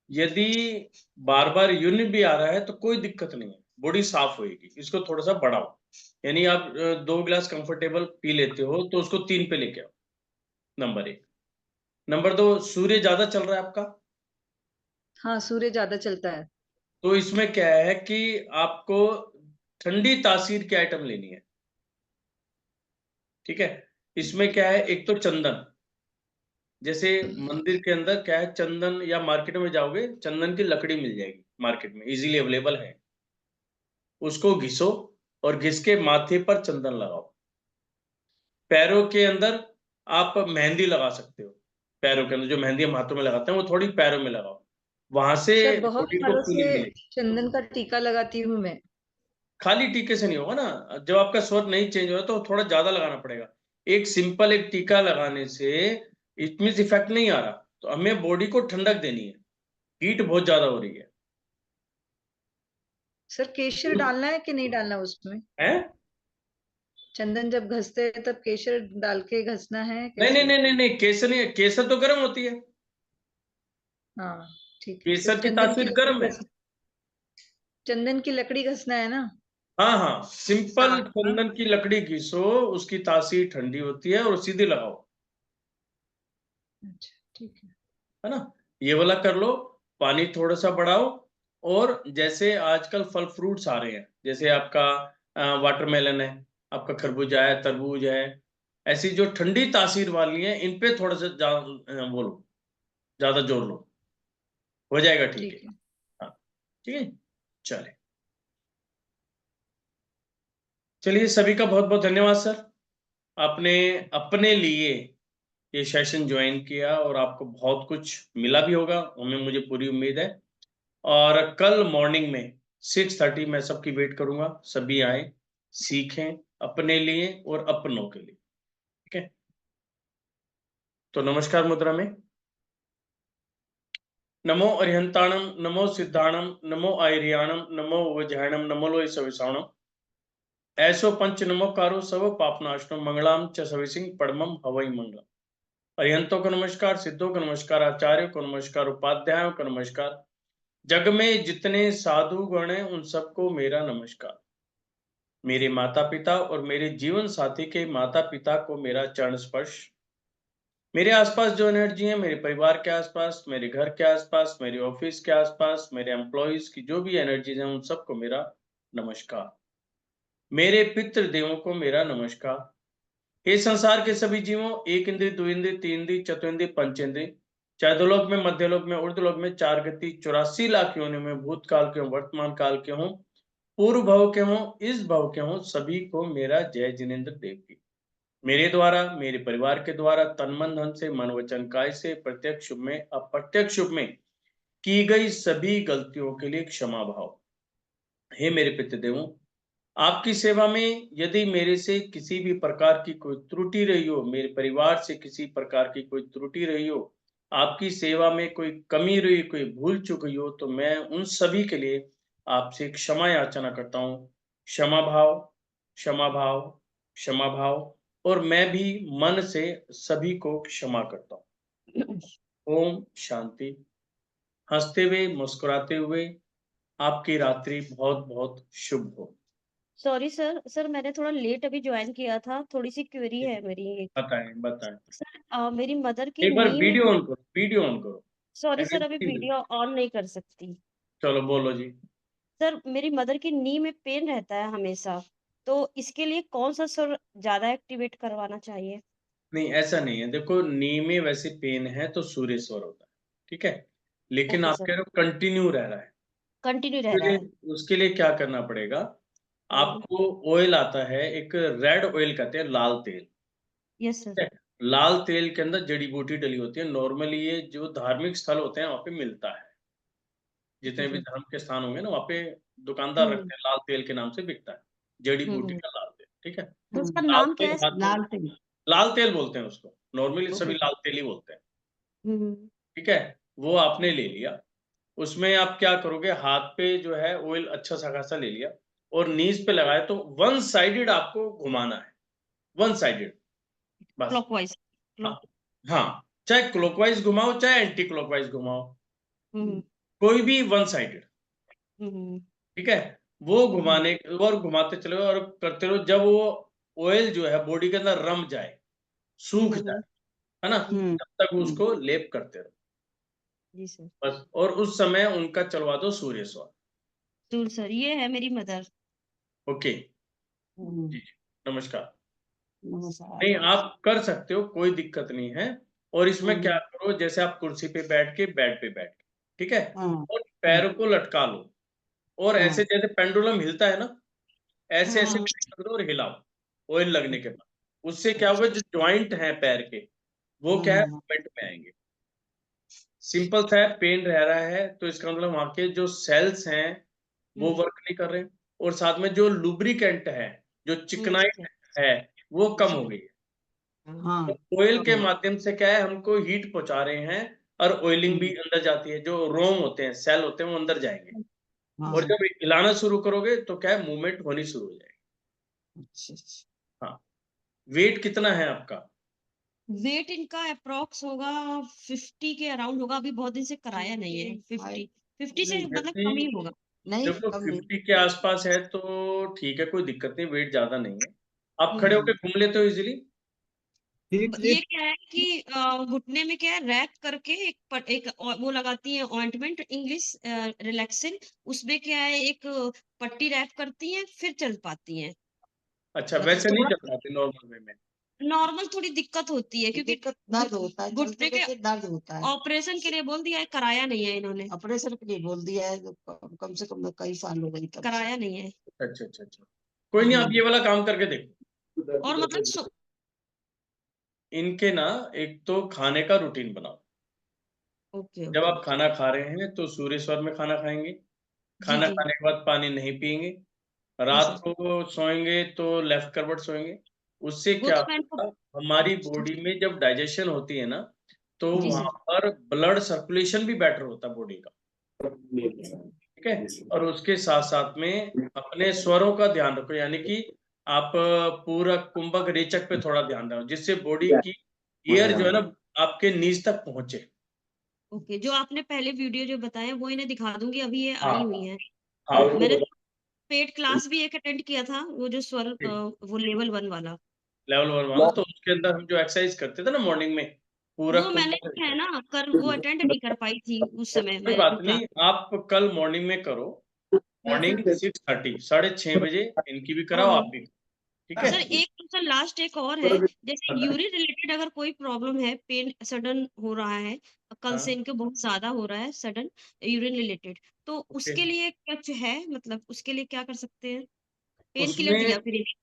यदि बार बार यूरिन भी आ रहा है तो कोई दिक्कत नहीं है, बॉडी साफ होएगी, इसको थोड़ा सा बढ़ाओ। यानी आप 2 गिलास कंफर्टेबल पी लेते हो तो उसको 3 पे लेके आओ, नंबर 1। नंबर 2, सूर्य ज्यादा चल रहा है आपका? हाँ, सूर्य ज्यादा चलता है। तो इसमें क्या है कि आपको ठंडी तासीर की आइटम लेनी है, ठीक है। इसमें क्या है, एक तो चंदन, जैसे मंदिर के अंदर क्या है, चंदन, या मार्केट में जाओगे चंदन की लकड़ी मिल जाएगी, मार्केट में इजीली अवेलेबल है, उसको घिसो और घिस के माथे पर चंदन लगाओ। पैरों के अंदर आप मेहंदी लगा सकते हो, पैरों के अंदर जो मेहंदी हम हाथों में लगाते हैं वो थोड़ी पैरों में लगाओ, वहां से बहुत बॉडी को सालों कूलिंग से मिलेगी। चंदन का टीका लगाती हूँ मैं। खाली टीके से नहीं होगा ना, जब आपका स्वर नहीं चेंज हो तो थोड़ा ज्यादा लगाना पड़ेगा। एक सिंपल एक टीका लगाने से इट मीन्स इफेक्ट नहीं आ रहा, तो हमें बॉडी को ठंडक देनी है, हीट बहुत ज्यादा हो रही है। सर केशर डालना है कि नहीं डालना उसमें? है? चंदन जब घसते हैं तब केशर डाल के घसना है नहीं कैसे? नहीं नहीं नहीं नहीं, केसर नहीं, केसर तो गर्म होती है। हाँ ठीक है। केसर की चंदन तासीर गर्म है। चंदन की लकड़ी घसना है ना? हाँ हाँ, सिंपल हाँ। चंदन की लकड़ी घिसो, उसकी तासीर ठंडी होती है और सीधी लगाओ, अच्छा ठीक है ना। ये वाला कर लो, पानी थोड़ा सा बढ़ाओ, और जैसे आजकल फल फ्रूट्स आ रहे हैं, जैसे आपका वाटरमेलन है, आपका खरबूजा है, तरबूज है, ऐसी जो ठंडी तासीर वाली है, इन पे थोड़ा सा वो लो, ज्यादा जोर लो, हो जाएगा। ठीक है, हाँ ठीक है, चले। चलिए, सभी का बहुत बहुत धन्यवाद सर, आपने अपने लिए ये सेशन ज्वाइन किया और आपको बहुत कुछ मिला भी होगा, हमें मुझे पूरी उम्मीद है। और कल मॉर्निंग में 6:30 मैं सबकी वेट करूंगा, सभी आए, सीखें अपने लिए और अपनों के लिए, ठीक है। तो नमस्कार मुद्रा में। नमो अरिहंताणम, नमो सिद्धाणम, नमो आयरियाणम, नमो वज्रायणम, नमो लोय सविसाणम, ऐसो पंच नमोकारो सब पापनाशनो, मंगलाम च सविसिंह परमम हवै मंगलम। अरिहंतों को नमस्कार, सिद्धों को नमस्कार, आचार्यों को नमस्कार, उपाध्यायों को नमस्कार, जग में जितने साधु गण हैं उन सबको मेरा नमस्कार। मेरे माता पिता और मेरे जीवन साथी के माता पिता को मेरा चरण स्पर्श। मेरे आसपास जो एनर्जी है, मेरे परिवार के आसपास, मेरे घर के आसपास, मेरे ऑफिस के आसपास, मेरे एम्प्लॉइज की जो भी एनर्जीज हैं उन सबको मेरा नमस्कार। मेरे पितृ देवों को मेरा नमस्कार। हे संसार के सभी जीवों, एक इंद्रिय, दो इंद्रिय, तीन इंद्रिय, चतुर्इंद्रिय, पंचेंद्रिय, चाहे लोक में, मध्यलोक में, ऊर्ध्वलोक में, 4 गति, 84 लाख योनियों में, भूतकाल के हों, वर्तमान काल के हों, पूर्व भव के हों, इस भव के हों, सभी को मेरा जय जिनेन्द्र देव की। मेरे द्वारा, मेरे परिवार के द्वारा, तन मन धन से, मन वचन काय से, प्रत्यक्ष शुभ में, अप्रत्यक्ष शुभ में की गई सभी गलतियों के लिए क्षमा भाव। हे मेरे पितृदेवों, आपकी सेवा में यदि मेरे से किसी भी प्रकार की कोई त्रुटि रही हो, मेरे परिवार से किसी प्रकार की कोई त्रुटि रही हो, आपकी सेवा में कोई कमी रही, कोई भूल चूक हुई हो, तो मैं उन सभी के लिए आपसे क्षमा याचना करता हूँ। क्षमा भाव, क्षमा भाव, क्षमा भाव। और मैं भी मन से सभी को क्षमा करता हूँ। ओम शांति। हंसते हुए, मुस्कुराते हुए आपकी रात्रि बहुत बहुत शुभ हो। सॉरी सर मैंने थोड़ा लेट अभी ज्वाइन किया था, थोड़ी सी क्वेरी है मेरी एक। बताएं बताएं। सर मेरी मदर की एक बार नी में, वीडियो ऑन करो, वीडियो ऑन करो। सॉरी सर अभी वीडियो ऑन नहीं कर सकती। चलो बोलो जी। सर मेरी मदर की नी में पेन रहता है हमेशा, तो इसके लिए कौन सा सर ज्यादा एक्टिवेट करवाना चाहिए? नहीं, ऐसा नहीं है, देखो नी में वैसे पेन है तो सूर्य स्वर होता है, ठीक है, लेकिन ओके आप सर, कह रहे हो कंटिन्यू रह रहा है, कंटिन्यू रह रहा है। उसके लिए क्या करना पड़ेगा, आपको ऑयल आता है एक, रेड ऑयल कहते हैं, लाल तेल। Yes sir. ठीक है? लाल तेल के अंदर जड़ी बूटी डली होती है, नॉर्मली ये जो धार्मिक स्थल होते हैं वहां पे मिलता है, जितने भी धर्म के स्थान होंगे ना वहां पे दुकानदार रखते हैं, लाल तेल के नाम से बिकता है, जड़ी बूटी का लाल तेल, ठीक है। तो उसका लाल नाम क्या तेल है? हाथ में, लाल तेल बोलते हैं उसको, नॉर्मली सभी लाल तेल ही बोलते हैं, ठीक है। वो आपने ले लिया, उसमें आप क्या करोगे, हाथ पे जो है ऑयल अच्छा सा खासा ले लिया और नीज पे लगाया, तो वन साइडेड आपको घुमाना है, वन साइडेड बस। क्लॉकवाइज। हाँ, हाँ, चाहे क्लॉकवाइज घुमाओ चाहे एंटी क्लॉकवाइज घुमाओ, कोई भी वन साइडेड, ठीक है। वो घुमाने और घुमाते चले और करते रहो, जब वो ऑयल जो है बॉडी के अंदर रम जाए, सूख जाए, है ना, तब तक उसको लेप करते रहो जी सर। बस। और उस समय उनका चलवा दो सूर्य स्वर। तो सर ये है मेरी मदर। ओके जी, नमस्कार। नमस्कार। नहीं, आप कर सकते हो, कोई दिक्कत नहीं है। और इसमें क्या करो, जैसे आप कुर्सी पे बैठ के, बेड पे बैठ के, ठीक है, और पैरों को लटका लो और ऐसे जैसे पेंडुलम हिलता है ना, ऐसे ऐसे करो और हिलाओ ऑयल लगने के बाद। उससे क्या होगा, जो जॉइंट है पैर के, वो क्या है, मूवमेंट में आएंगे। सिंपल सा है, पेन रह रहा है तो इसका मतलब वहां के जो सेल्स हैं वो वर्क नहीं कर रहे, और साथ में जो लुब्रिकेंट है, जो चिकनाई है, वो कम हो गई है, हाँ तो ऑयल के माध्यम से क्या है, हमको हीट पहुंचा रहे हैं और ऑयलिंग भी अंदर जाती है, जो रोम होते हैं, सेल होते हैं, वो अंदर जाएंगे। और जब हिलाना शुरू करोगे तो क्या है, मूवमेंट होनी शुरू हो जाएगी। हाँ, वेट कितना है आपका? वेट इनका अप्रोक्स होगा 50 के अराउंड होगा, अभी बहुत दिन से कराया नहीं है। 50 से मतलब कम ही होगा। देखो 50 के आसपास है तो ठीक है, कोई दिक्कत नहीं, वेट ज्यादा नहीं है। आप खड़े होकर घूम लेते हो इजीली? ये क्या है कि घुटने में क्या है, रैप करके एक वो लगाती है ऑइंटमेंट, इंग्लिश रिलैक्सिन, उसमें क्या है एक पट्टी रैप करती है, फिर चल पाती है। अच्छा, वैसे नहीं चल पाते नॉर्मल वे में? नॉर्मल थोड़ी दिक्कत होती है क्योंकि दर्द होता है, घुटने के दर्द होता है। ऑपरेशन के लिए बोल दिया है, कराया नहीं है इन्होंने। ऑपरेशन के लिए बोल दिया है, कम से कम कई साल हो गई, कराया नहीं है। अच्छा अच्छा अच्छा, कोई नहीं, आप ये वाला काम करके देखो। और मतलब इनके ना एक तो खाने का रूटीन बनाओ। जब आप खाना खा रहे हैं तो सूर्य स्वर में खाना खाएंगे, खाना खाने के बाद पानी नहीं पिएंगे, रात को सोएंगे तो लेफ्ट करवट सोएंगे। उससे क्या होगा, हमारी बॉडी में जब डाइजेशन होती है ना, तो वहां पर ब्लड सर्कुलेशन भी बेटर होता है बॉडी का, ठीक है। और उसके साथ साथ में अपने स्वरों का ध्यान रखो, यानी कि आप पूरा कुंभक रेचक पे थोड़ा ध्यान रखो, जिससे बॉडी की एयर जो है ना आपके नीज तक पहुंचे। ओके, जो आपने पहले वीडियो जो बताया वो इन्हें दिखा दूंगी, अभी ये हाँ आई हुई है। हाँ, मैंने पेड क्लास भी एक अटेंड किया था, वो जो स्वर वो लेवल 1 वाला। लेवल 1 वाला, तो उसके अंदर हम जो एक्सरसाइज करते थे ना मॉर्निंग में, पूरा वो मैंने है ना कर वो अटेंड नहीं कर पाई थी उस समय कोई मैं बात क्लास। नहीं, आप कल मॉर्निंग में करो, मॉर्निंग 6:30 6:30 बजे इनकी भी कराओ, आप भी, ठीक है। सर एक सर लास्ट एक और है, जैसे यूरिन रिलेटेड अगर कोई प्रॉब्लम है, पेन सडन हो रहा है, कल से इनको बहुत ज्यादा हो रहा है सडन यूरिन रिलेटेड, तो उसके लिए कुछ है, मतलब उसके लिए क्या कर सकते हैं? पेन किलर दिया उसमें फिर इन्हें।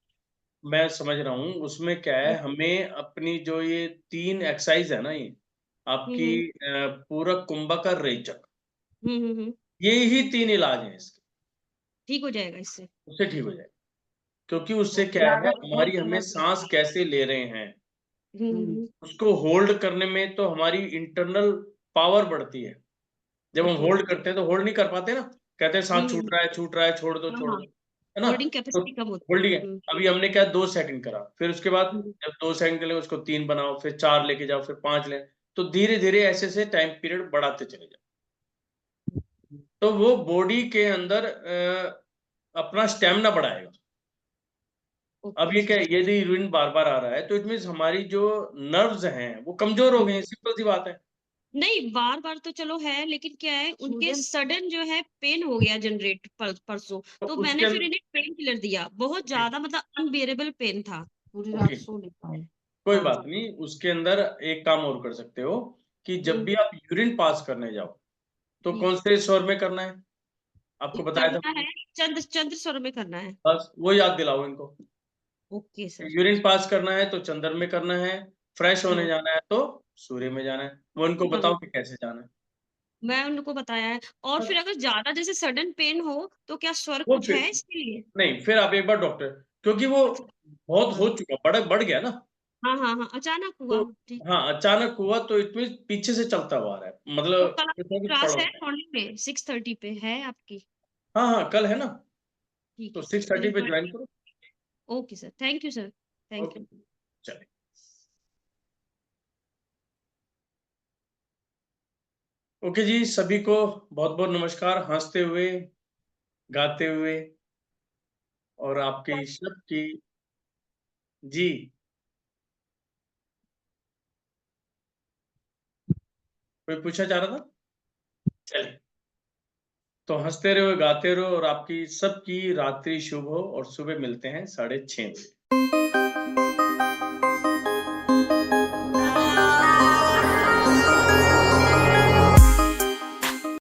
मैं समझ रहा हूँ, उसमें क्या है, हमें अपनी जो ये 3 एक्सरसाइज है ना, ये आपकी पूरा कुंभक और रेचक, ये ही 3 इलाज हैं इसके, ठीक हो जाएगा इससे? उससे ठीक हो जाएगा। क्योंकि उससे क्या है, हमारी हमें सांस कैसे ले रहे हैं, उसको होल्ड करने में तो हमारी इंटरनल पावर बढ़ती है। जब हम होल्ड करते हैं तो होल्ड नहीं कर पाते ना, कहते हैं सांस छूट रहा है, छोड़ दो, है ना। होल्डिंग तो कैपेसिटी कम होती होल्डिंग है। है, अभी हमने क्या 2 सेकंड करा, फिर उसके बाद जब 2 सेकंड के लिए उसको 3 बनाओ, फिर 4 लेके जाओ, फिर 5 ले, तो धीरे धीरे ऐसे से टाइम पीरियड बढ़ाते चले जाओ, तो वो बॉडी के अंदर अपना स्टेमिना बढ़ाएगा। अब ये क्या है, यदि यूरिन बार बार आ रहा है तो इट मीन्स हमारी जो नर्व्स हैं वो कमजोर हो गए हैं, सिंपल सी बात है। नहीं बार बार तो चलो है, लेकिन क्या है उनके सडन जो है पेन हो गया जनरेट परसों, तो मैंने फिर इन्हें पेन किलर दिया, बहुत ज्यादा मतलब अनबियरेबल पेन था, पूरी रात सो नहीं पाए। कोई बात नहीं, उसके अंदर एक काम और कर सकते हो कि जब भी आप यूरिन पास करने जाओ तो कौन से स्वर में करना है, आपको बताया था, करना है चंद्र स्वर में करना है। बस वो याद दिलाओ इनको। Okay sir. यूरिन पास करना है तो चंद्र में करना है, फ्रेश होने जाना है तो सूर्य में जाना है। वो इनको बताओ कि कैसे जाना है। मैं उनको बताया है, और फिर अगर ज्यादा जैसे सडन पेन हो तो क्या स्वर वो कुछ फिर है इसके लिए? नहीं, फिर आप एक बार डॉक्टर, क्योंकि वो बहुत हो चुका, बढ़ गया ना, हाँ हाँ हाँ, अचानक हुआ। तो ठीक। हाँ अचानक हुआ तो इट मीन पीछे से चलता हुआ आ रहा है, तो मतलब कल कुछ ना कुछ क्लास पड़ा है हुआ है। मॉर्निंग में 6:30 पे है आपकी? हाँ हाँ, कल है ना, ठीक तो है सर, 6:30 पे ज्वाइन करो। Okay sir, thank you sir, thank you. चलिए, ओके जी, सभी को बहुत बहुत नमस्कार, हंसते हुए, गाते हुए, और आपकी सबकी जी, कोई पूछना चाह रहा था? चलिए, तो हंसते रहो, गाते रहो, और आपकी सबकी रात्रि शुभ हो, और सुबह मिलते हैं 6:30 बजे।